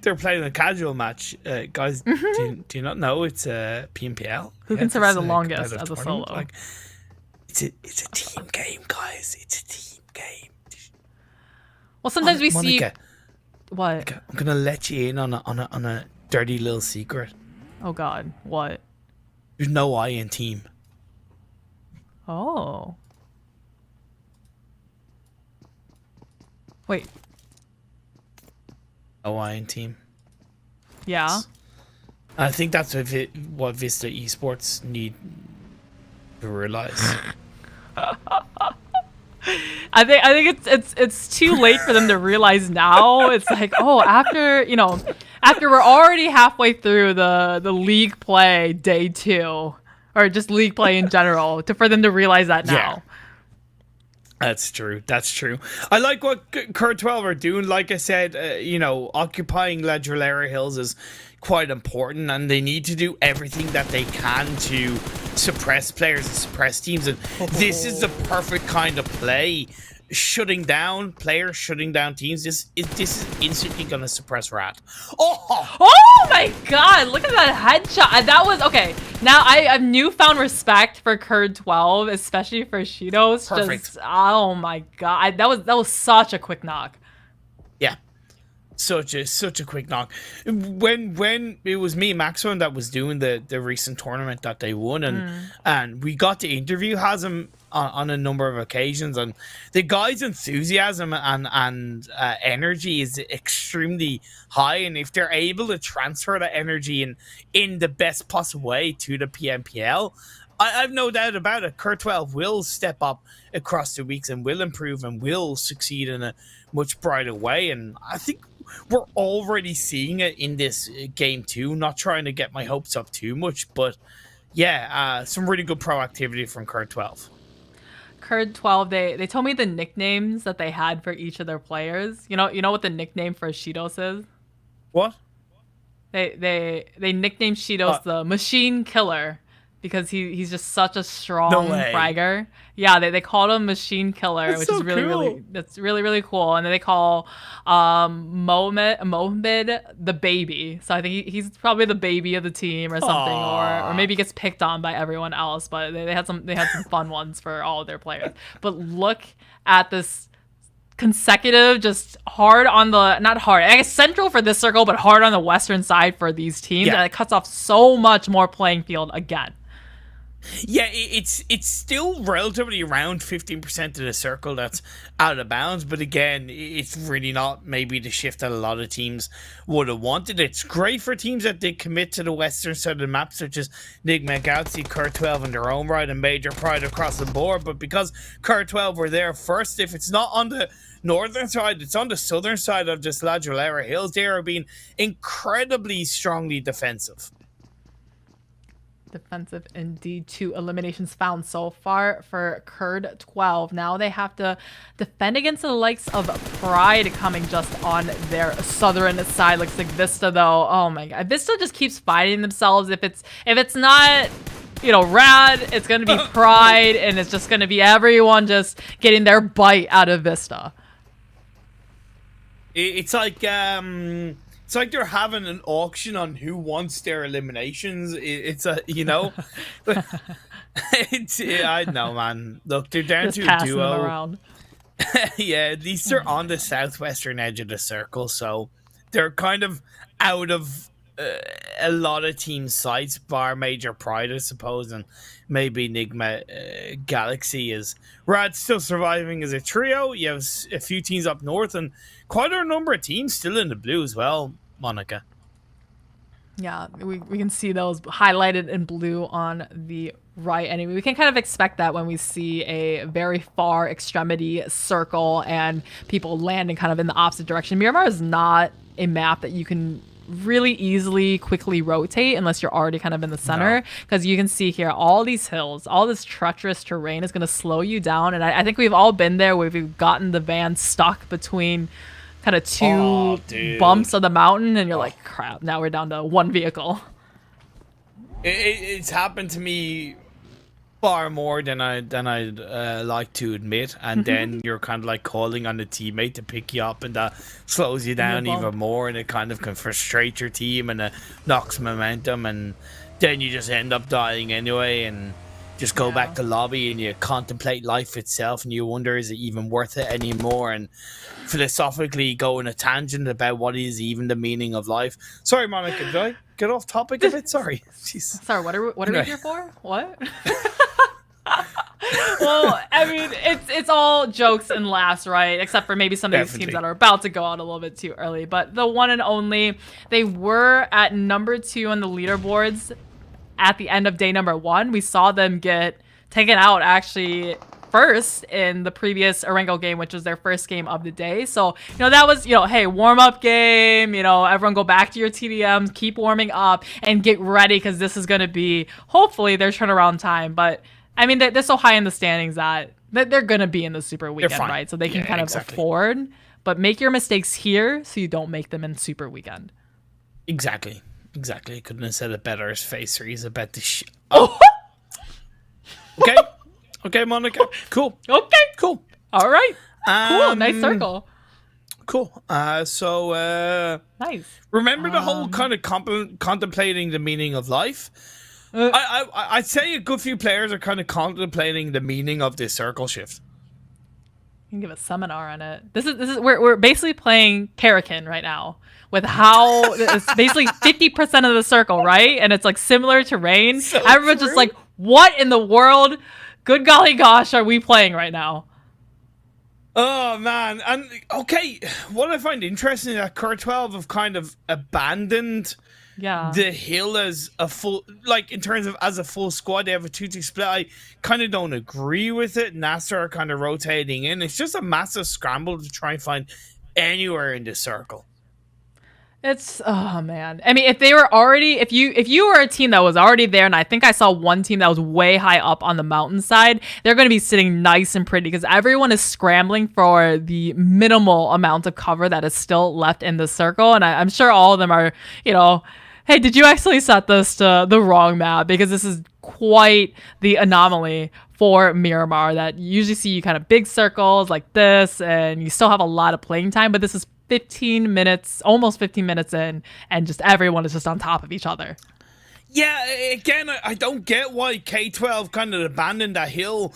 Speaker 6: they're playing a casual match. Guys, do you not know it's PMPL?
Speaker 5: Who can survive the longest as a solo?
Speaker 6: It's a team game, guys. It's a team game.
Speaker 5: Well, sometimes we see. What?
Speaker 6: Monica, I'm gonna let you in on a dirty little secret.
Speaker 5: Oh God, what?
Speaker 6: There's no I in team.
Speaker 5: Oh. Wait.
Speaker 6: No I in team.
Speaker 5: Yeah.
Speaker 6: I think that's what Vista Esports need to realize.
Speaker 5: I think it's too late for them to realize now. It's like, oh, after we're already halfway through the league play day 2, or just league play in general, for them to realize that now.
Speaker 6: That's true. That's true. I like what Cur 12 are doing. Like I said, occupying Ledgerlera Hills is quite important, and they need to do everything that they can to suppress players and suppress teams. And this is the perfect kind of play. Shutting down players, shutting down teams. This is instantly going to suppress Rat.
Speaker 5: Oh my god, look at that headshot. That was, okay, now I have newfound respect for Curd 12, especially for Shido's.
Speaker 6: Perfect.
Speaker 5: Oh my god, that was such a quick knock.
Speaker 6: Yeah. Such a quick knock. When it was me, Maxwell, that was doing the recent tournament that they won, and we got to interview Hazem on a number of occasions, and the guy's enthusiasm and energy is extremely high, and if they're able to transfer that energy in the best possible way to the PMPL, I've no doubt about it. Cur 12 will step up across the weeks and will improve and will succeed in a much brighter way, and I think we're already seeing it in this game too. Not trying to get my hopes up too much, but yeah, some really good proactivity from Cur 12.
Speaker 5: Curd 12, they told me the nicknames that they had for each of their players. You know what the nickname for Shidos is?
Speaker 6: What?
Speaker 5: They nicknamed Shidos the Machine Killer because he's just such a strong fragger. Yeah, they called him Machine Killer,
Speaker 6: that's
Speaker 5: which
Speaker 6: so
Speaker 5: is really
Speaker 6: cool.
Speaker 5: that's really cool. And then they call Mohamed the baby. So I think he's probably the baby of the team or something, or maybe gets picked on by everyone else. But they had some fun ones for all of their players. But look at this consecutive, just hard on the, not hard, I guess central for this circle, but hard on the western side for these teams.
Speaker 6: Yeah.
Speaker 5: And it cuts off so much more playing field again.
Speaker 6: Yeah, it's still relatively around 15% of the circle that's out of bounds, but again, it's really not maybe the shift that a lot of teams would have wanted. It's great for teams that they commit to the western side of the map, such as NIGMA, Galaxy, Cur 12 in their own right, and Major Pride across the board, but because Cur 12 were there first, if it's not on the northern side, it's on the southern side of just Ledgerlera Hills, they are being incredibly strongly defensive.
Speaker 5: Defensive indeed. 2 eliminations found so far for Curd 12. Now they have to defend against the likes of Pride coming just on their southern side. Looks like Vista though. Oh my god. Vista just keeps fighting themselves. If it's not, Rad, it's gonna be Pride, and it's just gonna be everyone just getting their bite out of Vista.
Speaker 6: It's like they're having an auction on who wants their eliminations. It's I know, man. Look, they're down
Speaker 5: Just
Speaker 6: to a
Speaker 5: passing
Speaker 6: duo.
Speaker 5: them around.
Speaker 6: Yeah, at least they're on the southwestern edge of the circle, so they're kind of out of a lot of team sites, bar Major Pride, I suppose, and maybe NIGMA Galaxy is. Rad's still surviving as a trio. You have a few teams up north, and quite a number of teams still in the blue as well, Monica.
Speaker 5: Yeah, we can see those highlighted in blue on the right. Anyway, we can kind of expect that when we see a very far extremity circle and people landing kind of in the opposite direction. Miramar is not a map that you can really easily quickly rotate unless you're already kind of in the center, because you can see here all these hills, all this treacherous terrain is going to slow you down. And I think we've all been there where we've gotten the van stuck between kind of two bumps of the mountain, and you're like, crap, now we're down to one vehicle.
Speaker 6: It's happened to me far more than I'd like to admit, and then you're kind of like calling on the teammate to pick you up, and that slows you down even more, and it kind of can frustrate your team, and it knocks momentum, and then you just end up dying anyway, and just go back to lobby, and you contemplate life itself, and you wonder, is it even worth it anymore, and philosophically go on a tangent about what is even the meaning of life. Sorry, Monica, did I get off topic a bit? Sorry. Jeez.
Speaker 5: Sorry, what are we here for? What? Well, I mean, it's all jokes and laughs, right? Except for maybe some of these teams that are about to go out a little bit too early. But the one and only, they were at number 2 on the leaderboards at the end of day number 1. We saw them get taken out actually first in the previous Erangel game, which was their first game of the day. So, that was, hey, warm-up game, everyone go back to your TDMs, keep warming up, and get ready, because this is going to be, hopefully, their turnaround time. But, I mean, they're so high in the standings that They're going to be in the Super Weekend,
Speaker 6: fine.
Speaker 5: right? So they can
Speaker 6: Yeah,
Speaker 5: kind of
Speaker 6: exactly.
Speaker 5: afford, but make your mistakes here so you don't make them in Super Weekend.
Speaker 6: Exactly. I couldn't have said it better. His face or he's about to Okay. Okay, Monica. Cool.
Speaker 5: Okay.
Speaker 6: Cool.
Speaker 5: All right. Cool. Nice circle.
Speaker 6: Cool.
Speaker 5: Nice.
Speaker 6: Remember the whole kind of contemplating the meaning of life? I'd say a good few players are kind of contemplating the meaning of this circle shift.
Speaker 5: You can give a seminar on it. This is we're basically playing Karakin right now with how it's basically 50% of the circle, right? And it's like similar terrain.
Speaker 6: So
Speaker 5: Everyone's just like, what in the world? Good golly gosh, are we playing right now?
Speaker 6: Oh man, and okay, what I find interesting is that Cur 12 have kind of abandoned the hill as a full, like in terms of as a full squad. They have a 2-2 split. I kind of don't agree with it. NASR are kind of rotating in. It's just a massive scramble to try and find anywhere in the circle.
Speaker 5: It's oh man. I mean, if they were already, if you were a team that was already there, and I think I saw one team that was way high up on the mountainside, they're going to be sitting nice and pretty because everyone is scrambling for the minimal amount of cover that is still left in the circle, and I'm sure all of them are, you know, hey, did you actually set this to the wrong map? Because this is quite the anomaly for Miramar that you usually see you kind of big circles like this, and you still have a lot of playing time, but this is 15 minutes, almost 15 minutes in, and just everyone is just on top of each other.
Speaker 6: Yeah, again, I don't get why K12 kind of abandoned that hill.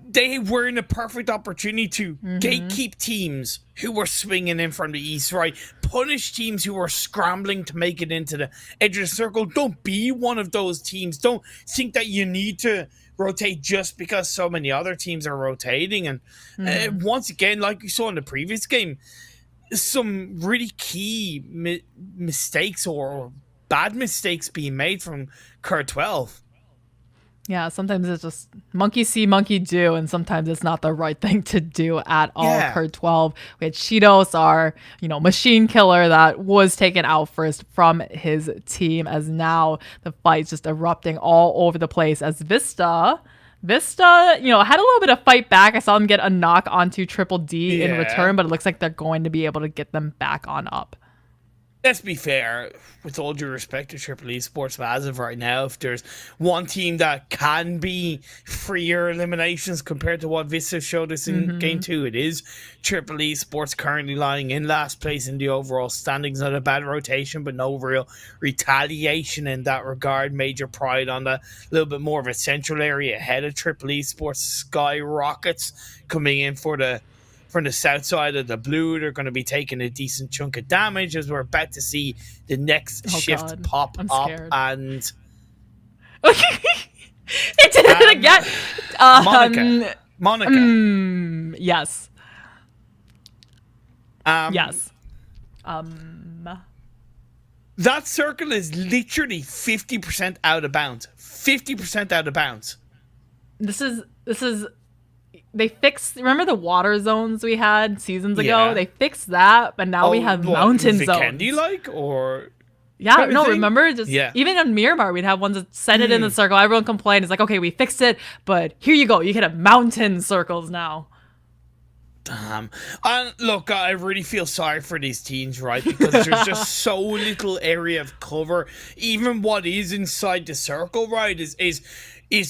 Speaker 6: They were in a perfect opportunity to gatekeep teams who were swinging in from the east, right? Punish teams who were scrambling to make it into the edge of the circle. Don't be one of those teams. Don't think that you need to rotate just because so many other teams are rotating. And once again, like you saw in the previous game, some really key mistakes or bad mistakes being made from Cur 12.
Speaker 5: Yeah, sometimes it's just monkey see, monkey do, and sometimes it's not the right thing to do at all.
Speaker 6: Yeah.
Speaker 5: Cur 12, we had Cheetos, our machine killer that was taken out first from his team, as now the fight's just erupting all over the place as Vista, had a little bit of fight back. I saw them get a knock onto Triple D in return, but it looks like they're going to be able to get them back on up.
Speaker 6: Let's be fair, with all due respect to Triple Esports, but as of right now, if there's one team that can be freer eliminations compared to what Vista showed us in Game 2, it is Triple Esports, currently lying in last place in the overall standings. Not a bad rotation, but no real retaliation in that regard. Major Pride on the little bit more of a central area ahead of Triple Esports. SKYROCKETs coming in from the south side of the blue. They're going to be taking a decent chunk of damage as we're about to see the next shift pop
Speaker 5: I'm
Speaker 6: up.
Speaker 5: scared.
Speaker 6: And
Speaker 5: it did it again.
Speaker 6: Monica.
Speaker 5: Yes. Yes.
Speaker 6: That circle is literally 50% out of bounds. 50% out of bounds.
Speaker 5: This is they fixed, remember the water zones we had seasons ago?
Speaker 6: Yeah.
Speaker 5: They fixed that, but now we have mountain zones.
Speaker 6: Vikendi-like, or
Speaker 5: yeah, no,
Speaker 6: thing?
Speaker 5: remember just even on Miramar we'd have ones that set it in the circle. Everyone complained. It's like, okay, we fixed it, but here you go. You can have mountain circles now.
Speaker 6: Damn. And look, I really feel sorry for these teams, right? Because there's just so little area of cover. Even what is inside the circle, right, is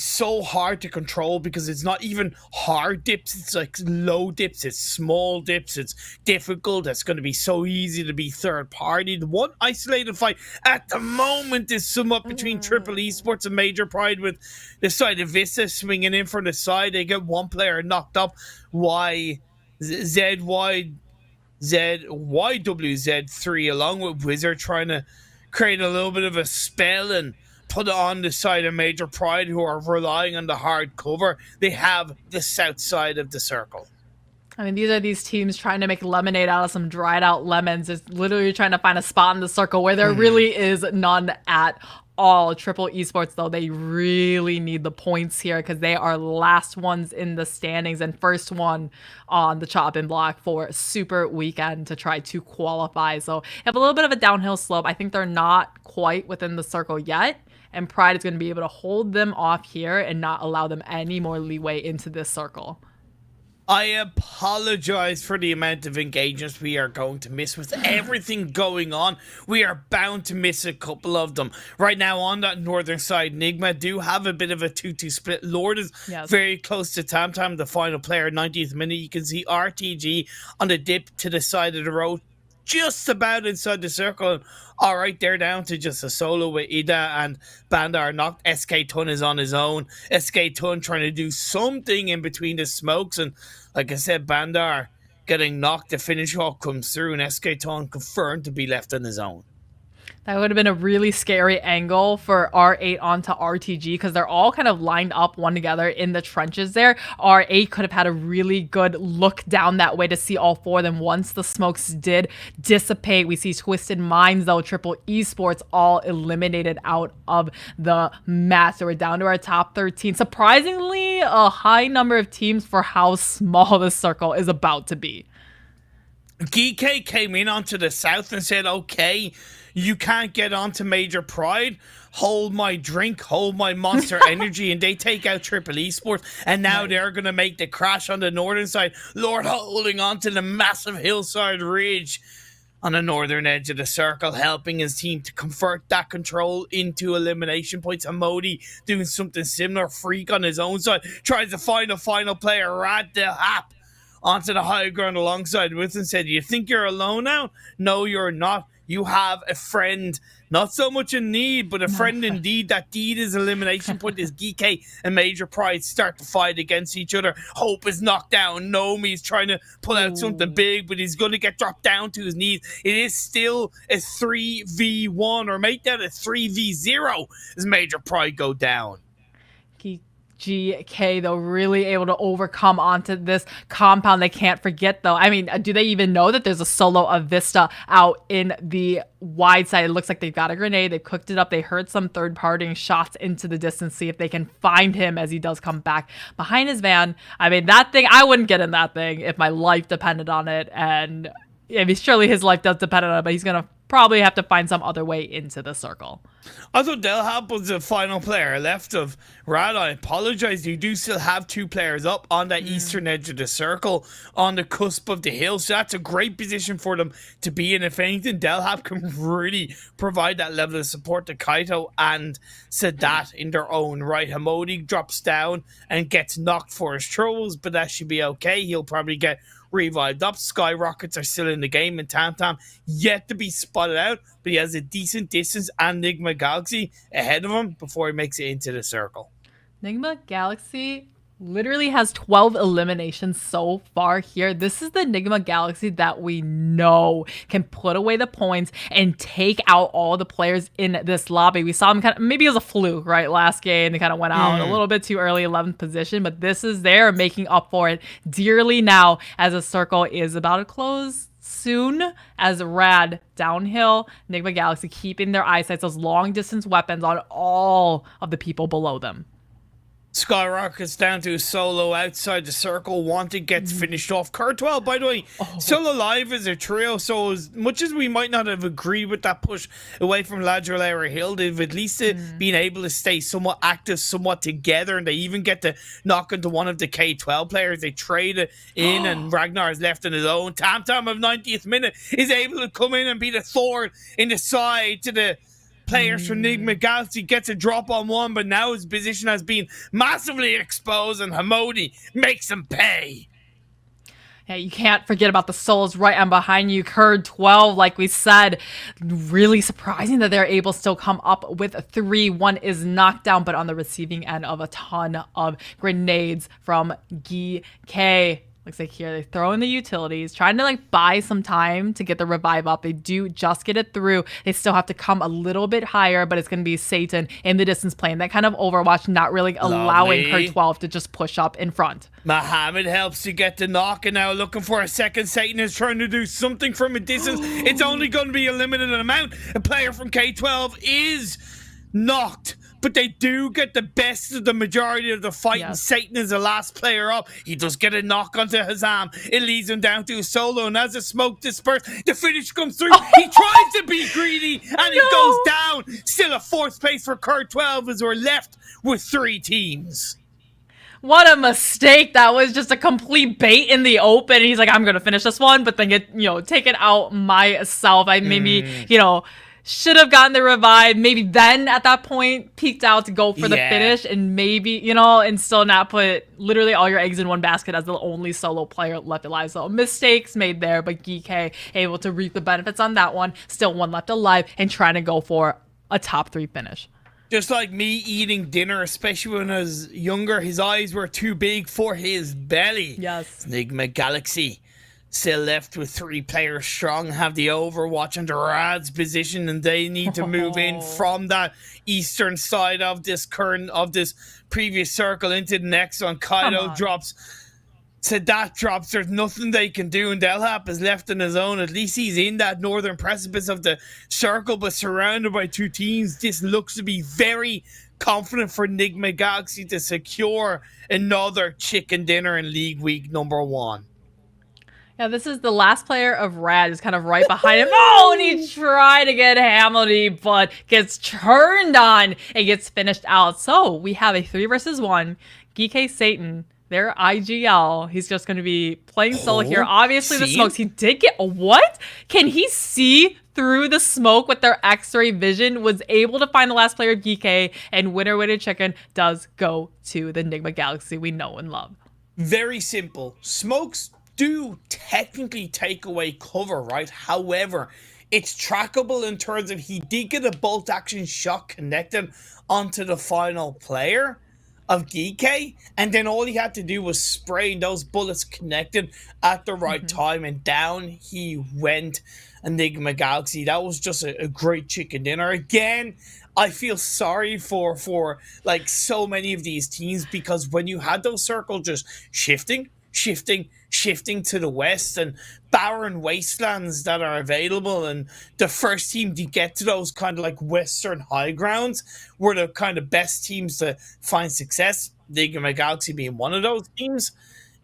Speaker 6: so hard to control because it's not even hard dips. It's like low dips. It's small dips. It's difficult. It's going to be so easy to be third party. The one isolated fight at the moment is sum up between Triple Esports and Major Pride, with the side of Vista swinging in from the side. They get one player knocked up. YWZ3 along with Wizard trying to create a little bit of a spell and put it on the side of Major Pride, who are relying on the hard cover. They have the south side of the circle.
Speaker 5: I mean, these are these teams trying to make lemonade out of some dried out lemons. It's literally trying to find a spot in the circle where there really is none at all. Triple Esports, though, they really need the points here because they are last ones in the standings and first one on the chopping block for Super Weekend to try to qualify. So have a little bit of a downhill slope. I think they're not quite within the circle yet, and Pride is going to be able to hold them off here and not allow them any more leeway into this circle.
Speaker 6: I apologize for the amount of engagements we are going to miss with everything going on. We are bound to miss a couple of them. Right now on that northern side, NIGMA do have a bit of a 2-2 split. Lord is very close to Tam, the final player, 90th minute. You can see RTG on the dip to the side of the road, just about inside the circle. All right, they're down to just a solo with Ida and Bandar knocked. SK Tun is on his own. SK Tun trying to do something in between the smokes. And like I said, Bandar getting knocked. The finish off comes through and SK Tun confirmed to be left on his own.
Speaker 5: That would have been a really scary angle for R8 onto RTG because they're all kind of lined up one together in the trenches there. R8 could have had a really good look down that way to see all four of them once the smokes did dissipate. We see Twisted Minds, though, Triple Esports all eliminated out of the match. So we're down to our top 13. Surprisingly, a high number of teams for how small this circle is about to be.
Speaker 6: GEEKAY came in onto the south and said, okay, you can't get onto Major Pride. Hold my drink, hold my Monster Energy, and they take out Triple Esports. And now they're going to make the crash on the northern side. Lord holding on to the massive hillside ridge on the northern edge of the circle, helping his team to convert that control into elimination points. Amodi doing something similar. Freak on his own side tries to find a final player. Rad the Hap onto the high ground alongside with and said, you think you're alone now? No, you're not. You have a friend, not so much in need, but a friend indeed. That deed is elimination point as GEEKAY and Major Pride start to fight against each other. Hope is knocked down. Nomi's trying to pull out something big, but he's going to get dropped down to his knees. It is still a 3v1, or make that a 3v0 as Major Pride go down.
Speaker 5: GEEKAY, though, really able to overcome onto this compound. They can't forget, though. I mean, do they even know that there's a solo of VISTA out in the wide side? It looks like they've got a grenade. They've cooked it up. They heard some third-party shots into the distance. See if they can find him as he does come back behind his van. I mean, that thing, I wouldn't get in that thing if my life depended on it. And I mean, surely his life does depend on it, but he's going to probably have to find some other way into the circle.
Speaker 6: I thought Delhap was the final player left of Rad. I apologize. You do still have two players up on that eastern edge of the circle on the cusp of the hill. So that's a great position for them to be in. If anything, Delhap can really provide that level of support to Kaito and Sadat in their own right. Hamodi drops down and gets knocked for his troubles, but that should be okay. He'll probably get revived up. SKYROCKETs are still in the game, and Tam yet to be spotted out, but he has a decent distance and NIGMA Galaxy ahead of him before he makes it into the circle.
Speaker 5: NIGMA Galaxy literally has 12 eliminations so far here. This is the NIGMA Galaxy that we know can put away the points and take out all the players in this lobby. We saw them kind of, maybe it was a fluke, right? Last game, they kind of went out a little bit too early, 11th position, but this is there making up for it dearly now as the circle is about to close soon as Rad downhill. NIGMA Galaxy keeping their eyesight, those long distance weapons on all of the people below them.
Speaker 6: SKYROCKET's down to a solo outside the circle. Wanted gets finished off. Cur12, by the way, still alive as a trio. So as much as we might not have agreed with that push away from Ladrolera Hill, they've at least been able to stay somewhat active, somewhat together. And they even get to knock into one of the K12 players. They trade it in and Ragnar is left on his own. Tam of 90th minute is able to come in and be the thorn in the side to the players from NIGMA Galaxy. Gets a drop on one, but now his position has been massively exposed and Hamodi makes him pay.
Speaker 5: Yeah, you can't forget about the souls right on behind you. Cur12, like we said, really surprising that they're able to still come up with a 3. One is knocked down, but on the receiving end of a ton of grenades from GEEKAY. Looks like here they throw in the utilities, trying to like buy some time to get the revive up. They do just get it through. They still have to come a little bit higher, but it's going to be Satan in the distance playing that kind of Overwatch, not really allowing Cur12 to just push up in front.
Speaker 6: Muhammad helps to get the knock, and now looking for a second. Satan is trying to do something from a distance. It's only going to be a limited amount. A player from K12 is knocked, but they do get the best of the majority of the fight, and
Speaker 5: Yes.
Speaker 6: Satan is the last player up. He does get a knock onto Hazam. It leads him down to a solo, and as the smoke disperses, the finish comes through. He tries to be greedy, and it goes down. Still a fourth place for Kurt 12 as we're left with 3 teams.
Speaker 5: What a mistake. That was just a complete bait in the open. He's like, I'm going to finish this one, but then get, taken out myself. I maybe, should have gotten the revive. Maybe then at that point peeked out to go for the finish, and maybe, and still not put literally all your eggs in one basket as the only solo player left alive. So mistakes made there, but GEEKAY able to reap the benefits on that one. Still one left alive and trying to go for a top 3 finish.
Speaker 6: Just like me eating dinner, especially when I was younger, his eyes were too big for his belly.
Speaker 5: Yes.
Speaker 6: NIGMA Galaxy still left with 3 players strong, have the Overwatch under Rad's position, and they need to move in from that eastern side of this previous circle into the next one. Kaido drops. Sadat drops, there's nothing they can do, and Delhap is left on his own. At least he's in that northern precipice of the circle, but surrounded by 2 teams. This looks to be very confident for NIGMA Galaxy to secure another chicken dinner in League Week number 1.
Speaker 5: Yeah, this is the last player of Rad, is kind of right behind him. Oh, and he tried to get Hamilton, but gets turned on and gets finished out. So we have a 3 versus 1. GEEKAY Satan, their IGL. He's just going to be playing solo here. Obviously, the smokes. He did get what? Can he see through the smoke with their X-ray vision? Was able to find the last player of GEEKAY, and winner chicken does go to the NIGMA Galaxy we know and love.
Speaker 6: Very simple. Smokes do technically take away cover, right? However, it's trackable in terms of he did get a bolt action shot connected onto the final player of GEEKAY, and then all he had to do was spray those bullets connected at the right time, and down he went. NIGMA Galaxy, that was just a great chicken dinner. Again, I feel sorry for like so many of these teams, because when you had those circles just shifting to the west and barren wastelands that are available, and the first team to get to those kind of like western high grounds were the kind of best teams to find success, NIGMA Galaxy being one of those teams,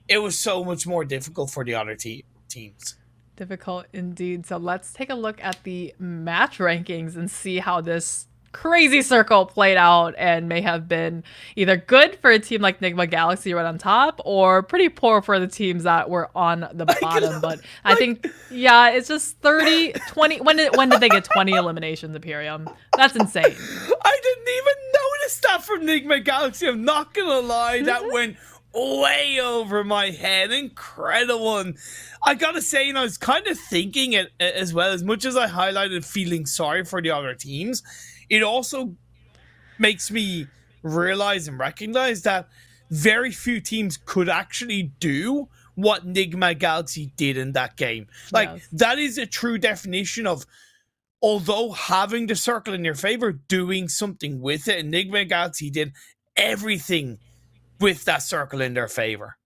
Speaker 6: it was so much more difficult for the other teams.
Speaker 5: Difficult indeed. So let's take a look at the match rankings and see how this crazy circle played out, and may have been either good for a team like NIGMA Galaxy right on top, or pretty poor for the teams that were on the bottom. But I think, yeah, it's just 30, 20. When did they get 20 eliminations, Imperium? That's insane.
Speaker 6: I didn't even notice that from NIGMA Galaxy. I'm not gonna lie, that went way over my head. Incredible. And I gotta say, I was kind of thinking it as well, as much as I highlighted feeling sorry for the other teams, it also makes me realize and recognize that very few teams could actually do what NIGMA Galaxy did in that game. Like, that is a true definition of, although having the circle in your favor, doing something with it. And NIGMA Galaxy did everything with that circle in their favor.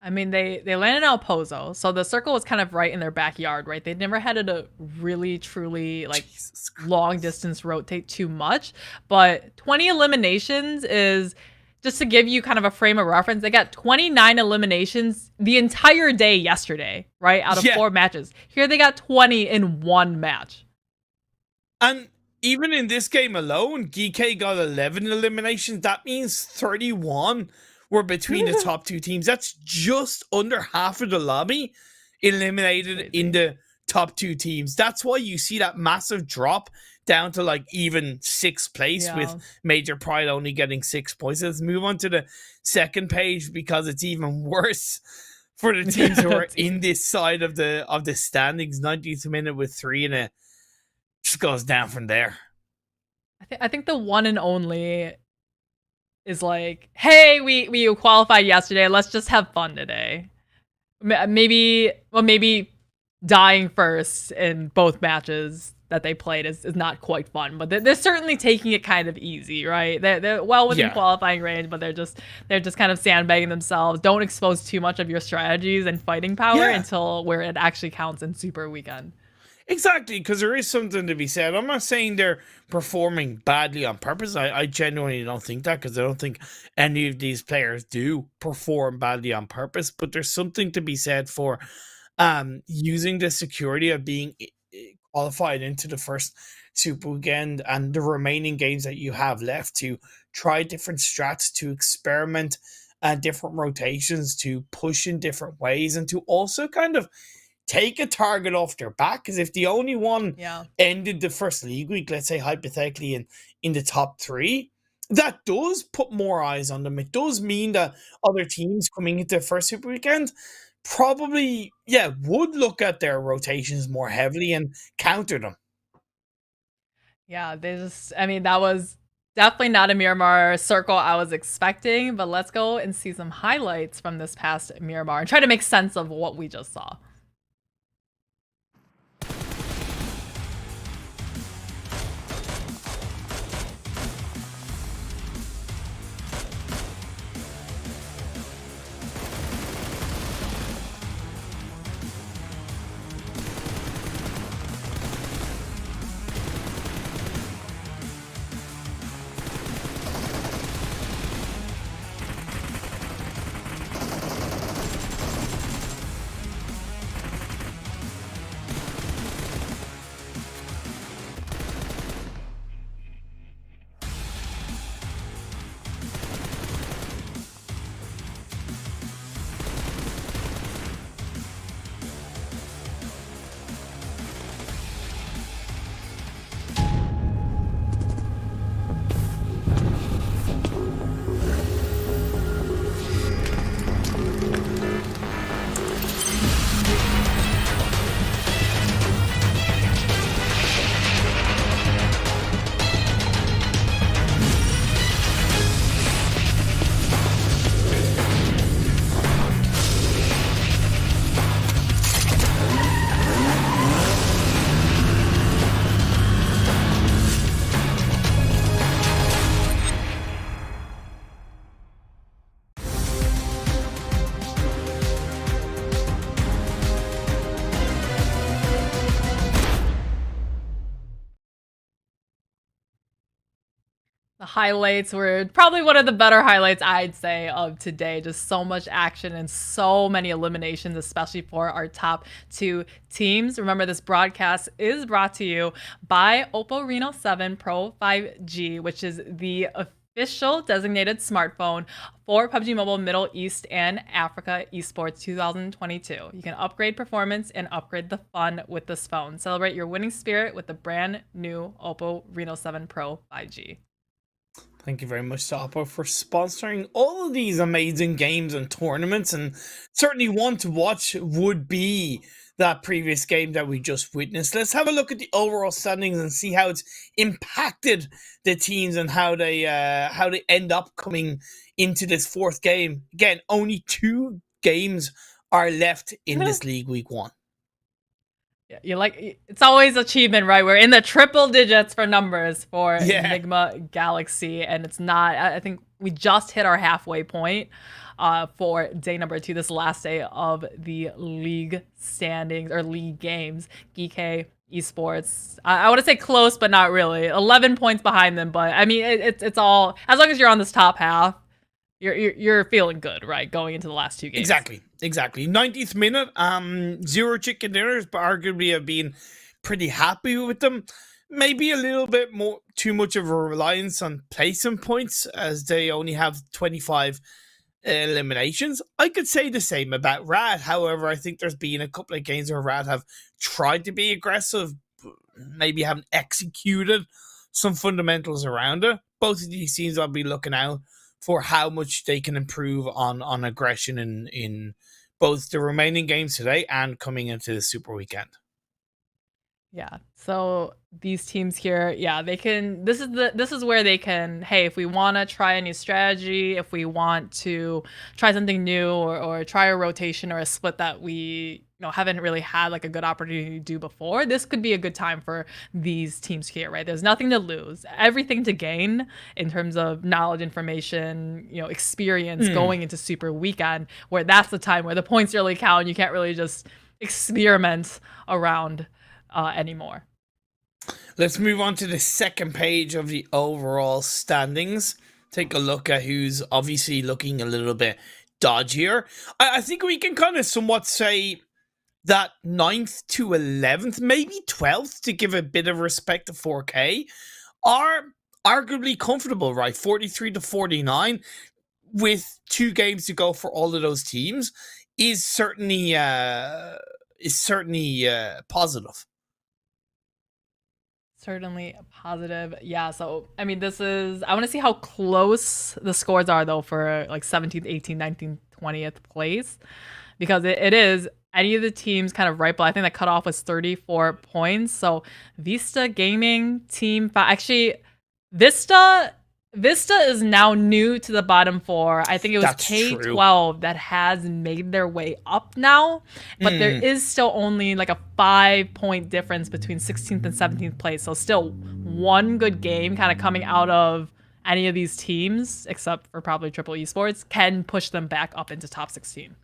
Speaker 5: I mean, they landed in El Pozo, so the circle was kind of right in their backyard, right? They never had to really, truly, like, long distance rotate too much. But 20 eliminations is, just to give you kind of a frame of reference, they got 29 eliminations the entire day yesterday, right? Out of 4 matches. Here they got 20 in 1 match.
Speaker 6: And even in this game alone, GEEKAY got 11 eliminations. That means 31 were between the top 2 teams. That's just under half of the lobby eliminated in the top 2 teams. That's why you see that massive drop down to like even 6th place, with Major Pride only getting 6 points. Let's move on to the second page, because it's even worse for the teams who are in this side of the standings. 90th minute with 3, and it just goes down from there.
Speaker 5: I think the one and only is like, hey, we qualified yesterday, let's just have fun today. Maybe dying first in both matches that they played is not quite fun, but they're certainly taking it kind of easy, right? They're well within qualifying range, but they're just kind of sandbagging themselves. Don't expose too much of your strategies and fighting power until where it actually counts in Super Weekend.
Speaker 6: Exactly, because there is something to be said. I'm not saying they're performing badly on purpose. I genuinely don't think that, because I don't think any of these players do perform badly on purpose. But there's something to be said for using the security of being qualified into the first Super Weekend and the remaining games that you have left to try different strats, to experiment different rotations, to push in different ways, and to also kind of take a target off their back. Because if the only one
Speaker 5: Yeah.
Speaker 6: ended the first league week, let's say hypothetically in the top 3, that does put more eyes on them. It does mean that other teams coming into the first Super Weekend probably, would look at their rotations more heavily and counter them.
Speaker 5: Yeah, I mean, that was definitely not a Miramar circle I was expecting, but let's go and see some highlights from this past Miramar and try to make sense of what we just saw. The highlights were probably one of the better highlights, I'd say, of today. Just so much action and so many eliminations, especially for our top 2 teams. Remember, this broadcast is brought to you by Oppo Reno 7 Pro 5G, which is the official designated smartphone for PUBG Mobile Middle East and Africa Esports 2022. You can upgrade performance and upgrade the fun with this phone. Celebrate your winning spirit with the brand new Oppo Reno 7 Pro 5G.
Speaker 6: Thank you very much, Oppo, for sponsoring all of these amazing games and tournaments. And certainly one to watch would be that previous game that we just witnessed. Let's have a look at the overall standings and see how it's impacted the teams and how they end up coming into this 4th game. Again, only 2 games are left in this league week 1.
Speaker 5: Yeah, it's always achievement, right? We're in the triple digits for numbers for NIGMA Galaxy, and it's not. I think we just hit our halfway point for day number 2, this last day of the league standings or league games. GEEKAY Esports, I want to say close, but not really. 11 points behind them, but I mean it's all, as long as you're on this top half, you're feeling good, right? Going into the last 2 games.
Speaker 6: Exactly. 90th minute, 0 chicken dinners, but arguably have been pretty happy with them. Maybe a little bit more too much of a reliance on placement points, as they only have 25 eliminations. I could say the same about Rad. However, I think there's been a couple of games where Rad have tried to be aggressive, maybe haven't executed some fundamentals around it. Both of these teams I'll be looking out for how much they can improve on aggression in both the remaining games today and coming into the Super Weekend.
Speaker 5: Yeah. So these teams here, yeah, they can, this is where they can, hey, if we want to try a new strategy, if we want to try something new or try a rotation or a split that we haven't really had like a good opportunity to do before, this could be a good time for these teams here, right? There's nothing to lose, everything to gain in terms of knowledge, information, experience going into Super Weekend, where that's the time where the points really count. You can't really just experiment around anymore.
Speaker 6: Let's move on to the second page of the overall standings. Take a look at who's obviously looking a little bit dodgier. I think we can kind of somewhat say that 9th to 11th, maybe 12th, to give a bit of respect to 4K, are arguably comfortable, right? 43 to 49, with 2 games to go for all of those teams, is certainly positive.
Speaker 5: Certainly positive. Yeah, so I mean, I want to see how close the scores are though for like 17th, 18th, 19th, 20th place, because it is any of the teams kind of right below. I think the cutoff was 34 points. So VISTA Gaming team, actually Vista is now new to the bottom 4. I think it was
Speaker 6: That's
Speaker 5: K12
Speaker 6: true.
Speaker 5: that has made their way up now, but there is still only like a 5-point difference between 16th and 17th place. So still one good game kind of coming out of any of these teams, except for probably Triple Esports, can push them back up into top 16.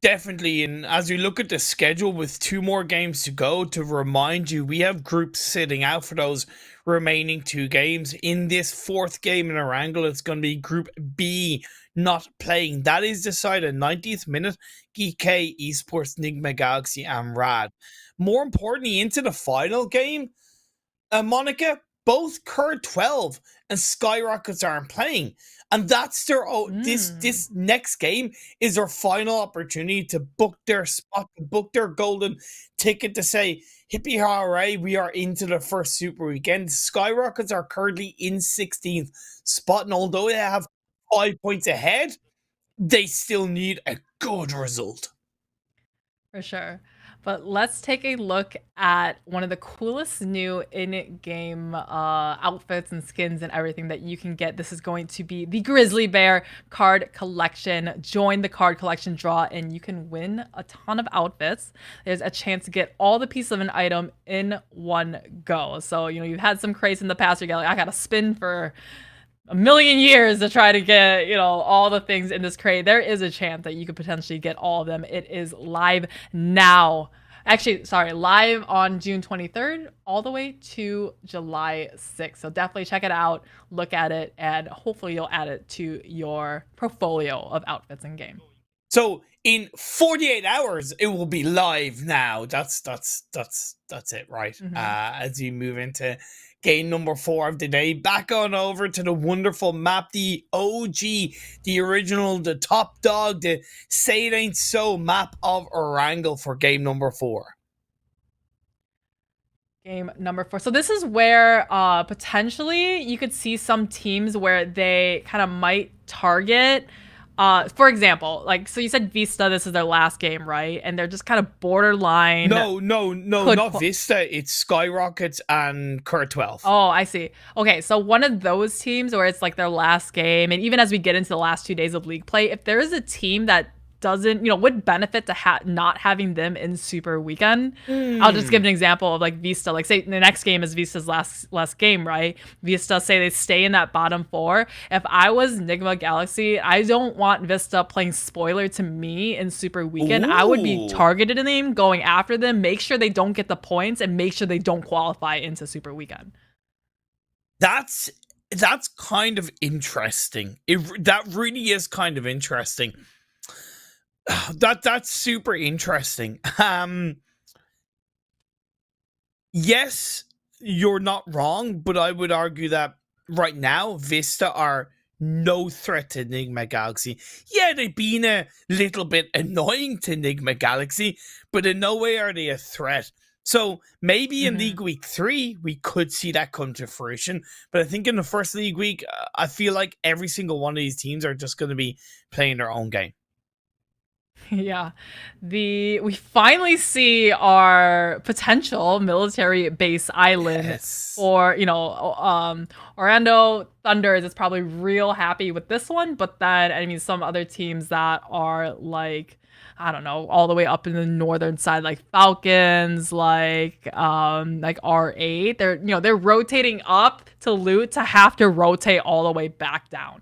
Speaker 6: Definitely, and as we look at the schedule with 2 more games to go, to remind you, we have groups sitting out for those remaining 2 games. In this 4th game in Erangel, it's going to be Group B not playing. That is decided 90th minute, GEEKAY, Esports, NIGMA, Galaxy, and RAD. More importantly, into the final game, Monica, both Curd 12 and SKYROCKETs aren't playing. And that's their this next game is their final opportunity to book their spot, to book their golden ticket, to say, hippie hooray, we are into the first Super Weekend. SKYROCKETs are currently in 16th spot, and although they have 5 points ahead, they still need a good result.
Speaker 5: For sure. But let's take a look at one of the coolest new in-game outfits and skins and everything that you can get. This is going to be the Grizzly Bear card collection. Join the card collection draw and you can win a ton of outfits. There's a chance to get all the pieces of an item in one go. So, you know, you've had some crates in the past. You're like, I got to spin for a million years to try to get, you know, all the things in this crate. There is a chance that you could potentially get all of them. It is live now. Actually, sorry, live on June 23rd all the way to July 6th. So definitely check it out, look at it, and hopefully you'll add it to your portfolio of outfits in game.
Speaker 6: So in 48 hours, it will be live now. That's it, right? As you move into game number 4 of the day, back on over to the wonderful map, the OG, the original, the top dog, the Say It Ain't So map of Erangel for game number 4.
Speaker 5: Game number 4. So this is where potentially you could see some teams where they kind of might target. For example, like, so you said Vista, this is their last game, right? And they're just kind of borderline.
Speaker 6: No, not Vista. It's SKYROCKETs and Curd 12.
Speaker 5: Oh, I see. Okay, so one of those teams where it's like their last game, and even as we get into the last 2 days of league play, if there is a team that doesn't, you know, would benefit to not having them in Super Weekend. I'll just give an example of like Vista. Like, say the next game is Vista's last game, right? Vista, say they stay in that bottom 4. If I was NIGMA Galaxy, I don't want Vista playing spoiler to me in Super Weekend. I would be targeted in them, going after them, make sure they don't get the points, and make sure they don't qualify into Super Weekend.
Speaker 6: That's kind of interesting. That really is kind of interesting. That's super interesting. Yes, you're not wrong, but I would argue that right now Vista are no threat to NIGMA Galaxy. Yeah, they've been a little bit annoying to NIGMA Galaxy, but in no way are they a threat. So maybe in League Week 3, we could see that come to fruition. But I think in the first League Week, I feel like every single one of these teams are just going to be playing their own game.
Speaker 5: Yeah, we finally see our potential military base island for, you know, Orlando Thunders is probably real happy with this one, but then, I mean, some other teams that are like, I don't know, all the way up in the northern side, like Falcons, like R8, they're rotating up to loot to have to rotate all the way back down.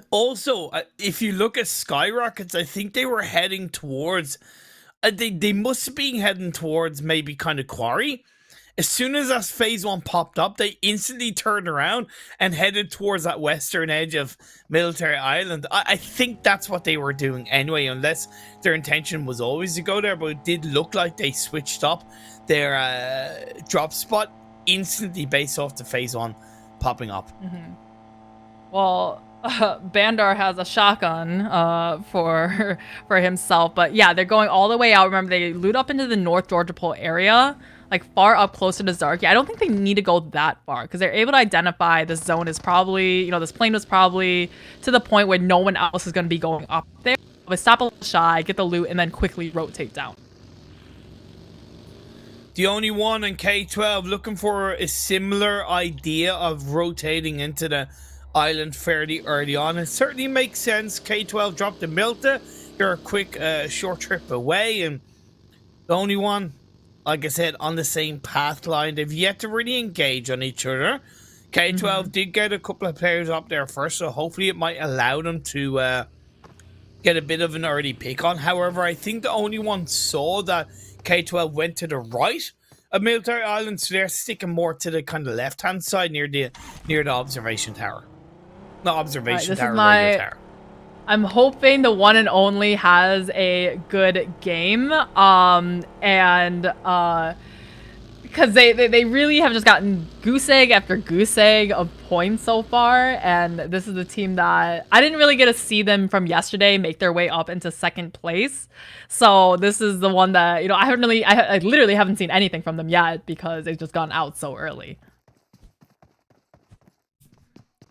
Speaker 6: Also, if you look at SKYROCKETs, I think they were heading towards, they must have been heading towards maybe kind of Quarry. as soon as that phase 1 popped up, they instantly turned around and headed towards that western edge of Military Island. I think that's what they were doing anyway, unless their intention was always to go there, but it did look like they switched up their drop spot instantly based off the phase 1 popping up.
Speaker 5: Well, Bandar has a shotgun for himself, but yeah, they're going all the way out. Remember, they loot up into the North Georgia Pole area, like far up closer to Zarki. I don't think they need to go that far because they're able to identify this zone is probably, you know, this plane was probably to the point where no one else is going to be going up there. But stop a little shy, get the loot, and then quickly rotate down.
Speaker 6: The only one in K12 looking for a similar idea of rotating into the island fairly early on. It certainly makes sense. K12 dropped the Milta. You're a quick short trip away, and the only one, like I said, on the same path line. They've yet to really engage on each other. K12 did get a couple of players up there first, so hopefully it might allow them to get a bit of an early pick on. However, I think the only one saw that K12 went to the right of Military Island, so they're sticking more to the kind of left-hand side near the observation tower. Not observation tower, radio tower.
Speaker 5: I'm hoping the one and only has a good game, because they really have just gotten goose egg after goose egg of points so far, and this is the team that I didn't really get to see them from yesterday make their way up into second place. So this is the one that, you know, I literally haven't seen anything from them yet because they've just gone out so early.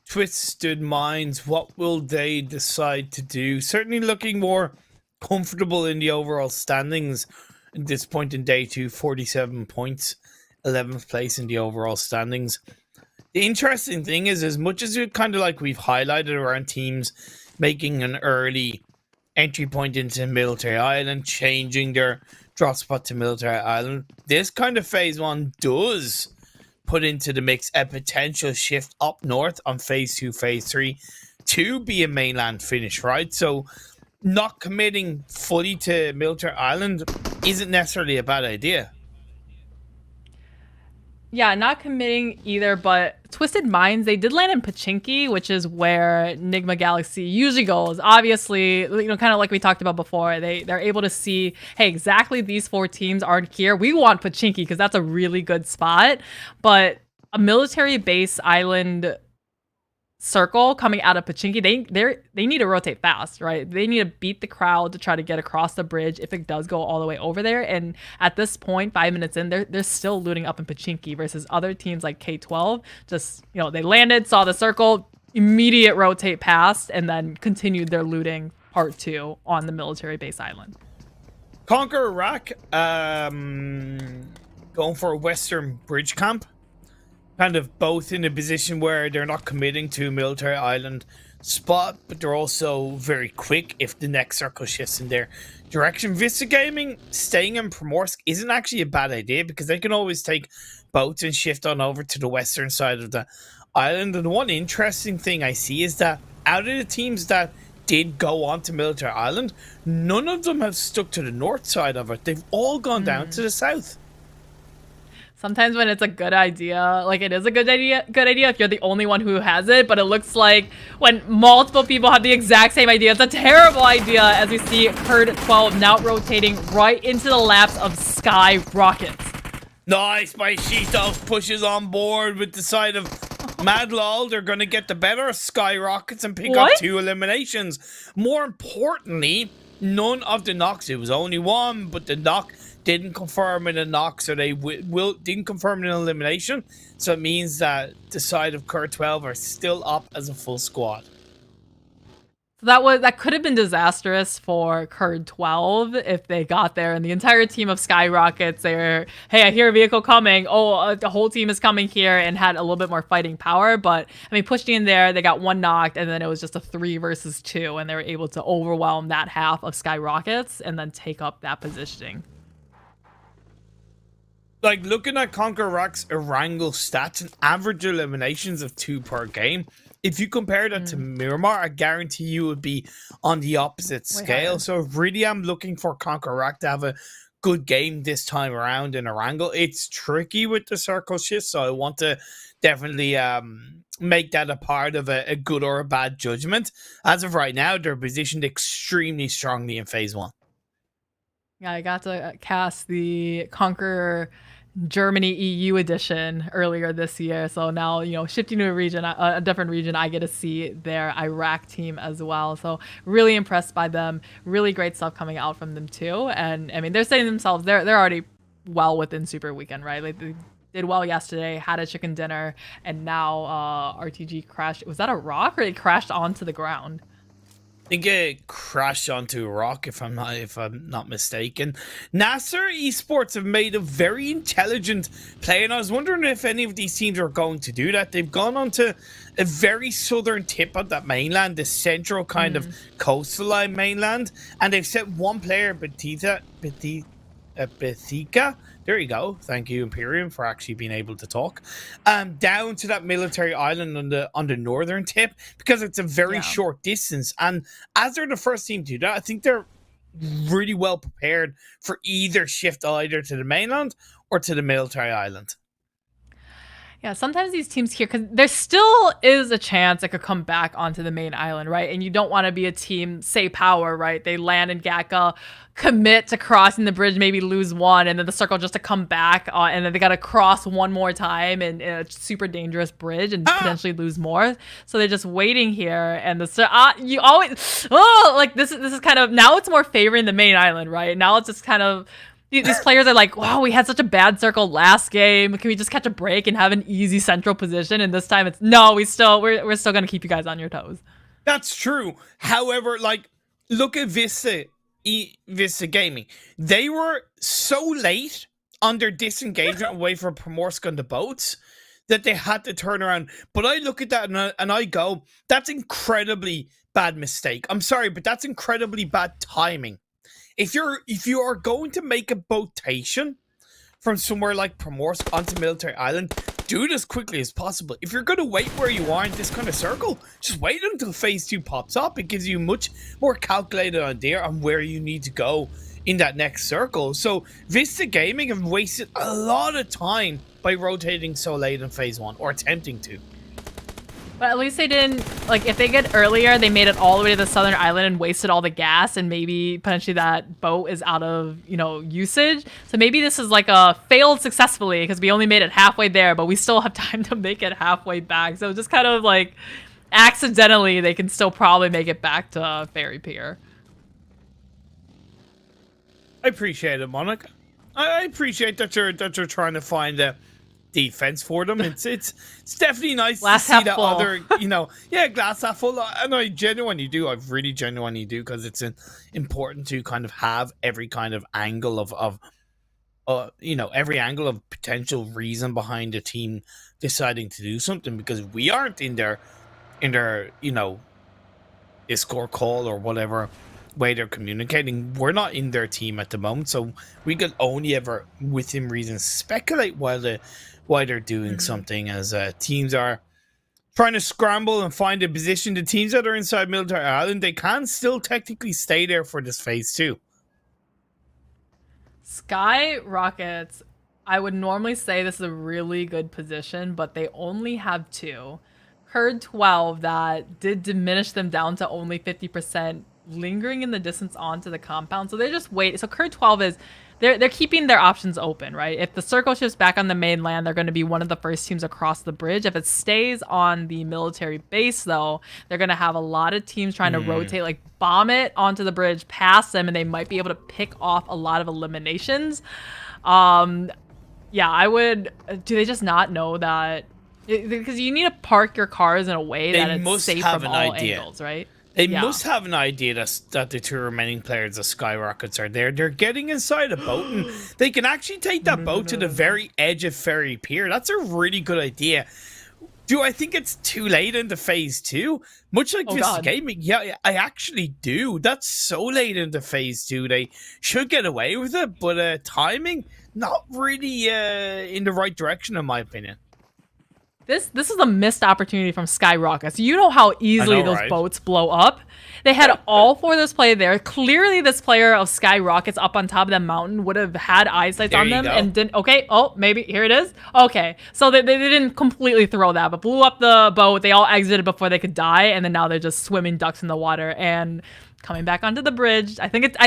Speaker 6: Twisted minds, what will they decide to do? Certainly looking more comfortable in the overall standings at this point in day 2, 47 points, 11th place in the overall standings. The interesting thing is, as much as it kind of like we've highlighted around teams making an early entry point into Military Island, changing their drop spot to Military Island, this kind of phase 1 does put into the mix a potential shift up north on phase 2, phase 3 to be a mainland finish, right? So not committing fully to Military Island isn't necessarily a bad idea.
Speaker 5: Yeah, not committing either, but Twisted Minds, they did land in Pachinki, which is where NIGMA Galaxy usually goes. Obviously, you know, kind of like we talked about before, they're able to see, hey, exactly these 4 teams aren't here. We want Pachinki because that's a really good spot. But a military base island circle coming out of Pachinki, they need to rotate fast, right? They need to beat the crowd to try to get across the bridge if it does go all the way over there. And at this point, 5 minutes in, they're still looting up in Pachinki versus other teams like K12. Just, you know, they landed, saw the circle, immediate rotate past, and then continued their looting part 2 on the military base island.
Speaker 6: CONQUEROR going for a western bridge camp. Kind of both in a position where they're not committing to Military Island spot, but they're also very quick if the next circle shifts in their direction. Vista Gaming staying in Primorsk isn't actually a bad idea because they can always take boats and shift on over to the western side of the island. And one interesting thing I see is that out of the teams that did go on to Military Island, none of them have stuck to the north side of it. They've all gone down to the south.
Speaker 5: Sometimes when it's a good idea, like it is a good idea if you're the only one who has it, but it looks like when multiple people have the exact same idea, it's a terrible idea, as we see Herd 12 now rotating right into the laps of SKYROCKET.
Speaker 6: Nice by Sheetov, pushes on board with the side of Madlol. They're going to get the better of SKYROCKET and pick up 2 eliminations. More importantly, none of the knocks. It was only one, but the knock didn't confirm in a knock, so they didn't confirm in an elimination. So it means that the side of Herd 12 are still up as a full squad.
Speaker 5: That could have been disastrous for Herd 12 if they got there and the entire team of SKYROCKETs, they're, hey, I hear a vehicle coming. Oh, the whole team is coming here, and had a little bit more fighting power. But I mean, pushed in there, they got 1 knocked, and then it was just a 3 versus 2, and they were able to overwhelm that half of SKYROCKETs and then take up that positioning.
Speaker 6: Like, looking at CONQUEROR's Erangel stats and average eliminations of 2 per game, if you compare that to Miramar, I guarantee you would be on the opposite scale. So really, I'm looking for CONQUEROR to have a good game this time around in Erangel. It's tricky with the circle shift, so I want to definitely make that a part of a good or a bad judgment. As of right now, they're positioned extremely strongly in phase 1.
Speaker 5: Yeah, I got to cast the Conqueror Germany EU edition earlier this year. So now, you know, shifting to a region, a different region, I get to see their Iraq team as well. So really impressed by them. Really great stuff coming out from them too. And I mean, they're saying themselves, they're already well within Super Weekend, right? Like they did well yesterday, had a chicken dinner, and now RTG crashed. Was that a rock or it crashed onto the ground?
Speaker 6: I think it crashed onto a rock, if I'm not mistaken. NASR Esports have made a very intelligent play, and I was wondering if any of these teams are going to do that. They've gone onto a very southern tip of that mainland, the central kind of coastal line mainland, and they've set one player, Bethika. There you go. Thank you, Imperium, for actually being able to talk. Down to that military island on the northern tip, because it's a very short distance. And as they're the first team to do that, I think they're really well prepared for either shift either to the mainland or to the military island.
Speaker 5: Yeah, sometimes these teams here, because there still is a chance it could come back onto the main island, right? And you don't want to be a team, say POWR, right? They land in GEEKAY, commit to crossing the bridge, maybe lose one, and then the circle just to come back, and then they got to cross one more time in a super dangerous bridge and potentially lose more. So they're just waiting here, and you always like this is kind of, now it's more favoring the main island, right? Now it's just kind of, these players are like, wow, we had such a bad circle last game. Can we just catch a break and have an easy central position? And this time it's, no, we're still going to keep you guys on your toes.
Speaker 6: That's true. However, like, look at VISTA Gaming. They were so late on their disengagement away from Primorsk on the boats that they had to turn around. But I look at that and I go, that's incredibly bad mistake. I'm sorry, but that's incredibly bad timing. If you are going to make a botation from somewhere like Primorsk onto Military Island, do it as quickly as possible. If you're going to wait where you are in this kind of circle, just wait until phase 2 pops up. It gives you much more calculated idea on where you need to go in that next circle. So VISTA Gaming have wasted a lot of time by rotating so late in phase 1, or attempting to.
Speaker 5: But at least they didn't, like, if they get earlier, they made it all the way to the southern island and wasted all the gas, and maybe potentially that boat is out of, you know, usage. So maybe this is like a failed successfully because we only made it halfway there, but we still have time to make it halfway back. So just kind of like accidentally, they can still probably make it back to Ferry Pier.
Speaker 6: I appreciate it, Monica. I appreciate that you're trying to find a defense for them. It's definitely nice to see that full. Other, you know, glass half full. And I genuinely do. I really genuinely do, because it's important to kind of have every kind of angle of you know, every angle of potential reason behind a team deciding to do something, because we aren't in their you know, Discord call or whatever way they're communicating. We're not in their team at the moment, so we could only ever, within reason, speculate why they're doing something, as teams are trying to scramble and find a position. The teams that are inside Military Island, they can still technically stay there for this phase 2.
Speaker 5: SKYROCKET, I would normally say this is a really good position, but they only have 2. Curd 12, that did diminish them down to only 50%, lingering in the distance onto the compound. So they're just waiting. So Curd 12 is, they're keeping their options open, right? If the circle shifts back on the mainland, they're going to be one of the first teams across the bridge. If it stays on the military base, though, they're going to have a lot of teams trying to rotate, like bomb it onto the bridge, pass them, and they might be able to pick off a lot of eliminations. Yeah, I would. Do they just not know that? Because you need to park your cars in a way that it's safe from all angles, right?
Speaker 6: They must have an idea that the 2 remaining players of SKYROCKETs are there. They're getting inside a boat, and they can actually take that boat to the very edge of Ferry Pier. That's a really good idea. Do I think it's too late into phase 2? Much like VISTA Gaming, yeah, I actually do. That's so late into phase 2. They should get away with it, but timing, not really in the right direction, in my opinion.
Speaker 5: This is a missed opportunity from SKYROCKET. So you know how easily those
Speaker 6: right?
Speaker 5: boats blow up. They had all 4 of this play there. Clearly, this player of SKYROCKET's up on top of that mountain would have had eyesight
Speaker 6: There
Speaker 5: on
Speaker 6: you
Speaker 5: them
Speaker 6: go.
Speaker 5: and didn't. Okay, oh, maybe here it is. Okay, so they didn't completely throw that, but blew up the boat. They all exited before they could die, and then now they're just swimming ducks in the water and coming back onto the bridge. I think it's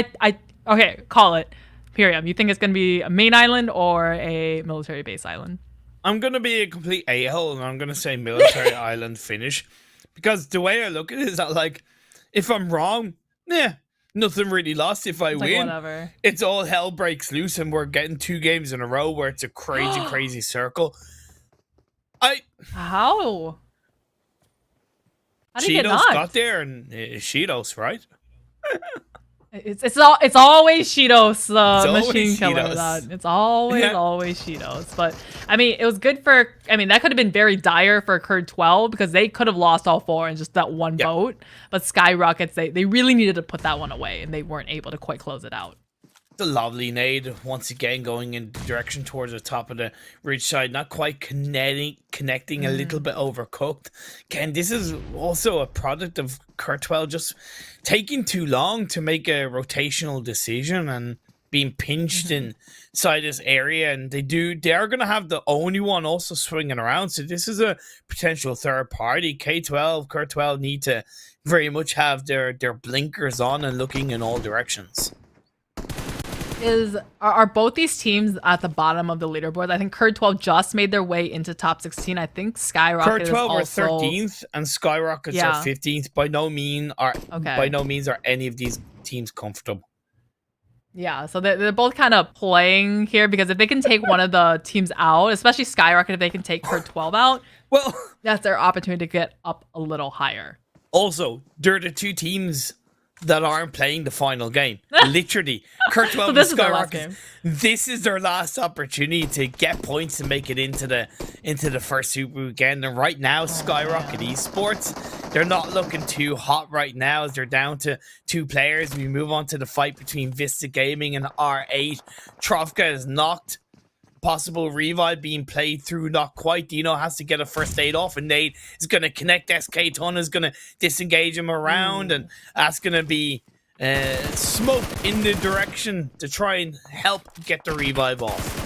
Speaker 5: okay. Call it. Miriam, you think it's gonna be a main island or a military base island?
Speaker 6: I'm gonna be a complete a-hole and I'm gonna say military island finish, because the way I look at it is that, like, if I'm wrong, yeah, nothing really lost. If I
Speaker 5: It's like,
Speaker 6: win,
Speaker 5: whatever.
Speaker 6: it's all hell breaks loose and we're getting 2 games in a row where it's a crazy circle.
Speaker 5: How? How did he get
Speaker 6: Cheetos
Speaker 5: knocked?
Speaker 6: got there, and Cheetos, right?
Speaker 5: It's always Cheetos,
Speaker 6: always
Speaker 5: machine killer.
Speaker 6: Cheetos.
Speaker 5: It's always
Speaker 6: Yeah.
Speaker 5: always Cheetos. But I mean, it was good for. I mean, that could have been very dire for Curd 12 because they could have lost all 4 in just that one boat. But SKYROCKETs, they really needed to put that one away, and they weren't able to quite close it out.
Speaker 6: The lovely nade once again going in the direction towards the top of the ridge side, not quite connecting a little bit overcooked. Again, this is also a product of Curd 12 just taking too long to make a rotational decision and being pinched inside this area, and they are going to have the only one also swinging around, so this is a potential third party. K12, Curd 12 need to very much have their blinkers on and looking in all directions.
Speaker 5: Are both these teams at the bottom of the leaderboard? I think Curd 12 just made their way into top 16. I think SKYROCKET
Speaker 6: Curd
Speaker 5: is
Speaker 6: 12
Speaker 5: also...
Speaker 6: are 13th and SKYROCKETs
Speaker 5: Yeah.
Speaker 6: are 15th. By no means are any of these teams comfortable.
Speaker 5: Yeah, so they're both kind of playing here because if they can take one of the teams out, especially SKYROCKET, if they can take Curd 12 out,
Speaker 6: Well,
Speaker 5: that's their opportunity to get up a little higher.
Speaker 6: also, they're the 2 teams that aren't playing the final game. Literally, Curd 12
Speaker 5: this
Speaker 6: and
Speaker 5: is their last
Speaker 6: SKYROCKET.
Speaker 5: game.
Speaker 6: This is their last opportunity to get points and make it into the first Super Weekend. And right now, SKYROCKET Esports, they're not looking too hot right now as they're down to 2 players. We move on to the fight between VISTA Gaming and R8. Trofka is knocked. Possible revive being played through, not quite. Dino has to get a first aid off, and Nate is going to connect. SK Ton is going to disengage him around, and that's going to be smoke in the direction to try and help get the revive off.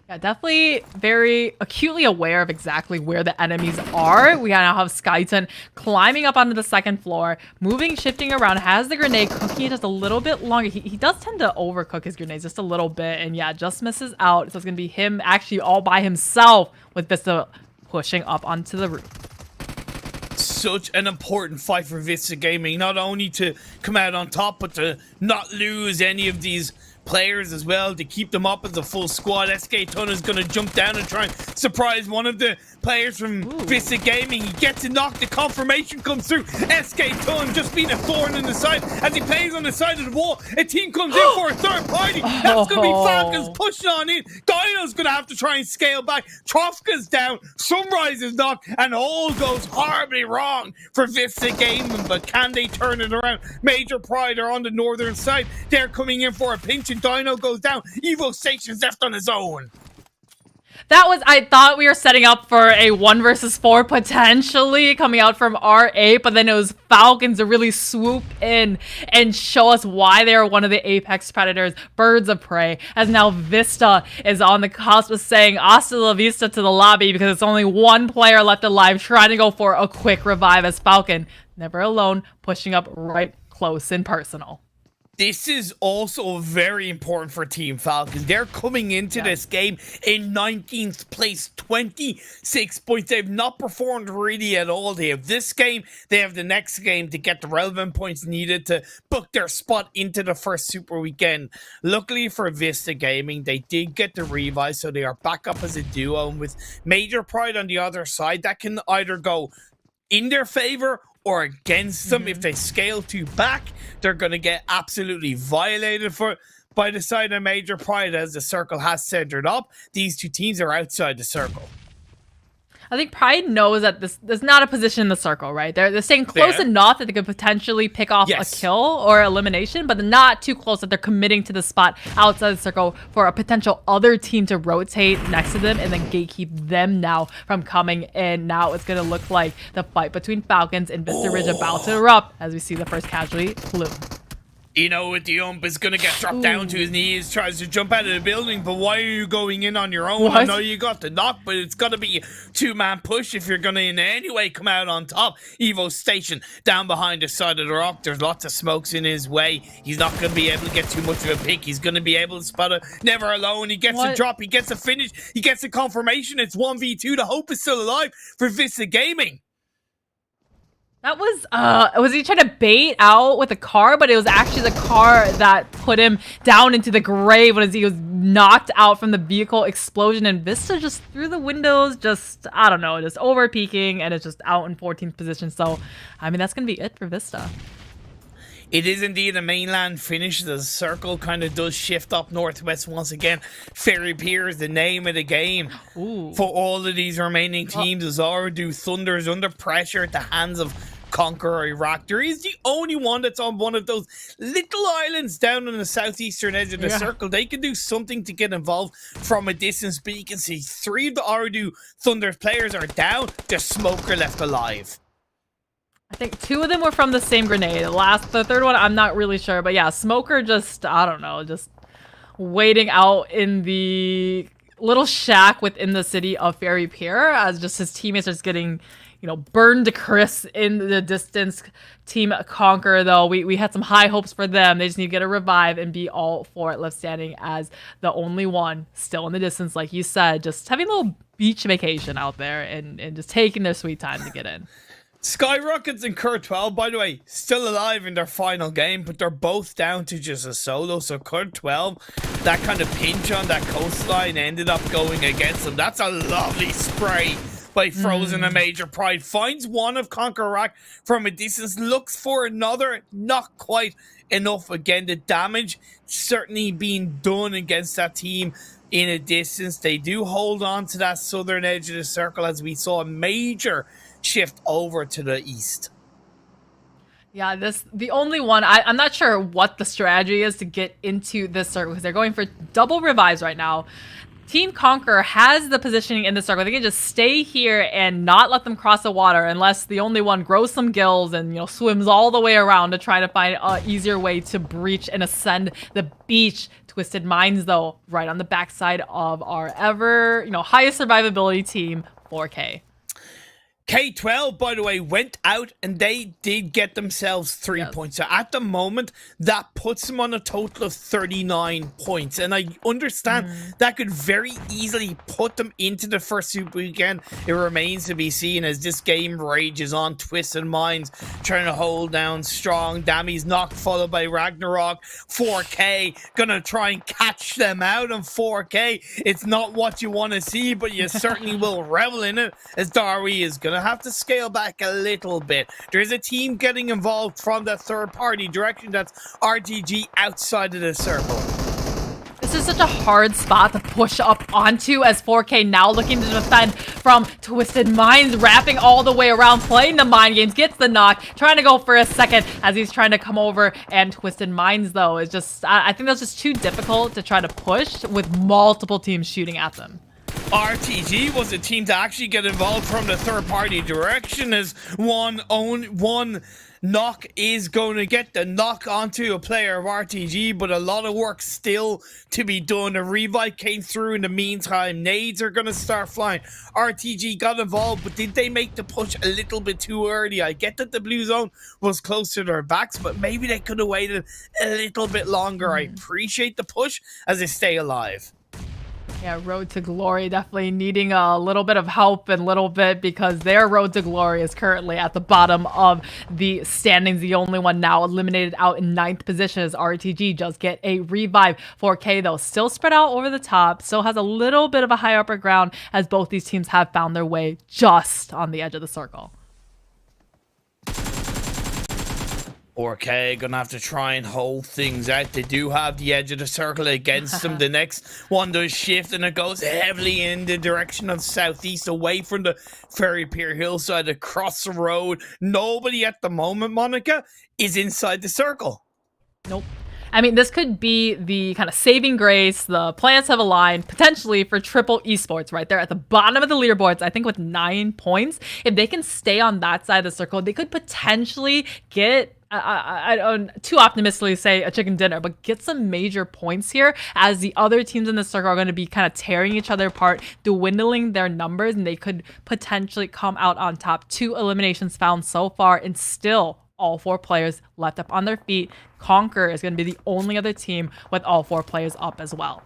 Speaker 5: Yeah, definitely very acutely aware of exactly where the enemies are. We now have Skyton climbing up onto the 2nd floor, moving, shifting around, has the grenade, cooking it just a little bit longer. He does tend to overcook his grenades just a little bit, and yeah, just misses out. So it's going to be him actually all by himself with Vista pushing up onto the roof.
Speaker 6: Such an important fight for Vista Gaming, not only to come out on top, but to not lose any of these players as well, to keep them up as a full squad. SK Ton is going to jump down and try and surprise one of the players from Vista Gaming. He gets a knock, the confirmation comes through. SK Ton just being a thorn in the side as he plays on the side of the wall. A team comes in for a third party. That's going to be Falcons pushing on in. Dino's going to have to try and scale back. Trofka's down. Sunrise is knocked, and all goes horribly wrong for Vista Gaming. But can they turn it around? Major Pride are on the northern side. They're coming in for a pinch, and Dino goes down. Evo Station's left on his own.
Speaker 5: I thought we were setting up for a 1 versus 4 potentially coming out from R8, but then it was Falcons to really swoop in and show us why they are one of the apex predators, birds of prey, as now Vista is on the cusp of saying hasta la vista to the lobby because it's only 1 player left alive trying to go for a quick revive as Falcon, never alone, pushing up right close and personal.
Speaker 6: This is also very important for Team Falcons. They're coming into this game in 19th place, 26 points. They've not performed really at all. They have this game. They have the next game to get the relevant points needed to book their spot into the first Super Weekend. Luckily for Vista Gaming, they did get the revive, so they are back up as a duo. And with Major Pride on the other side, that can either go in their favor or against them. If they scale too back, they're going to get absolutely violated by the side of Major Pride as the circle has centered up. These 2 teams are outside the circle.
Speaker 5: I think Pride knows that there's not a position in the circle, right? They're staying close enough that they could potentially pick off a kill or elimination, but they're not too close that they're committing to the spot outside the circle for a potential other team to rotate next to them and then gatekeep them now from coming in. Now it's going to look like the fight between Falcons and Vista Ridge about to erupt as we see the first casualty, Blue.
Speaker 6: You know, with the ump is going to get dropped down to his knees, tries to jump out of the building, but why are you going in on your own?
Speaker 5: What?
Speaker 6: I know you got the knock, but it's got to be a two-man push if you're going to in any way come out on top. Evo's station down behind the side of the rock. There's lots of smokes in his way. He's not going to be able to get too much of a pick. He's going to be able to spot it. Never alone. He gets a drop. He gets a finish. He gets a confirmation. It's 1v2. The hope is still alive for Vista Gaming.
Speaker 5: That was he trying to bait out with a car, but it was actually the car that put him down into the grave when he was knocked out from the vehicle explosion, and Vista just through the windows, just, I don't know, just over peaking, and it's just out in 14th position. So, I mean, that's going to be it for Vista.
Speaker 6: It is indeed a mainland finish. The circle kind of does shift up northwest once again. Ferry Pier is the name of the game.
Speaker 5: Ooh.
Speaker 6: For all of these remaining teams. As OOREDOO Thunder is under pressure at the hands of CONQUEROR Iraq. There is the only one that's on one of those little islands down on the southeastern edge of the circle. They can do something to get involved from a distance, but you can see 3 of the OOREDOO Thunder players are down. The Smoker left alive.
Speaker 5: I think 2 of them were from the same grenade. The third one, I'm not really sure. But yeah, Smoker just, I don't know, just waiting out in the little shack within the city of Ferry Pier as just his teammates are just getting, you know, burned to crisp in the distance. Team CONQUEROR, though, we had some high hopes for them. They just need to get a revive and be all for it left standing as the only one still in the distance, like you said, just having a little beach vacation out there and just taking their sweet time to get in.
Speaker 6: SKYROCKETs and Cur12, by the way, still alive in their final game, but they're both down to just a solo. So Cur12, that kind of pinch on that coastline ended up going against them. That's a lovely spray by Frozen and Major Pride. Finds one of CONQUEROR from a distance, looks for another, not quite enough. Again, the damage certainly being done against that team in a distance. They do hold on to that southern edge of the circle as we saw a major shift over to the east.
Speaker 5: Yeah, the only one, I'm not sure what the strategy is to get into this circle because they're going for double revives right now. Team CONQUEROR has the positioning in the circle. They can just stay here and not let them cross the water unless the only one grows some gills and, you know, swims all the way around to try to find an easier way to breach and ascend the beach. Twisted Minds, though, right on the backside of our ever, you know, highest survivability team, 4K.
Speaker 6: K12, by the way, went out and they did get themselves 3 points. So at the moment, that puts them on a total of 39 points. And I understand that could very easily put them into the first Super Weekend. It remains to be seen as this game rages on. Twisted Minds trying to hold down strong. Dammy's knocked, followed by Ragnarok. 4K gonna try and catch them out on 4K. It's not what you want to see, but you certainly will revel in it as Darby is gonna have to scale back a little bit. There's a team getting involved from that third party direction. That's RTG outside of the circle.
Speaker 5: This is such a hard spot to push up onto as 4K now looking to defend from Twisted Minds, wrapping all the way around, playing the mind games, gets the knock, trying to go for a second as he's trying to come over, and Twisted Minds, though, is just, I think that's just too difficult to try to push with multiple teams shooting at them.
Speaker 6: RTG was a team to actually get involved from the third party direction as one knock is going to get the knock onto a player of RTG, but a lot of work still to be done. A revive came through in the meantime. Nades are going to start flying. RTG got involved, but did they make the push a little bit too early? I get that the blue zone was close to their backs, but maybe they could have waited a little bit longer. I appreciate the push as they stay alive.
Speaker 5: Yeah, Road to Glory definitely needing a little bit of help and little bit because their Road to Glory is currently at the bottom of the standings. The only one now eliminated out in 9th position as RTG just get a revive. 4K, though, still spread out over the top. Still has a little bit of a high upper ground as both these teams have found their way just on the edge of the circle.
Speaker 6: 4K gonna have to try and hold things out. They do have the edge of the circle against them. The next one does shift and it goes heavily in the direction of southeast, away from the Ferry Pier hillside, across the road. Nobody at the moment, Monica, is inside the circle.
Speaker 5: Nope. I mean, this could be the kind of saving grace. The planets have aligned potentially for Triple Esports right there at the bottom of the leaderboards, I think with 9 points. If they can stay on that side of the circle, they could potentially get, I don't too optimistically say a chicken dinner, but get some major points here, as the other teams in the circle are going to be kind of tearing each other apart, dwindling their numbers, and they could potentially come out on top. 2 eliminations found so far, and still all 4 players left up on their feet. CONQUEROR is going to be the only other team with all 4 players up as well.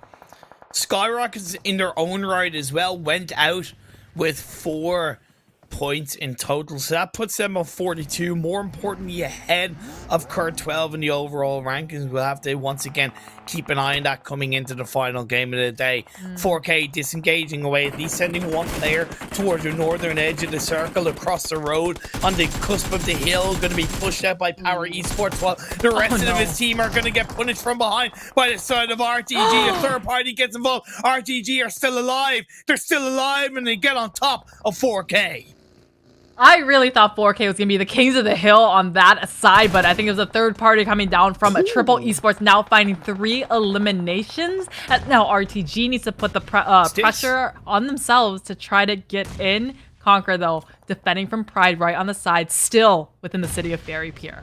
Speaker 6: SKYROCKET in their own right as well went out with 4 points in total, so that puts them on 42, more importantly ahead of Cur 12 in the overall rankings. We'll have to once again keep an eye on that coming into the final game of the day. 4K disengaging away, at least sending 1 player towards the northern edge of the circle across the road on the cusp of the hill, going to be pushed out by POWR Esports, while the rest of his team are going to get punished from behind by the side of RTG. A third party gets involved. RTG are still alive. They're still alive, and they get on top of 4K.
Speaker 5: I really thought 4K was going to be the kings of the hill on that side, but I think it was a third party coming down from a Triple Esports, now finding 3 eliminations. Now RTG needs to put the pressure on themselves to try to get in. CONQUEROR, though, defending from Pride right on the side, still within the city of Ferry Pier.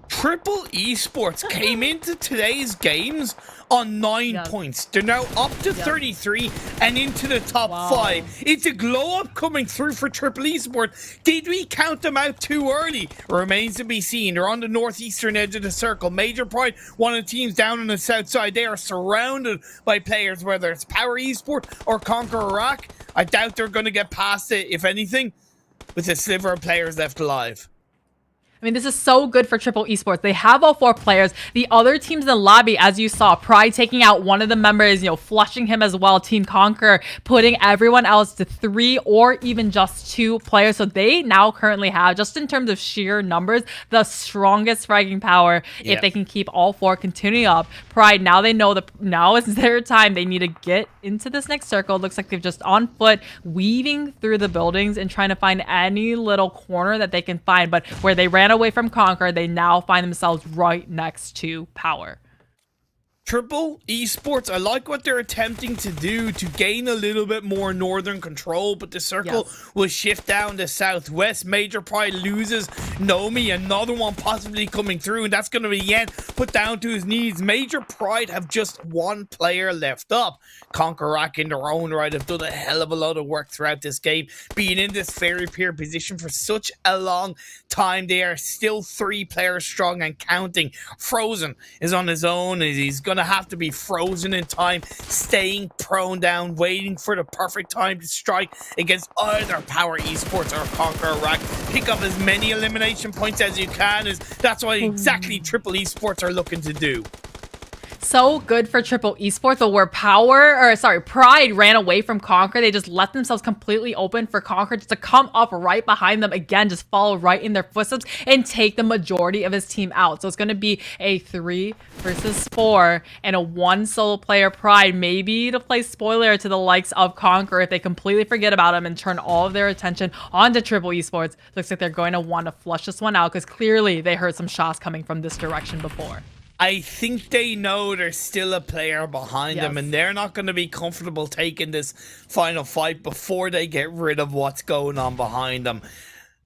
Speaker 6: Triple Esports came into today's games on 9 points. They're now up to 33 and into the top 5. It's a glow up coming through for Triple Esports. Did we count them out too early? Remains to be seen. They're on the northeastern edge of the circle. Major Pride, one of the teams down on the south side. They are surrounded by players, whether it's POWR Esports or CONQUEROR Iraq. I doubt they're going to get past it, if anything, with a sliver of players left alive.
Speaker 5: I mean, this is so good for Triple Esports. They have all 4 players. The other teams in the lobby, as you saw, Pride taking out one of the members, you know, flushing him as well. Team CONQUEROR putting everyone else to 3 or even just 2 players. So they now currently have, just in terms of sheer numbers, the strongest fragging power if they can keep all 4 continuing up. Pride, now they know now is their time. They need to get into this next circle. It looks like they've just on foot, weaving through the buildings and trying to find any little corner that they can find. But where they ran away from CONQUEROR, they now find themselves right next to POWR.
Speaker 6: Triple Esports, I like what they're attempting to do to gain a little bit more northern control, but the circle will shift down to southwest. Major Pride loses Nomi, another one possibly coming through, and that's going to be Yen put down to his knees. Major Pride have just 1 player left up. CONQUEROR in their own right have done a hell of a lot of work throughout this game, being in this Ferry Pier position for such a long time. They are still 3 players strong and counting. Frozen is on his own, and he's going to have to be frozen in time, staying prone down, waiting for the perfect time to strike against either POWR Esports or CONQUEROR Iraq. Pick up as many elimination points as you can, as that's what exactly Triple Esports are looking to do.
Speaker 5: So good for Triple Esports, but where Pride ran away from CONQUEROR, they just left themselves completely open for CONQUEROR just to come up right behind them again, just follow right in their footsteps and take the majority of his team out. So it's going to be a 3 versus 4 and a 1 solo player Pride, maybe to play spoiler to the likes of CONQUEROR if they completely forget about him and turn all of their attention onto Triple Esports. Looks like they're going to want to flush this one out because clearly they heard some shots coming from this direction before.
Speaker 6: I think they know there's still a player behind them, and they're not going to be comfortable taking this final fight before they get rid of what's going on behind them.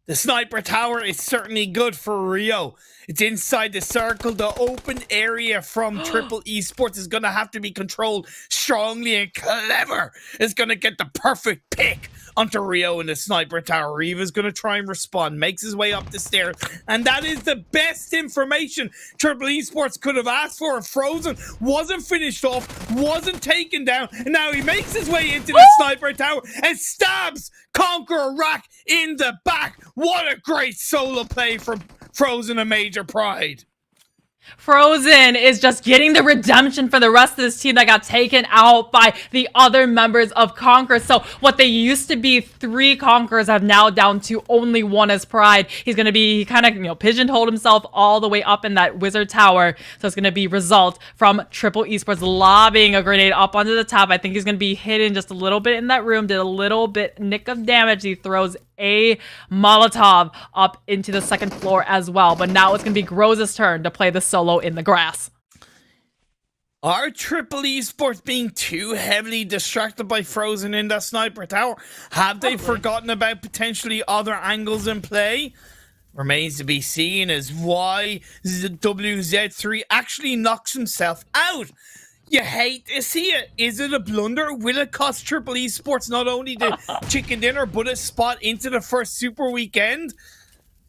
Speaker 6: The sniper tower is certainly good for Rio. It's inside the circle. The open area from Triple Esports is going to have to be controlled strongly, and Clever is going to get the perfect pick onto Rio in the sniper tower. Riva's going to try and respond, makes his way up the stairs, and that is the best information Triple Esports could have asked for. And Frozen wasn't finished off, wasn't taken down, and now he makes his way into the sniper tower and stabs CONQUEROR Iraq in the back. What a great solo play from Frozen and Major Pride.
Speaker 5: Frozen is just getting the redemption for the rest of this team that got taken out by the other members of Conqueror. So what they used to be 3 Conquerors have now down to only 1 as Pride. He's going to be, he kind of, pigeonholed himself all the way up in that wizard tower. So it's going to be Result from Triple Esports lobbing a grenade up onto the top. I think he's going to be hidden just a little bit in that room, did a little bit nick of damage. He throws a Molotov up into the 2nd floor as well. But now it's going to be Groza's turn to play the solo in the grass.
Speaker 6: Are Triple Esports being too heavily distracted by Frozen in that sniper tower? Have they forgotten about potentially other angles in play? Remains to be seen as WZ3 actually knocks himself out. You hate to see it. Is it a blunder? Will it cost Triple Esports not only the chicken dinner, but a spot into the first Super Weekend?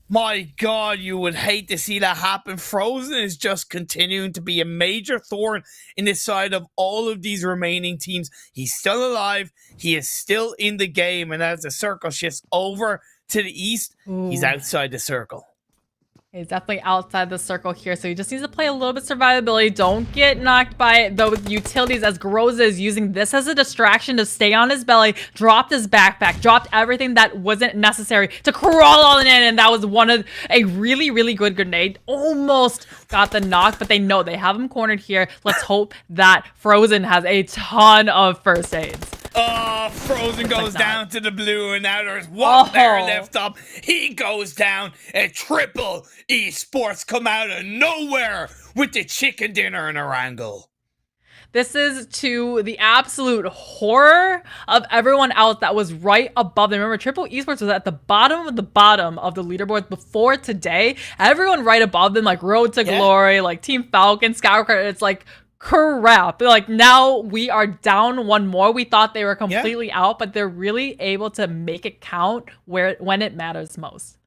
Speaker 6: My God, you would hate to see that happen. Frozen is just continuing to be a major thorn in the side of all of these remaining teams. He's still alive. He is still in the game. And as the circle shifts over to the east, he's outside the circle.
Speaker 5: He's definitely outside the circle here, so he just needs to play a little bit survivability. Don't get knocked by the utilities, as Groza is using this as a distraction to stay on his belly, dropped his backpack, dropped everything that wasn't necessary to crawl on in, and that was a really, really good grenade. Almost got the knock, but they know they have him cornered here. Let's hope that Frozen has a ton of first aids.
Speaker 6: Oh, Frozen goes down to the blue, and now there's one there left up. He goes down, and Triple Esports come out of nowhere with the chicken dinner and Erangel.
Speaker 5: This is to the absolute horror of everyone else that was right above them. Remember, Triple Esports was at the bottom of the leaderboard before today. Everyone right above them, like Road to Glory, like Team Falcon, SKYROCKET, it's like, crap. Like, now we are down 1 more. We thought they were completely out, but they're really able to make it count when it matters most.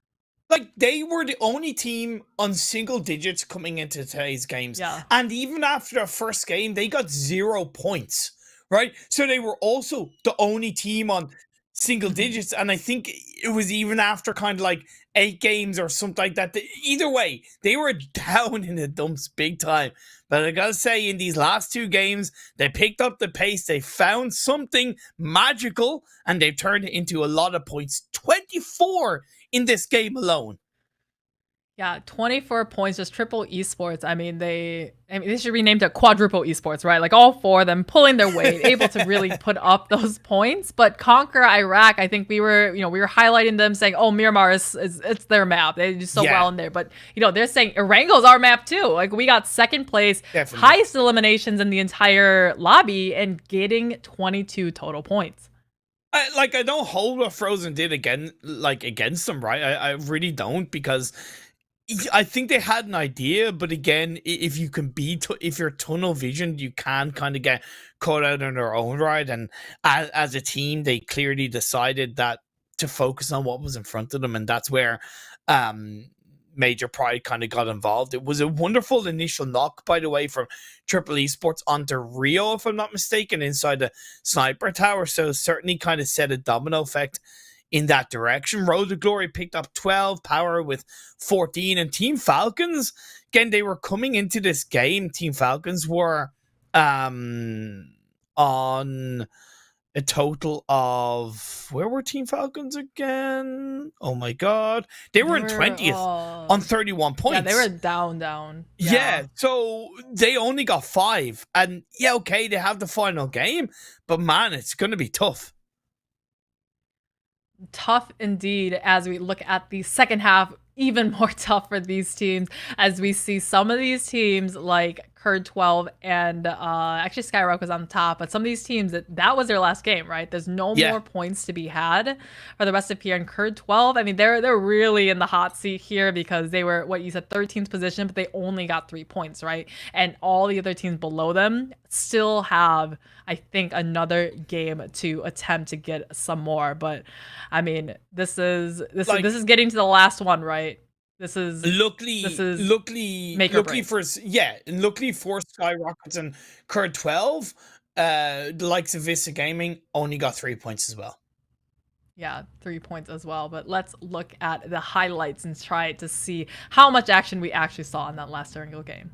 Speaker 6: Like, they were the only team on single digits coming into today's games.
Speaker 5: Yeah.
Speaker 6: And even after the first game, they got 0 points, right? So they were also the only team on single digits. And I think it was even after kind of like 8 games or something like that. Either way, they were down in the dumps big time. But I gotta say, in these last 2 games, they picked up the pace. They found something magical, and they've turned it into a lot of points. 24 in this game alone.
Speaker 5: Yeah, 24 points, just Triple Esports. I mean, they should rename it Quadruple Esports, right? Like, all 4 of them pulling their weight, able to really put up those points. But Conquer Iraq, I think we were highlighting them, saying, oh, Miramar it's their map. They do so well in there. But, they're saying Erangel's our map too. Like, we got 2nd place, highest eliminations in the entire lobby, and getting 22 total points.
Speaker 6: I don't hold what Frozen did against them, right? I really don't, because I think they had an idea, but again, if you can if you're tunnel visioned, you can kind of get caught out on their own right. And as a team, they clearly decided that to focus on what was in front of them, and that's where Major Pride kind of got involved. It was a wonderful initial knock, by the way, from Triple Esports onto Rio, if I'm not mistaken, inside the sniper tower. So certainly kind of set a domino effect in that direction. Road to Glory picked up 12, POWR with 14, and Team Falcons, again, they were coming into this game. Team Falcons were on a total of, where were Team Falcons again? Oh my God. They were in 20th on 31 points.
Speaker 5: Yeah, they were down.
Speaker 6: Yeah, so they only got 5. And yeah, okay, they have the final game, but man, it's going to be tough.
Speaker 5: Tough indeed, as we look at the second half, even more tough for these teams, as we see some of these teams like Curd 12 and actually SKYROCKET was on top, but some of these teams that was their last game, right? There's no more points to be had for the rest of here. And Curd 12, I mean, they're really in the hot seat here, because they were, what you said, 13th position, but they only got 3 points, right? And all the other teams below them still have, I think, another game to attempt to get some more. But I mean, this is getting to the last one, right? This is luckily
Speaker 6: for SKYROCKET and Curd 12. The likes of VISTA Gaming only got 3 points as well.
Speaker 5: Yeah, 3 points as well. But let's look at the highlights and try to see how much action we actually saw in that last Erangel game.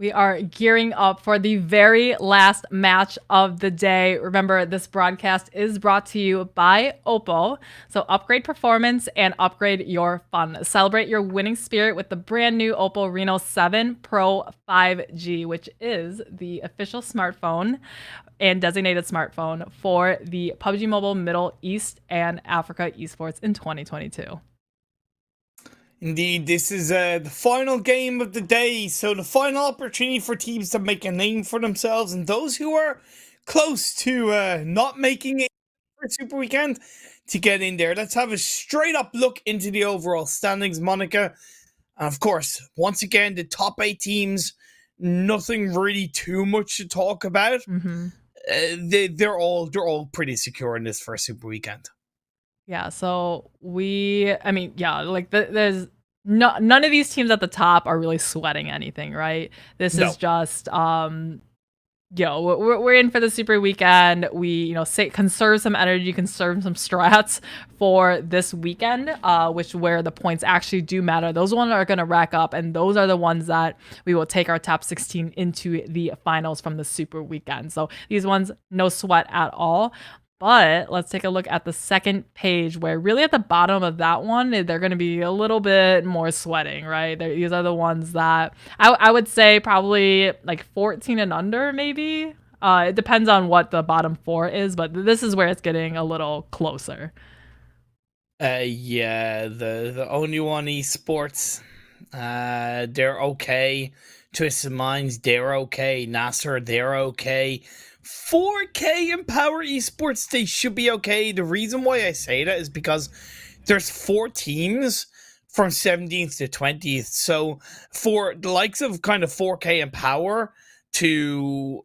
Speaker 5: We are gearing up for the very last match of the day. Remember, this broadcast is brought to you by Oppo. So upgrade performance and upgrade your fun. Celebrate your winning spirit with the brand new Oppo Reno 7 Pro 5G, which is the official smartphone and designated smartphone for the PUBG Mobile Middle East and Africa Esports in 2022.
Speaker 6: Indeed, this is the final game of the day, so the final opportunity for teams to make a name for themselves, and those who are close to not making it for Super Weekend to get in there. Let's have a straight up look into the overall standings, Monica. And of course, once again, the top 8 teams, nothing really too much to talk about. They're all pretty secure in this first Super Weekend.
Speaker 5: Yeah, so there's none of these teams at the top are really sweating anything, right? This is just yo, we're in for the super weekend. We, you know, conserve some energy, conserve some strats for this weekend, which where the points actually do matter. Those ones are going to rack up, and those are the ones that we will take our top 16 into the finals from the super weekend. So these ones, no sweat at all. But let's take a look at the second page, where really at the bottom of that one, they're going to be a little bit more sweating, right? These are the ones that I would say probably like 14 and under, maybe. It depends on what the bottom 4 is, but this is where it's getting a little closer.
Speaker 6: Yeah, the only one esports, they're okay. Twisted Minds, they're okay. NASR, they're okay. 4K and POWR Esports, they should be okay. The reason why I say that is because there's 4 teams from 17th to 20th. So for the likes of kind of 4K and POWR to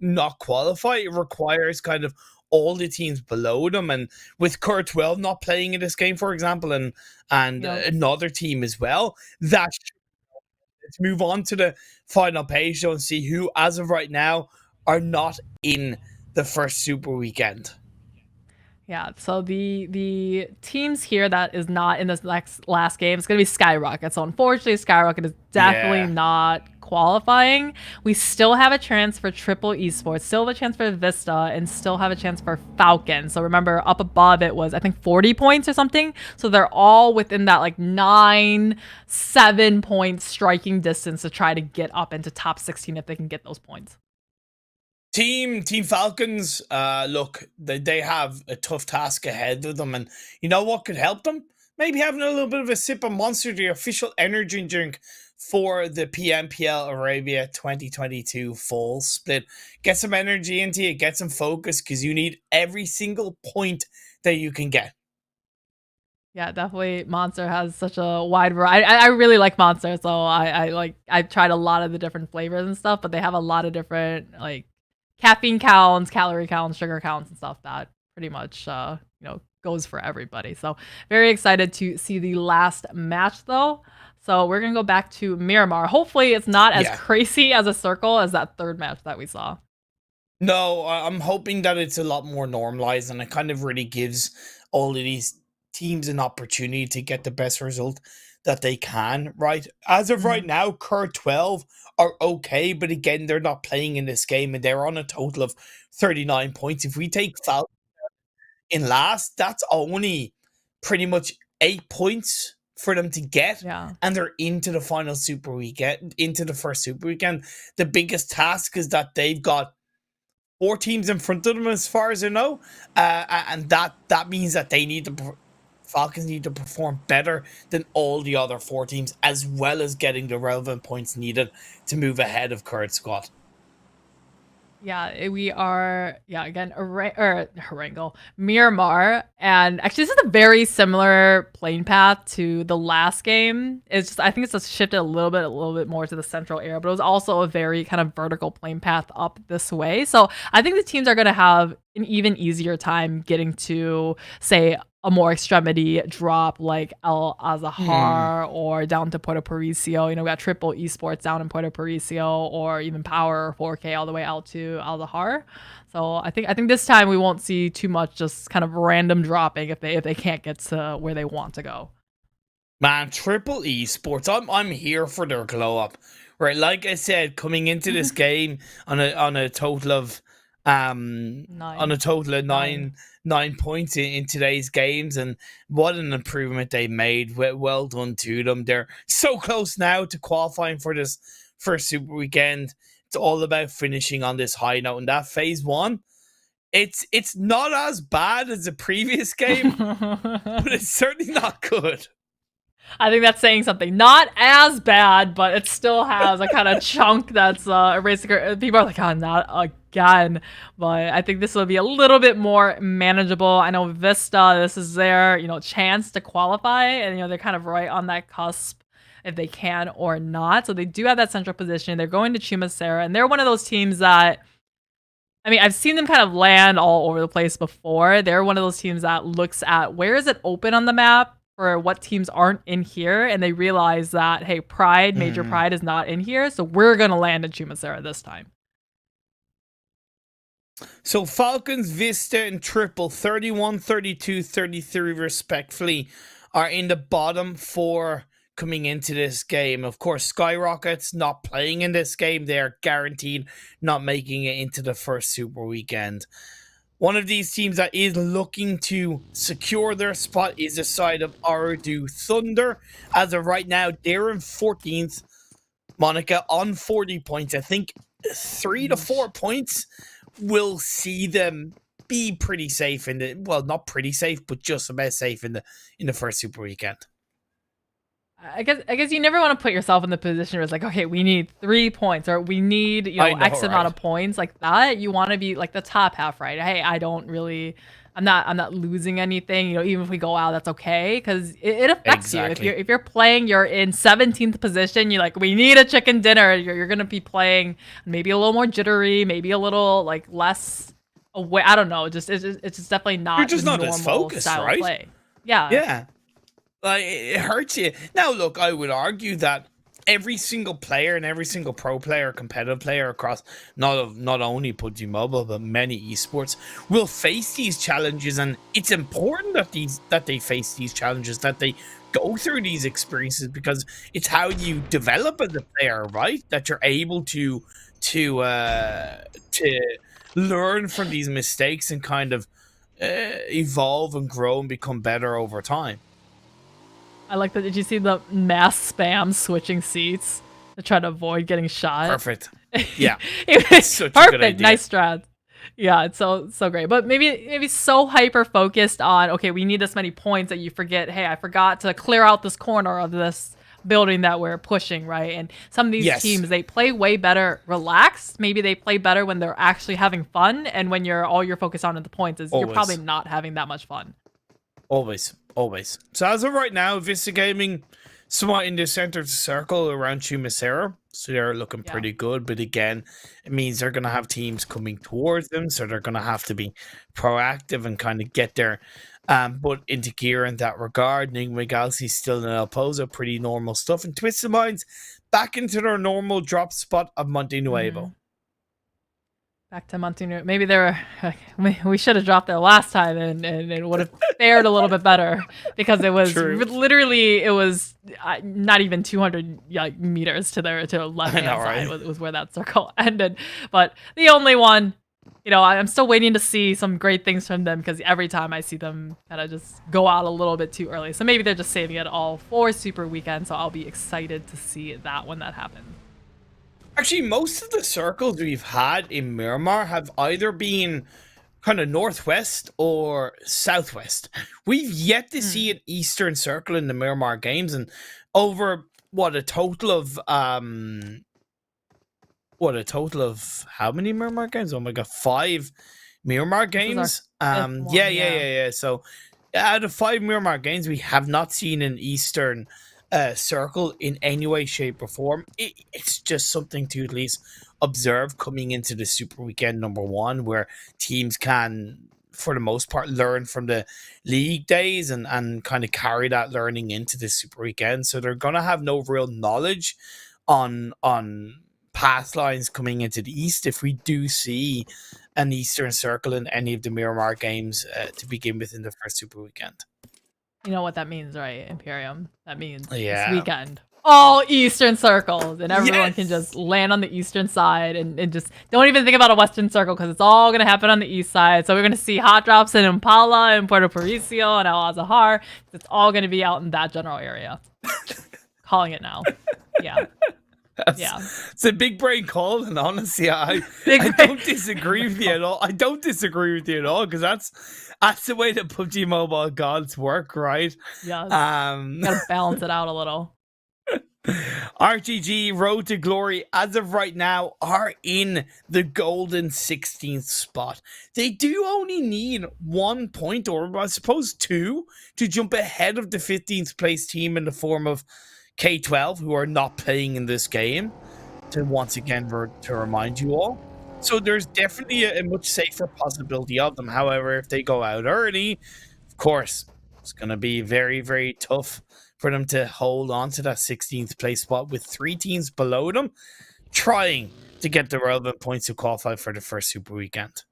Speaker 6: not qualify, it requires kind of all the teams below them. And with Cur 12 not playing in this game, for example, and another team as well, that let's move on to the final page though and see who, as of right now, are not in the first super weekend.
Speaker 5: Yeah, so the teams here that is not in this last game is going to be SKYROCKET. So unfortunately, SKYROCKET is definitely not qualifying. We still have a chance for Triple Esports, still have a chance for VISTA, and still have a chance for FALCONS. So remember, up above it was, I think, 40 points or something. So they're all within that like 7 point striking distance to try to get up into top 16 if they can get those points.
Speaker 6: Team FALCONS, look, they have a tough task ahead of them, and you know what could help them? Maybe having a little bit of a sip of Monster, the official energy drink for the PMPL Arabia 2022 fall split. Get some energy into you, get some focus, because you need every single point that you can get.
Speaker 5: Yeah, definitely. Monster has such a wide variety. I really like Monster, so I've tried a lot of the different flavors and stuff, but they have a lot of different like caffeine counts, calorie counts, sugar counts, and stuff that pretty much goes for everybody. So very excited to see the last match though. So we're gonna go back to Miramar. Hopefully it's not as crazy as a circle as that third match that we saw.
Speaker 6: No, I'm hoping that it's a lot more normalized, and it kind of really gives all of these teams an opportunity to get the best result that they can, right? As of right now, Cur 12 are okay, but again, they're not playing in this game, and they're on a total of 39 points. If we take Falcon in last, that's only pretty much 8 points for them to get, and they're into the final super weekend, into the first super weekend. The biggest task is that they've got 4 teams in front of them, as far as I know, and that means that they need to. Falcons need to perform better than all the other 4 teams, as well as getting the relevant points needed to move ahead of current squad.
Speaker 5: Yeah, we are, again, Erangel, Miramar, and actually this is a very similar playing path to the last game. It's just, I think it's just shifted a little bit more to the central area, but it was also a very kind of vertical playing path up this way. So I think the teams are going to have an even easier time getting to, say, a more extremity drop like El Azahar or down to Puerto Paraiso. We got Triple Esports down in Puerto Paraiso, or even POWR 4K all the way out to Al Azahar. So I think this time we won't see too much just kind of random dropping if they can't get to where they want to go.
Speaker 6: Man, Triple Esports, I'm here for their glow up. Right, like I said, coming into this game on a total of 9 points in today's games, and what an improvement they made. Well done to them. They're so close now to qualifying for this first super weekend. It's all about finishing on this high note, and that phase 1, it's not as bad as the previous game, but it's certainly not good.
Speaker 5: I think that's saying something. Not as bad, but it still has a kind of chunk that's erasing. People are like, oh, not again. But I think this will be a little bit more manageable. I know VISTA, this is their, chance to qualify, and they're kind of right on that cusp if they can or not. So they do have that central position. They're going to Chumacera, and they're one of those teams that, I mean, I've seen them kind of land all over the place before. They're one of those teams that looks at where is it open on the map for what teams aren't in here, and they realize that, hey, Pride, Major Pride is not in here, so we're gonna land in Chumacera this time.
Speaker 6: So Falcons, Vista, and Triple, 31, 32, 33 respectfully, are in the bottom 4 coming into this game. Of course, SKYROCKET's not playing in this game. They are guaranteed not making it into the first Super Weekend. One of these teams that is looking to secure their spot is the side of OOREDOO Thunder. As of right now, they're in 14th. Monica on 40 points. I think 3 to 4 points will see them be pretty safe in the, well, not pretty safe, but just about safe in the first Super Weekend.
Speaker 5: I guess you never want to put yourself in the position where it's like, okay, we need 3 points, or we need, you know, X amount of points like that. You want to be like the top half, right? Hey, I'm not losing anything. You know, even if we go out, that's okay, because it affects you. If you're playing, you're in 17th position. You're like, we need a chicken dinner. You're gonna be playing maybe a little more jittery, maybe a little like less away. I don't know. It's just definitely not. You're just not as focused, right? Play. Yeah.
Speaker 6: Yeah. Like, it hurts you. Now, look, I would argue that every single player and every single pro player, competitive player across not only PUBG Mobile but many esports will face these challenges, and it's important that they face these challenges, that they go through these experiences, because it's how you develop as a player, right? That you're able to learn from these mistakes and kind of evolve and grow and become better over time.
Speaker 5: I like that. Did you see the mass spam switching seats to try to avoid getting shot?
Speaker 6: Perfect. Yeah.
Speaker 5: It was such perfect. A good idea. Nice strat. Yeah, it's so great. But maybe so hyper focused on, okay, we need this many points, that you forget, hey, I forgot to clear out this corner of this building that we're pushing, right? And some of these teams, they play way better relaxed. Maybe they play better when they're actually having fun, and when all you're focused on at the points is you're probably not having that much fun.
Speaker 6: Always. So as of right now, Vista Gaming somewhat in the center of the circle around Chumacera, so they're looking pretty good. But again, it means they're going to have teams coming towards them, so they're going to have to be proactive and kind of get their butt into gear in that regard. NIGMA Galaxy still in El Pozo, pretty normal stuff. And Twisted Minds back into their normal drop spot of Monte Nuevo.
Speaker 5: Back to Monte Nuevo. Maybe we should have dropped there last time, and it would have fared a little bit better, because it was literally, it was not even 200 meters to their left hand side was where that circle ended. But the only one, you know, I'm still waiting to see some great things from them, because every time I see them kind of just go out a little bit too early. So maybe they're just saving it all for Super Weekend. So I'll be excited to see that when that happens.
Speaker 6: Actually, most of the circles we've had in Miramar have either been kind of northwest or southwest. We've yet to see an eastern circle in the Miramar games, and over a total of how many Miramar games? Oh my god, 5 Miramar games. Yeah. So out of 5 Miramar games, we have not seen an eastern circle in any way, shape, or form. It's just something to at least observe coming into the Super Weekend number 1, where teams can, for the most part, learn from the league days and kind of carry that learning into the Super Weekend. So they're gonna have no real knowledge on path lines coming into the East if we do see an Eastern Circle in any of the Miramar games to begin with in the first Super Weekend.
Speaker 5: You know what that means, right, Imperium? That means this weekend, all Eastern circles, and everyone can just land on the Eastern side and just don't even think about a Western circle, because it's all going to happen on the East side. So we're going to see hot drops in Impala and Puerto Paricio and El Azahar. It's all going to be out in that general area. Calling it now. Yeah.
Speaker 6: It's a big brain call, and honestly, I don't disagree with you at all. Because that's the way that PUBG Mobile gods work, right?
Speaker 5: Yeah. Gotta balance it out a little.
Speaker 6: RGG Road to Glory, as of right now, are in the golden 16th spot. They do only need 1 point, or I suppose 2, to jump ahead of the 15th place team in the form of K12, who are not playing in this game, to once again to remind you all. So there's definitely a much safer possibility of them. However, if they go out early, of course, It's going to be very, very tough for them to hold on to that 16th place spot with 3 teams below them trying to get the relevant points to qualify for the first Super Weekend.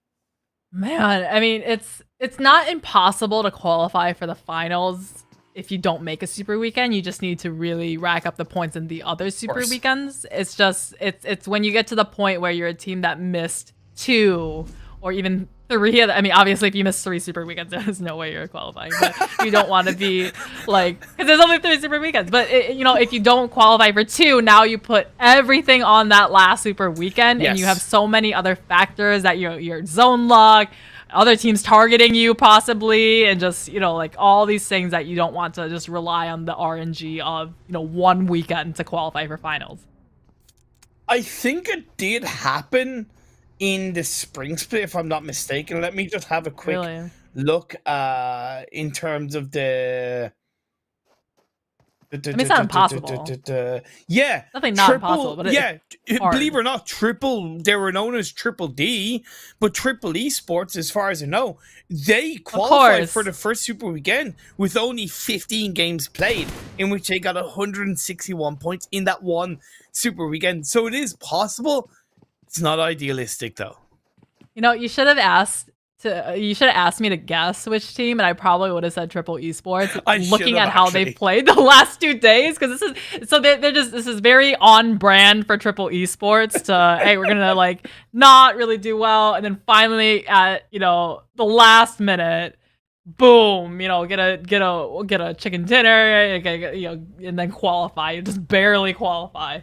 Speaker 5: Man, I mean, it's not impossible to qualify for the finals if you don't make a Super Weekend. You just need to really rack up the points in the other Super Weekends. It's just it's when you get to the point where you're a team that missed 2 or even 3. I mean, obviously, if you miss 3 Super Weekends, there's no way you're qualifying. But you don't want to be like, because there's only 3 Super Weekends. But you know, if you don't qualify for 2, now you put everything on that last Super Weekend, and you have so many other factors that your zone log, other teams targeting you possibly, and just, you know, like all these things that you don't want to just rely on the RNG of, you know, 1 weekend to qualify for finals.
Speaker 6: I think it did happen in the spring split, if I'm not mistaken. Let me just have a quick look in terms of the...
Speaker 5: I mean, it's not impossible.
Speaker 6: Yeah.
Speaker 5: Nothing not impossible, but
Speaker 6: yeah. Believe it or not, they were known as Triple D, but Triple Esports, as far as I know, they qualified for the first Super Weekend with only 15 games played, in which they got 161 points in that one Super Weekend. So it is possible. It's not idealistic, though.
Speaker 5: You know, you should have asked me to guess which team, and I probably would have said Triple Esports. Looking at how they played the last 2 days, because this is very on brand for Triple Esports. To hey, we're gonna like not really do well, and then finally at, you know, the last minute, boom, you know, get a chicken dinner, you know, and then qualify. You just barely qualify.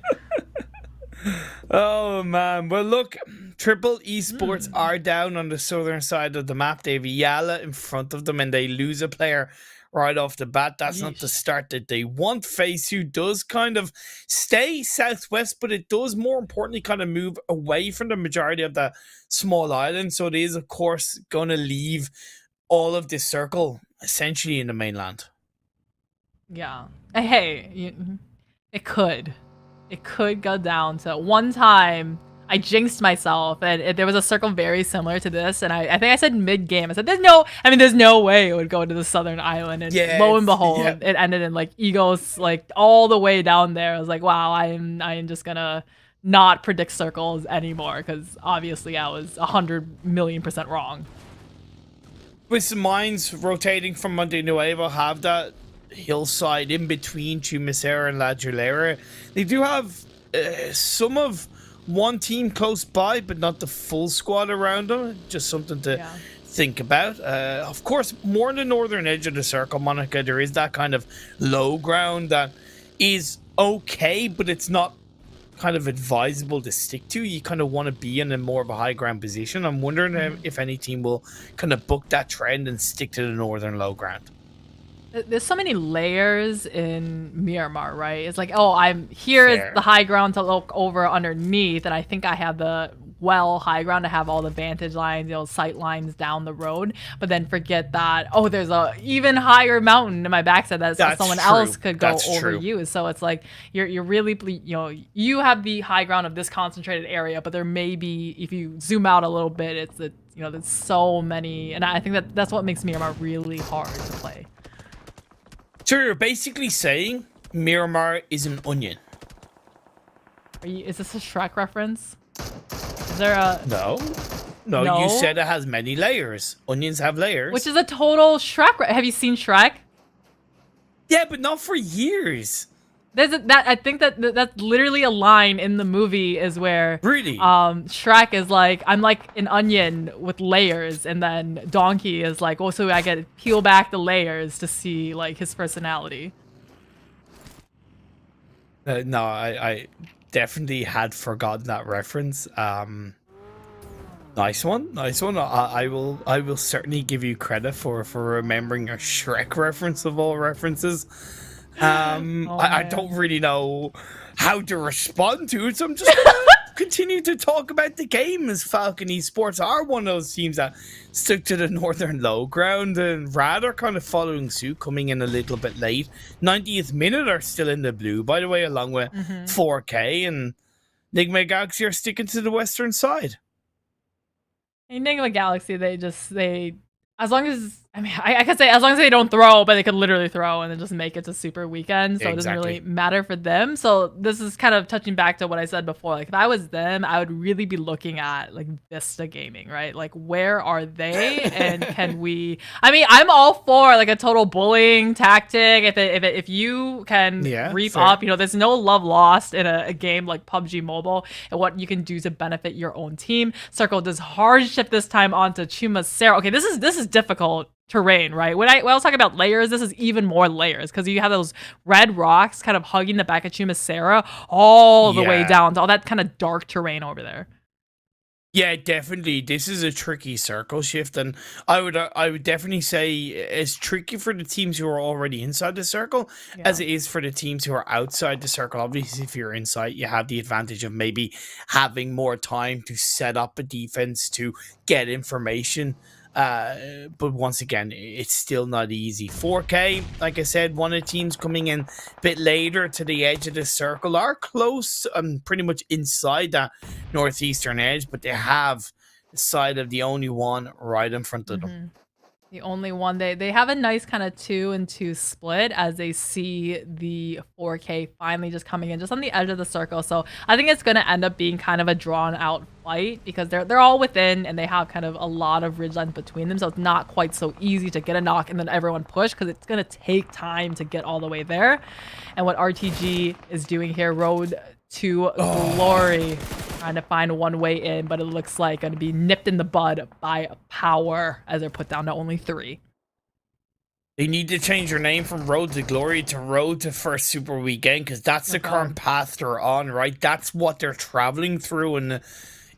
Speaker 6: Oh man, well look, Triple Esports are down on the southern side of the map. They have YALLA in front of them, and they lose a player right off the bat. That's not the start that they want. FaZe does kind of stay southwest, but it does more importantly kind of move away from the majority of the small island. So it is, of course, going to leave all of this circle essentially in the mainland.
Speaker 5: Yeah. Hey, it could go down to one time. I jinxed myself, and there was a circle very similar to this, and I think I said mid-game. I said, there's no way it would go to the southern island, and lo and behold, it ended in like Eagles, like all the way down there. I was like, wow, I am just gonna not predict circles anymore, because obviously I was 100,000,000% wrong.
Speaker 6: With some mines rotating from Monte Nuevo, have that hillside in between Chumisera and La Julera. They do have some of one team close by, but not the full squad around them. Just something to think about. Of course, more on the northern edge of the circle, Monica, there is that kind of low ground that is okay, but it's not kind of advisable to stick to. You kind of want to be in a more of a high ground position. I'm wondering if any team will kind of book that trend and stick to the northern low ground.
Speaker 5: There's so many layers in Miramar, right? It's like, oh, I'm here is the high ground to look over underneath, and I think I have the high ground to have all the vantage lines, you know, sight lines down the road. But then forget that, oh, there's a even higher mountain in my backside that someone else could go over you. So it's like you're really, you know, you have the high ground of this concentrated area, but there may be, if you zoom out a little bit, it's you know, there's so many, and I think that's what makes Miramar really hard to play.
Speaker 6: So you're basically saying Miramar is an onion.
Speaker 5: Is this a Shrek reference? Is there a...
Speaker 6: No, you said it has many layers. Onions have layers.
Speaker 5: Which is a total Shrek... Have you seen Shrek?
Speaker 6: Yeah, but not for years.
Speaker 5: I think that's literally a line in the movie, is where Shrek is like, I'm like an onion with layers, and then Donkey is like, oh, so I get to peel back the layers to see like his personality.
Speaker 6: No, I definitely had forgotten that reference. Nice one. I will certainly give you credit for remembering a Shrek reference of all references. I don't really know how to respond to it, so I'm just gonna continue to talk about the game, as Falcon Esports are one of those teams that stuck to the northern low ground and rather kind of following suit, coming in a little bit late. 90th minute are still in the blue, by the way, along with 4K, and NIGMA Galaxy are sticking to the western side.
Speaker 5: In NIGMA Galaxy, they as long as I mean, I could say as long as they don't throw, but they could literally throw and then just make it to super weekend. So it doesn't really matter for them. So this is kind of touching back to what I said before. Like if I was them, I would really be looking at like VISTA Gaming, right? Like where are they and can we, I mean, I'm all for like a total bullying tactic. If you can reap up, you know, there's no love lost in a game like PUBG Mobile and what you can do to benefit your own team. Circle does hardship this time onto Chumacero. Okay, this is difficult terrain, right? When I was talking about layers, this is even more layers because you have those red rocks kind of hugging the back of Chumacero all the way down to all that kind of dark terrain over there.
Speaker 6: Yeah, definitely. This is a tricky circle shift, and I would definitely say it's tricky for the teams who are already inside the circle as it is for the teams who are outside the circle. Obviously, if you're inside, you have the advantage of maybe having more time to set up a defense, to get information. But once again, it's still not easy. 4K, like I said, one of the teams coming in a bit later to the edge of the circle are close, pretty much inside that northeastern edge, but they have the side of the only one right in front of them.
Speaker 5: The only one. They have a nice kind of 2-2 split as they see the 4K finally just coming in just on the edge of the circle. So I think it's going to end up being kind of a drawn out fight because they're all within and they have kind of a lot of ridgelines between them. So it's not quite so easy to get a knock and then everyone push because it's going to take time to get all the way there. And what RTG is doing here, Road to Glory, trying to find one way in, but it looks like going to be nipped in the bud by POWR as they're put down to only 3.
Speaker 6: They need to change their name from Road to Glory to Road to First Super Weekend because that's the current path they're on, right? That's what they're traveling through and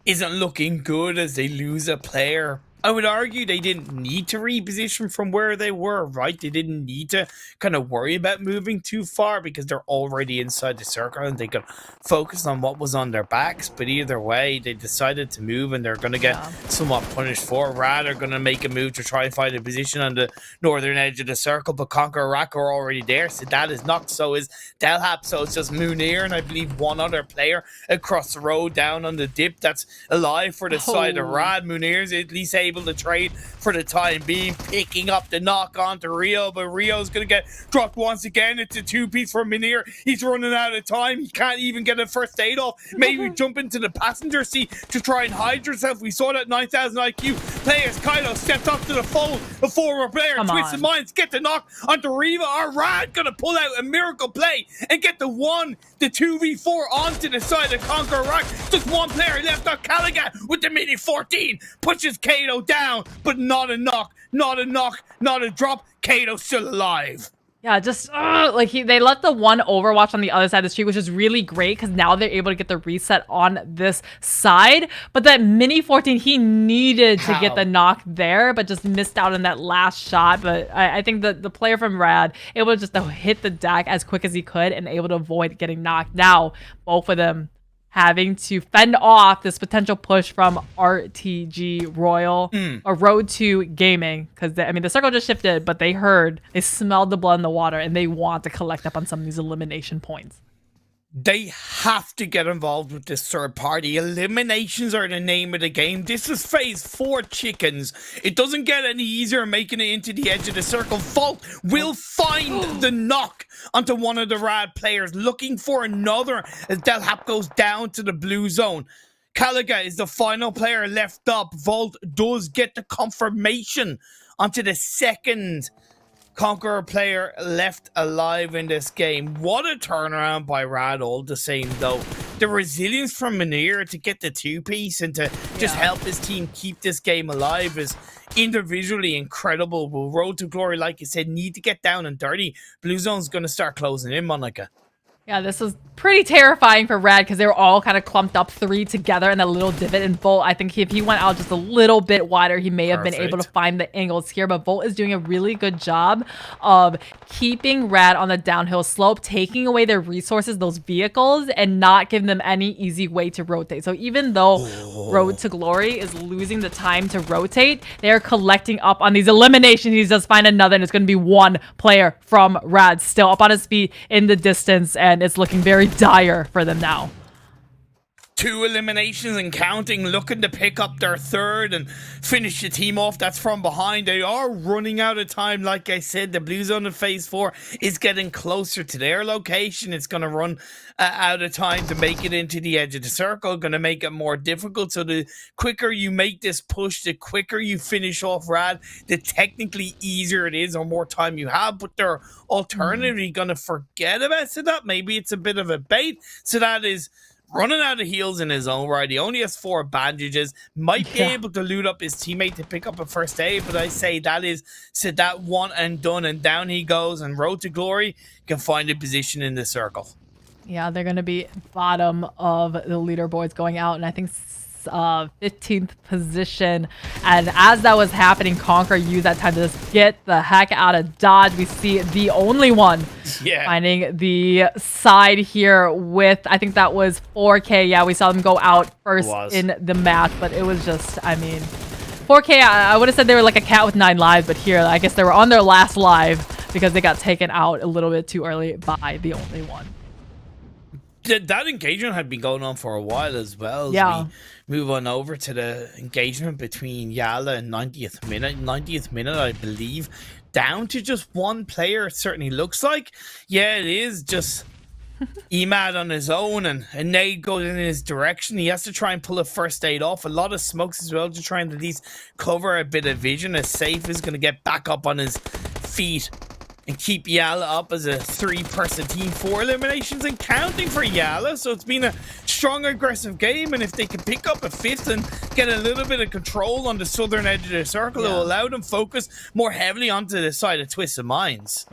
Speaker 6: isn't looking good as they lose a player. I would argue they didn't need to reposition from where they were, right? They didn't need to kind of worry about moving too far because they're already inside the circle and they could focus on what was on their backs. But either way, they decided to move and they're going to get somewhat punished for it. Rad are going to make a move to try and find a position on the northern edge of the circle, but CONQUEROR are already there. So that is not, so is Delhap, so it's just Munir and I believe one other player across the road down on the dip that's alive for the side of Rad. Munir's at least able to trade for the time being, picking up the knock onto Rio, but Rio's gonna get dropped once again. It's a 2-piece for Munir. He's running out of time. He can't even get a first aid off. Maybe jump into the passenger seat to try and hide yourself. We saw that 9,000 IQ players. Kylo stepped up to the fold. A former player, Twisted Minds, get the knock onto Riva. Our Rad gonna pull out a miracle play and get the 2v4 onto the side of CONQUEROR. Just one player left on Caliga with the mini 14. Pushes Kato down, but not a knock, not a drop. Kato's still alive.
Speaker 5: Yeah, just like they let the one Overwatch on the other side of the street, which is really great because now they're able to get the reset on this side. But that mini 14, he needed to get the knock there, but just missed out on that last shot. But I think the player from Rad able to just hit the deck as quick as he could and able to avoid getting knocked. Now both of them having to fend off this potential push from RTG Royal or Road to Gaming because I mean the circle just shifted, but they smelled the blood in the water and they want to collect up on some of these elimination points.
Speaker 6: They have to get involved with this third party. Eliminations are the name of the game. This is phase 4 chickens. It doesn't get any easier making it into the edge of the circle. Vault will find the knock onto one of the Rad players, looking for another as Delhap goes down to the blue zone. Caliga is the final player left up. Vault does get the confirmation onto the second CONQUEROR player left alive in this game. What a turnaround by Rad all the same though. The resilience from Munir to get the 2-piece and to just help his team keep this game alive is individually incredible. Will Road to Glory, like you said, need to get down and dirty. Blue Zone's going to start closing in, Monica.
Speaker 5: Yeah, this is pretty terrifying for Rad because they were all kind of clumped up 3 together in that little divot. And Volt, I think if he went out just a little bit wider, he may have been able to find the angles here. But Volt is doing a really good job of keeping Rad on the downhill slope, taking away their resources, those vehicles, and not giving them any easy way to rotate. So even though Road to Glory is losing the time to rotate, they're collecting up on these eliminations. He just find another, and it's going to be one player from Rad still up on his feet in the distance, and it's looking very dire for them now.
Speaker 6: 2 eliminations and counting, looking to pick up their third and finish the team off that's from behind. They are running out of time. Like I said, the blue zone in phase 4 is getting closer to their location. It's going to run out of time to make it into the edge of the circle, going to make it more difficult. So the quicker you make this push, the quicker you finish off Rad, the technically easier it is or more time you have. But they're alternatively going to forget about that. Maybe it's a bit of a bait. So that is running out of heals in his own right. He only has 4 bandages. Might be able to loot up his teammate to pick up a first aid, but I say that is that one and done, and down he goes, and Road to Glory can find a position in the circle.
Speaker 5: Yeah, they're going to be bottom of the leaderboards going out, and I think 15th position. And as that was happening, CONQUEROR used that time to just get the heck out of Dodge. We see the only one finding the side here with, I think that was 4K. Yeah, we saw them go out first in the match, but it was just, I mean, 4K, I would have said they were like a cat with 9 lives, but here, I guess they were on their last live because they got taken out a little bit too early by the only one.
Speaker 6: That engagement had been going on for a while as well.
Speaker 5: Yeah.
Speaker 6: We move on over to the engagement between YALLA and 90th minute. 90th minute, I believe, down to just one player, it certainly looks like. Yeah, it is just Emad on his own, and a nade goes in his direction. He has to try and pull a first aid off. A lot of smokes as well to try and at least cover a bit of vision, as Safe is going to get back up on his feet and keep YALLA up as a 3-person team. 4 eliminations and counting for YALLA. So it's been a strong, aggressive game. And if they can pick up a 5th and get a little bit of control on the southern edge of the circle, it will allow them focus more heavily onto the side of Twisted Minds.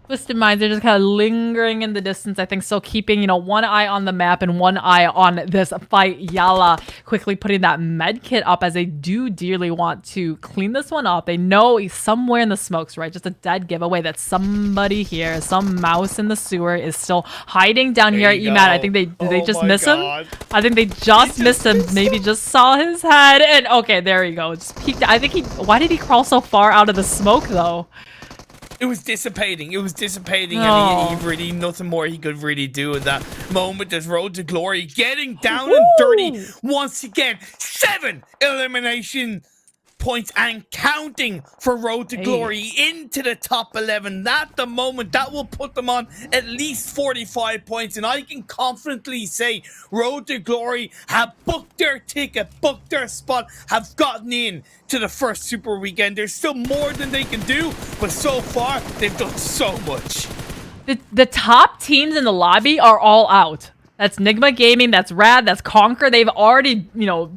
Speaker 5: Twisted Minds are just kind of lingering in the distance, I think. So keeping, you know, one eye on the map and one eye on this fight. YALLA quickly putting that med kit up as they do dearly want to clean this one up. They know he's somewhere in the smokes, right? Just a dead giveaway that somebody here, some mouse in the sewer is still hiding down here at Emad. I think did they just miss him? I think they just missed him. Maybe just saw his head. And okay, there you go. Just peeked. I think why did he crawl so far out of the smoke though?
Speaker 6: It was dissipating. It was dissipating, and he really nothing more he could really do at that moment. There's Road to Glory getting down and dirty once again. 7 elimination points and counting for Road to Glory into the top 11. At the moment, that will put them on at least 45 points, and I can confidently say Road to Glory have booked their ticket, booked their spot, have gotten in to the first Super Weekend. There's still more than they can do, but so far, they've done so much.
Speaker 5: The top teams in the lobby are all out. That's NIGMA Gaming, that's Rad, that's CONQUEROR. They've already, you know,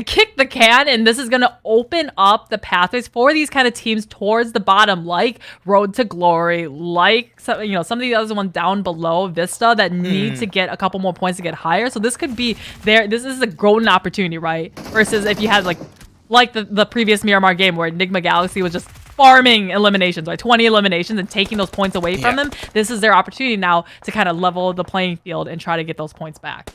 Speaker 5: kick the can, and this is going to open up the pathways for these kind of teams towards the bottom, like Road to Glory, like some, you know, some of the other ones down below, VISTA, that need to get a couple more points to get higher. So this could be there. This is a golden opportunity, right? Versus if you had like the previous Miramar game where NIGMA Galaxy was just farming eliminations, right? 20 eliminations and taking those points away from them. This is their opportunity now to kind of level the playing field and try to get those points back.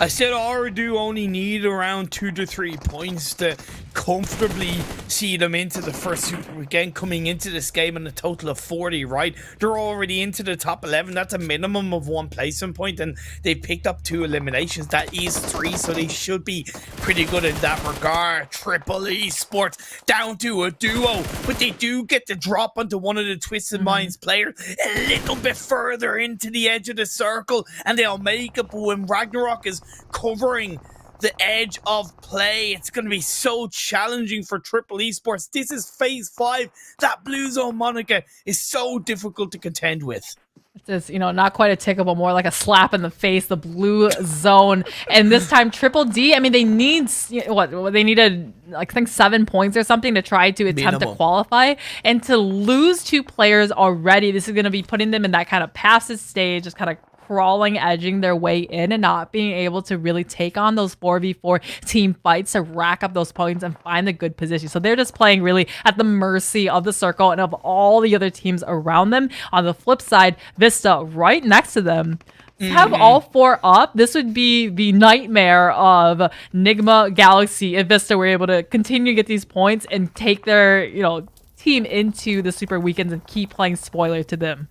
Speaker 6: I said OOREDOO only need around 2 to 3 points to comfortably see them into the first Super Weekend, coming into this game in a total of 40, right? They're already into the top 11. That's a minimum of 1 placement point, and they picked up 2 eliminations. That is 3, so they should be pretty good in that regard. Triple Esports down to a duo, but they do get to drop onto one of the Twisted Minds players a little bit further into the edge of the circle, and they'll make it. But when Ragnarok is covering the edge of play, it's going to be so challenging for Triple Esports. This is phase 5. That blue zone moniker is so difficult to contend with.
Speaker 5: It's just, you know, not quite a tickle, but more like a slap in the face, the blue zone. And this time, Triple D, I mean, they need, what, they needed, like, I think 7 points or something to try to attempt to qualify. And to lose 2 players already, this is going to be putting them in that kind of passive stage, just kind of crawling, edging their way in and not being able to really take on those 4v4 team fights to rack up those points and find the good position. So they're just playing really at the mercy of the circle and of all the other teams around them. On the flip side, VISTA right next to them have all 4 up. This would be the nightmare of NIGMA Galaxy if VISTA were able to continue to get these points and take their, you know, team into the Super Weekends and keep playing spoiler to them.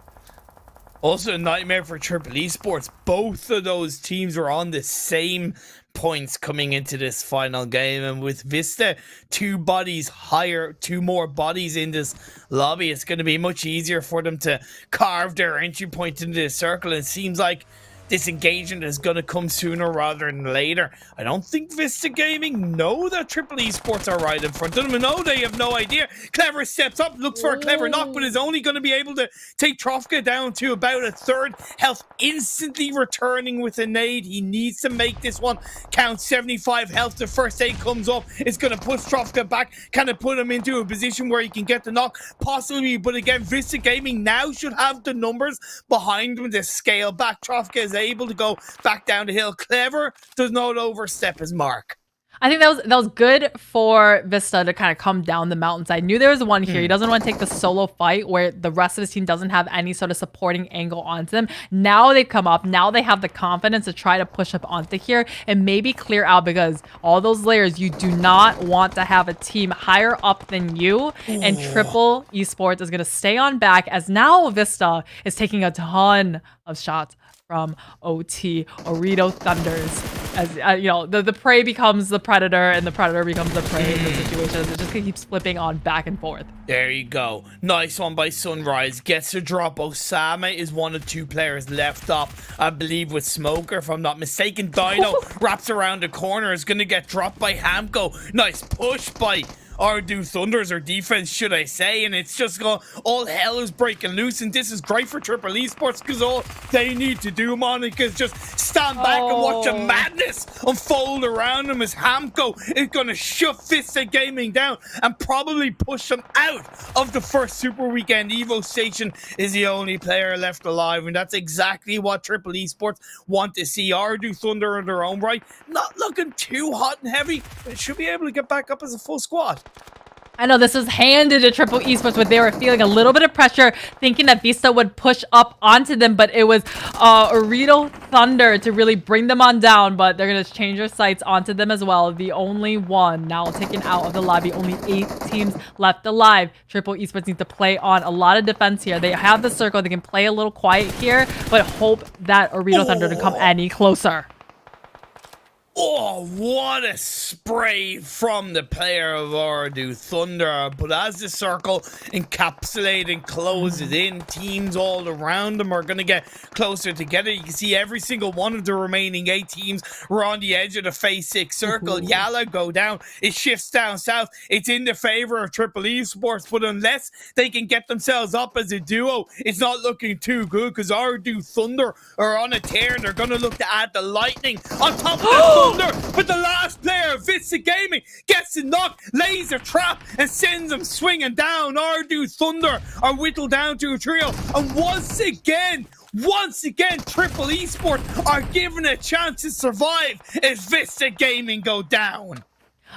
Speaker 6: Also a nightmare for Triple Esports. Both of those teams were on the same points coming into this final game, and with VISTA 2 bodies higher, 2 more bodies in this lobby, it's going to be much easier for them to carve their entry point into this circle. It seems like this engagement is going to come sooner rather than later. I don't think Vista Gaming know that Triple Esports are right in front of them. No, they have no idea. Clever steps up, looks for a clever knock, but is only going to be able to take Trofka down to about a third health, instantly returning with a nade. He needs to make this one count. 75 health. The first aid comes up. It's going to push Trofka back, kind of put him into a position where he can get the knock, possibly. But again, Vista Gaming now should have the numbers behind them to scale back. Trofka is able to go back down the hill. Clever does not overstep his mark.
Speaker 5: I think that was good for Vista to kind of come down the mountainside. Knew there was one here. He doesn't want to take the solo fight where the rest of his team doesn't have any sort of supporting angle onto them. Now they've come up. Now they have the confidence to try to push up onto here and maybe clear out, because all those layers, you do not want to have a team higher up than you. And Triple Esports is going to stay on back, as now Vista is taking a ton of shots from OT, OOREDOO Thunders. As you know, the prey becomes the predator and the predator becomes the prey in the situation. It just keeps flipping on back and forth.
Speaker 6: There you go. Nice one by Sunrise. Gets a drop. Osama is one of 2 players left up, I believe, with Smoker, if I'm not mistaken. Dino wraps around the corner. Is going to get dropped by Hamco. Nice push by OOREDOO Thunders, or defense, should I say, and it's just going, all hell is breaking loose, and this is great for Triple Esports, because all they need to do, Monica, is just stand back and watch the madness unfold around them as Hamco is going to shut Vista Gaming down and probably push them out of the first Super Weekend. Evo Station is the only player left alive, and that's exactly what Triple Esports want to see. OOREDOO Thunder in their own right, not looking too hot and heavy, but should be able to get back up as a full squad.
Speaker 5: I know this was handed to Triple Esports, but they were feeling a little bit of pressure, thinking that Vista would push up onto them, but it was OOREDOO Thunder to really bring them on down, but they're going to change their sights onto them as well. The only one now taken out of the lobby, only 8 teams left alive. Triple Esports needs to play on a lot of defense here. They have the circle, they can play a little quiet here, but hope that OOREDOO Thunder doesn't come any closer.
Speaker 6: Oh, what a spray from the player of OOREDOO Thunder. But as the circle encapsulating closes in, teams all around them are going to get closer together. You can see every single one of the remaining 8 teams were on the edge of the phase 6 circle. YALLA go down. It shifts down south. It's in the favor of Triple Esports, but unless they can get themselves up as a duo, it's not looking too good, because OOREDOO Thunder are on a tear and they're going to look to add the lightning on top of the Thunder, but the last player of Vista Gaming gets a knock, lays a trap, and sends them swinging down. OOREDOO Thunder are whittled down to a trio, and once again, Triple Esports are given a chance to survive as Vista Gaming go down.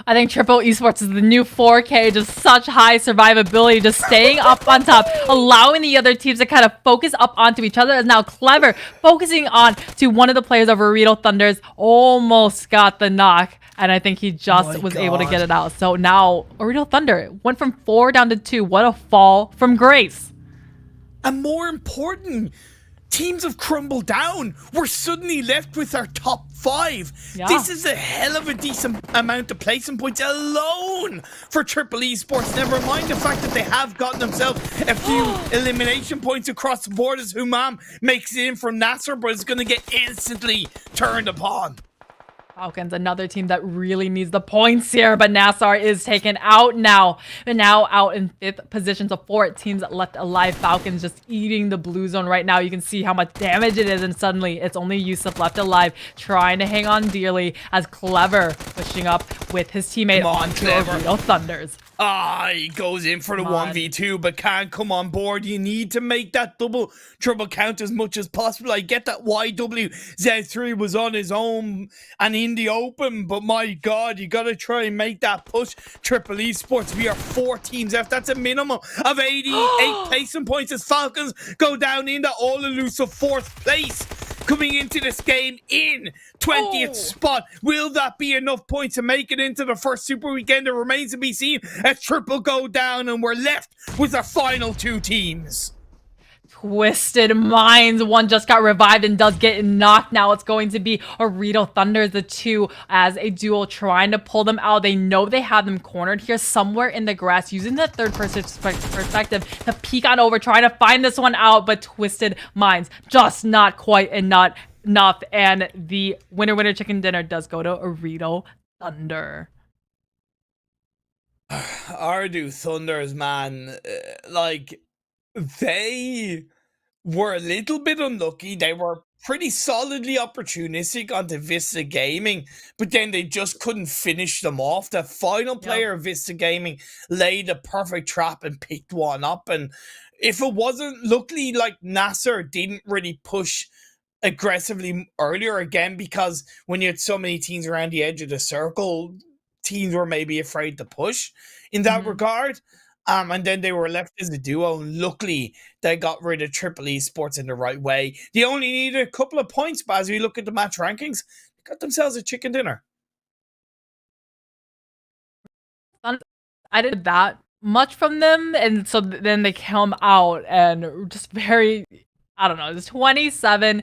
Speaker 5: I think Triple Esports is the new 4K, just such high survivability, just staying up on top, allowing the other teams to kind of focus up onto each other. Is now Clever focusing on to one of the players of OOREDOO Thunders, almost got the knock, and I think he just was able to get it out. So now OOREDOO Thunder went from 4 down to 2. What a fall from grace.
Speaker 6: And more important, teams have crumbled down. We're suddenly left with our top 5.
Speaker 5: Yeah.
Speaker 6: This is a hell of a decent amount of placement points alone for Triple Esports. Never mind the fact that they have gotten themselves a few elimination points across the board as Humam makes it in from NASR, but it's going to get instantly turned upon.
Speaker 5: Falcons, another team that really needs the points here, but NASR is taken out now. And now out in 5th position, so 4 teams left alive. Falcons just eating the blue zone right now. You can see how much damage it is, and suddenly it's only Yusuf left alive, trying to hang on dearly as Clever pushing up with his teammate onto OOREDOO Thunders.
Speaker 6: He goes in for the 1v2, but can't come on board. You need to make that double trouble count as much as possible. I get that YWZ3 was on his own and in the open, but my God, you gotta try and make that push. Triple Esports, we are 4 teams left. That's a minimum of 88 placement points as Falcons go down in the all-elusive 4th place. Coming into this game in 20th spot. Will that be enough points to make it into the first Super Weekend? It remains to be seen as Triple go down and we're left with our final 2 teams.
Speaker 5: Twisted Minds. One just got revived and does get knocked. Now it's going to be OOREDOO Thunder, the two as a duo trying to pull them out. They know they have them cornered here somewhere in the grass, using the third person perspective to peek on over, trying to find this one out, but Twisted Minds just not quite enough. And the winner chicken dinner does go to OOREDOO Thunder.
Speaker 6: OOREDOO Thunders, man, like, they were a little bit unlucky. They were pretty solidly opportunistic onto VISTA Gaming, but then they just couldn't finish them off. The final player of VISTA Gaming laid a perfect trap and picked one up. And if it wasn't, luckily, like, NASR didn't really push aggressively earlier again, because when you had so many teams around the edge of the circle, teams were maybe afraid to push in that regard. And then they were left as a duo. Luckily, they got rid of Triple Esports in the right way. They only needed a couple of points, but as we look at the match rankings, they got themselves a chicken dinner.
Speaker 5: I didn't that much from them, and so then they come out and just very, I don't know, it's 27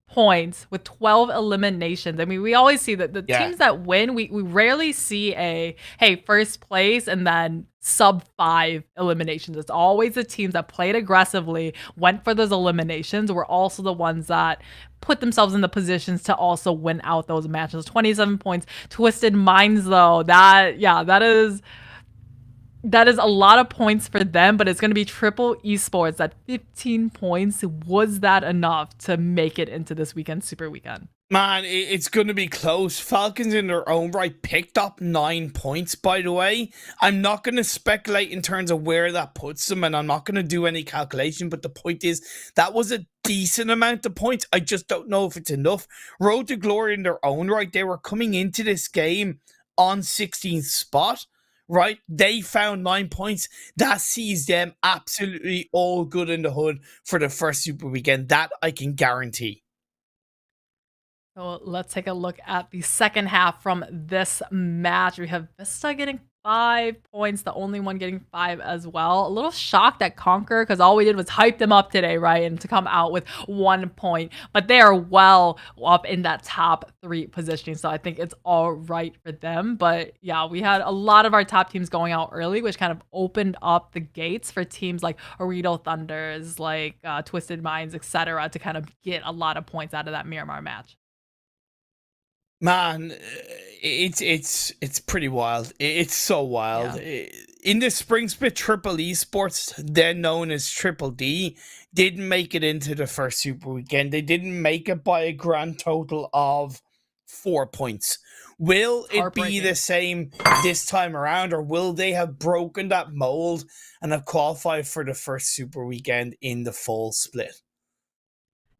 Speaker 5: points with 12 eliminations. I mean, we always see that the teams that win, we rarely see a, hey, first place and then sub 5 eliminations. It's always the teams that played aggressively, went for those eliminations, were also the ones that put themselves in the positions to also win out those matches. 27 points. Twisted Minds, though, that is a lot of points for them, but it's going to be Triple Esports at 15 points. Was that enough to make it into this weekend, Super Weekend?
Speaker 6: Man, it's going to be close. Falcons in their own right picked up 9 points, by the way. I'm not going to speculate in terms of where that puts them, and I'm not going to do any calculation, but the point is, that was a decent amount of points. I just don't know if it's enough. Road to Glory in their own right, they were coming into this game on 16th spot. Right, they found 9 points. That sees them absolutely all good in the hood for the first Super Weekend. That I can guarantee.
Speaker 5: So let's take a look at the second half from this match. We have VISTA getting 5 points, the only one getting 5 as well. A little shocked at CONQUEROR, because all we did was hype them up today, right? And to come out with 1 point. But they are well up in that top 3 positioning, so I think it's all right for them. But yeah, we had a lot of our top teams going out early, which kind of opened up the gates for teams like OOREDOO Thunders, like Twisted Minds, etc., to kind of get a lot of points out of that Miramar match.
Speaker 6: Man, it's pretty wild. It's so wild.
Speaker 5: Yeah.
Speaker 6: In the spring split, Triple Esports, then known as Triple D, didn't make it into the first Super Weekend. They didn't make it by a grand total of 4 points. Will it be the same this time around, or will they have broken that mold and have qualified for the first Super Weekend in the full split?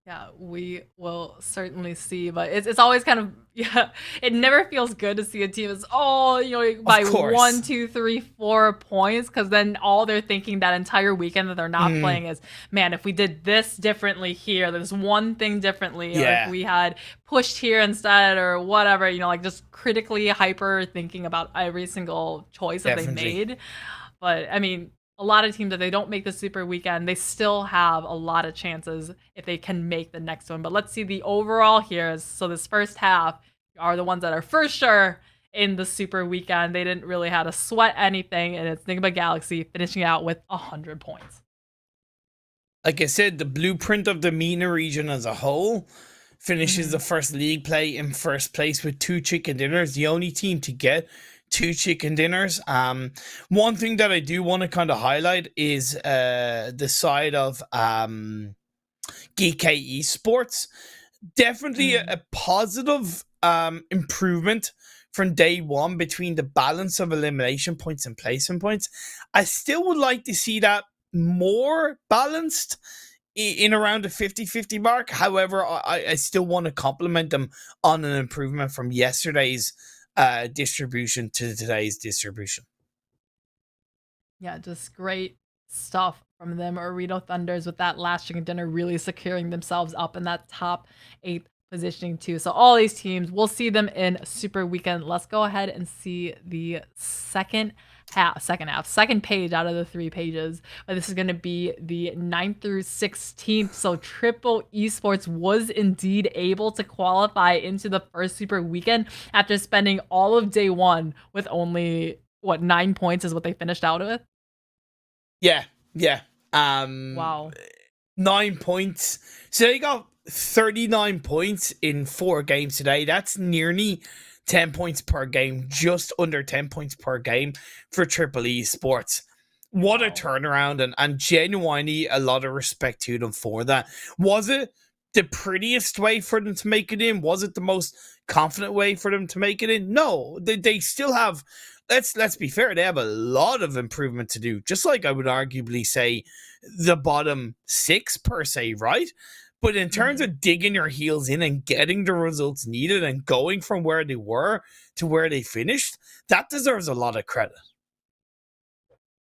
Speaker 5: Yeah, we will certainly see, but it's always kind of, yeah, it never feels good to see a team as, by 1, 2, 3, 4 points, because then all they're thinking that entire weekend that they're not playing is, man, if we did this differently here, there's one thing differently, or if we had pushed here instead, or whatever, like just critically hyper thinking about every single choice that they made. But I mean, a lot of teams, that they don't make the Super Weekend, they still have a lot of chances if they can make the next one. But let's see the overall here. So this first half are the ones that are for sure in the Super Weekend. They didn't really have to sweat anything, and it's NIGMA Galaxy finishing out with 100 points.
Speaker 6: Like I said, the blueprint of the MENA region as a whole finishes the first league play in first place with 2 chicken dinners, the only team to get 2 chicken dinners. One thing that I do want to kind of highlight is the side of GEEKAY Esports. Definitely a positive improvement from day one between the balance of elimination points and placement points. I still would like to see that more balanced in around the 50-50 mark. However, I still want to compliment them on an improvement from yesterday's distribution to today's distribution.
Speaker 5: Yeah, just great stuff from them. OOREDOO Thunders with that last chicken dinner really securing themselves up in that top 8 positioning too. So all these teams, we'll see them in Super Weekend. Let's go ahead and see the second second page out of the 3 pages. But this is going to be the 9th through 16th. So Triple Esports was indeed able to qualify into the first Super Weekend after spending all of day 1 with only, what, 9 points is what they finished out with?
Speaker 6: Yeah.
Speaker 5: Wow.
Speaker 6: 9 points. So they got 39 points in 4 games today. That's nearly 10 points per game, just under 10 points per game for Triple Esports. What a turnaround, and genuinely a lot of respect to them for that. Was it the prettiest way for them to make it in? Was it the most confident way for them to make it in? No, they still have, let's be fair, they have a lot of improvement to do. Just like I would arguably say the bottom 6 per se, right? But in terms of digging your heels in and getting the results needed and going from where they were to where they finished, that deserves a lot of credit.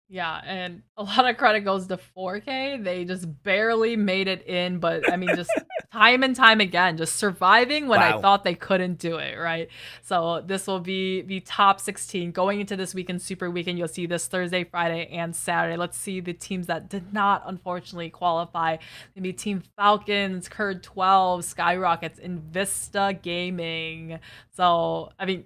Speaker 5: Yeah, and a lot of credit goes to 4K. They just barely made it in, but I mean, just time and time again, just surviving when I thought they couldn't do it, right? So this will be the top 16 going into this weekend, Super Weekend. You'll see this Thursday, Friday, and Saturday. Let's see the teams that did not, unfortunately, qualify. Maybe Team Falcons, Curd 12, SKYROCKET, and VISTA Gaming. So, I mean,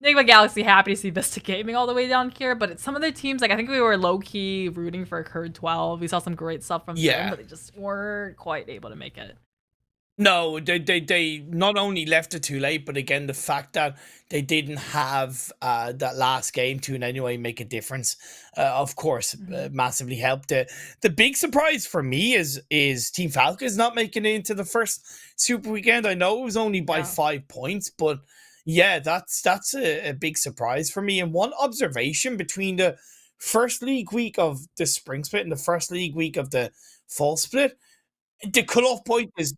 Speaker 5: NIGMA Galaxy happy to see VISTA Gaming all the way down here, but some of their teams, like I think we were low-key rooting for Curd 12. We saw some great stuff from them, but they just weren't quite able to make it.
Speaker 6: No, they not only left it too late, but again, the fact that they didn't have that last game to in any way make a difference, of course, massively helped it. The big surprise for me is Team Falcons not making it into the first Super Weekend. I know it was only by 5 points, but yeah, that's a big surprise for me. And one observation between the first league week of the spring split and the first league week of the fall split, the cutoff point is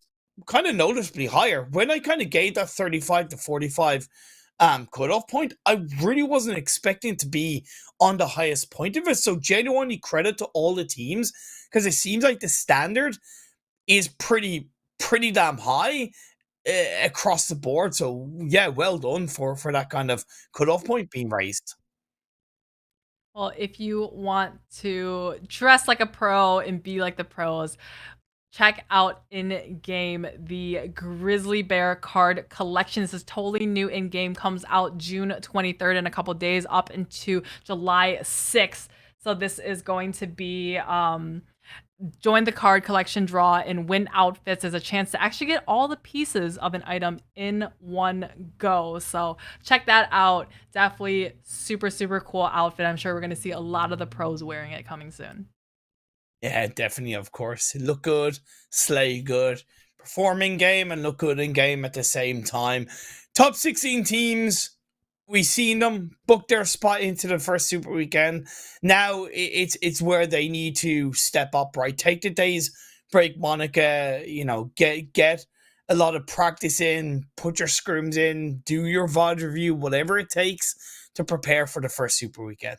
Speaker 6: kind of noticeably higher. When I kind of gave that 35 to 45 cutoff point, I really wasn't expecting to be on the highest point of it. So genuinely credit to all the teams, because it seems like the standard is pretty damn high across the board. So yeah, well done for that kind of cutoff point being raised.
Speaker 5: Well, if you want to dress like a pro and be like the pros, check out in-game the Grizzly Bear card collection. This is totally new in-game, comes out June 23rd in a couple days up into July 6th. So this is going to be join the card collection draw and win outfits as a chance to actually get all the pieces of an item in one go. So check that out. Definitely super cool outfit. I'm sure we're going to see a lot of the pros wearing it coming soon.
Speaker 6: Yeah, definitely, of course. Look good, slay good, perform in game and look good in game at the same time. Top 16 teams, we've seen them book their spot into the first Super Weekend. Now it's where they need to step up, right? Take the days break, Monica. You know, get a lot of practice in, put your scrims in, do your VOD review, whatever it takes to prepare for the first Super Weekend.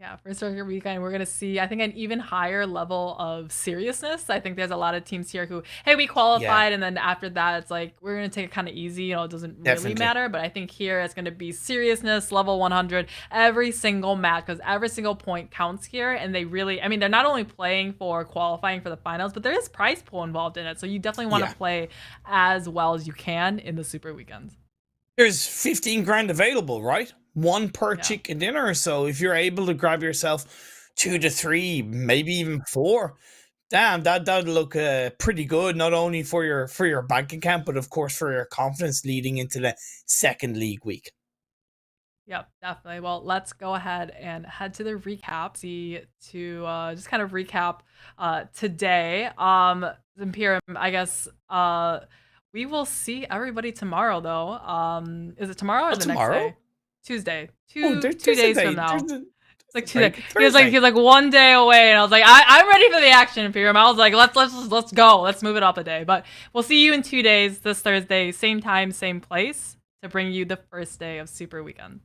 Speaker 5: Yeah, for Super Weekend, we're going to see, I think, an even higher level of seriousness. I think there's a lot of teams here who, hey, we qualified, and then after that, it's like, we're going to take it kind of easy. You know, it doesn't really matter. But I think here it's going to be seriousness, level 100, every single match, because every single point counts here. And they really, I mean, they're not only playing for qualifying for the finals, but there is prize pool involved in it. So you definitely want to play as well as you can in the Super Weekends.
Speaker 6: There's 15 grand available, right? One per chicken dinner. So if you're able to grab yourself 2 to 3, maybe even 4, damn, that'd look pretty good. Not only for your bank account, but of course for your confidence leading into the second league week.
Speaker 5: Yep, definitely. Well, let's go ahead and head to the recap. Just kind of recap today. Imperium, I guess. We will see everybody tomorrow, though. Is it tomorrow or the next day? Tuesday. Two days from now. It's like Tuesday. He was like 1 day away, and I was like, I'm ready for the action, Imperium. I was like, let's go. Let's move it up a day. But we'll see you in 2 days, this Thursday, same time, same place, to bring you the first day of Super Weekend.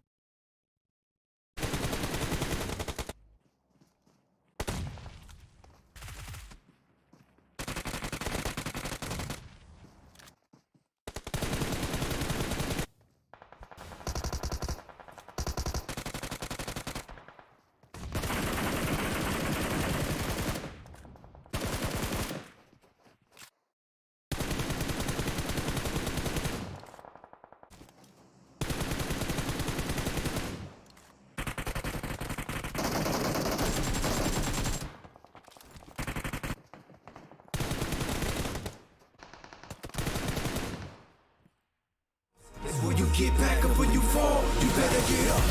Speaker 2: get back up when you fall. You better get up.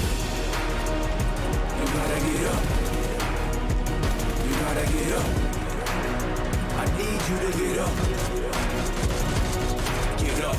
Speaker 2: You gotta get up. You gotta get up. I need you to get up. Get up.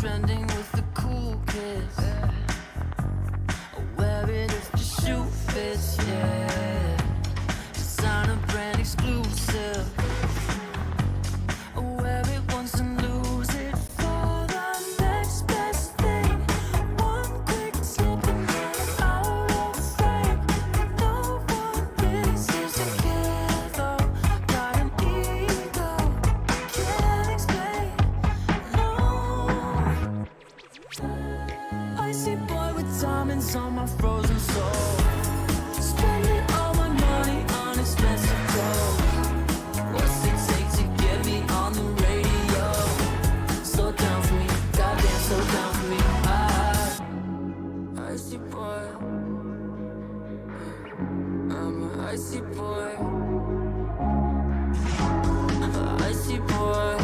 Speaker 7: Trending with the cool kids. I wear it if the shoe fits, yeah. Designer brand exclusive. I wear it once and lose it for the next best thing. One quick slip and get out of frame. No one really seems to care though. Got an ego, can't explain. No. Icy boy with diamonds on my frozen soul. Spending all my money on expensive clothes. What's it take to get me on the radio? Slow down for me, goddamn, slow down for me. Icy boy, I'm an icy boy. Icy boy.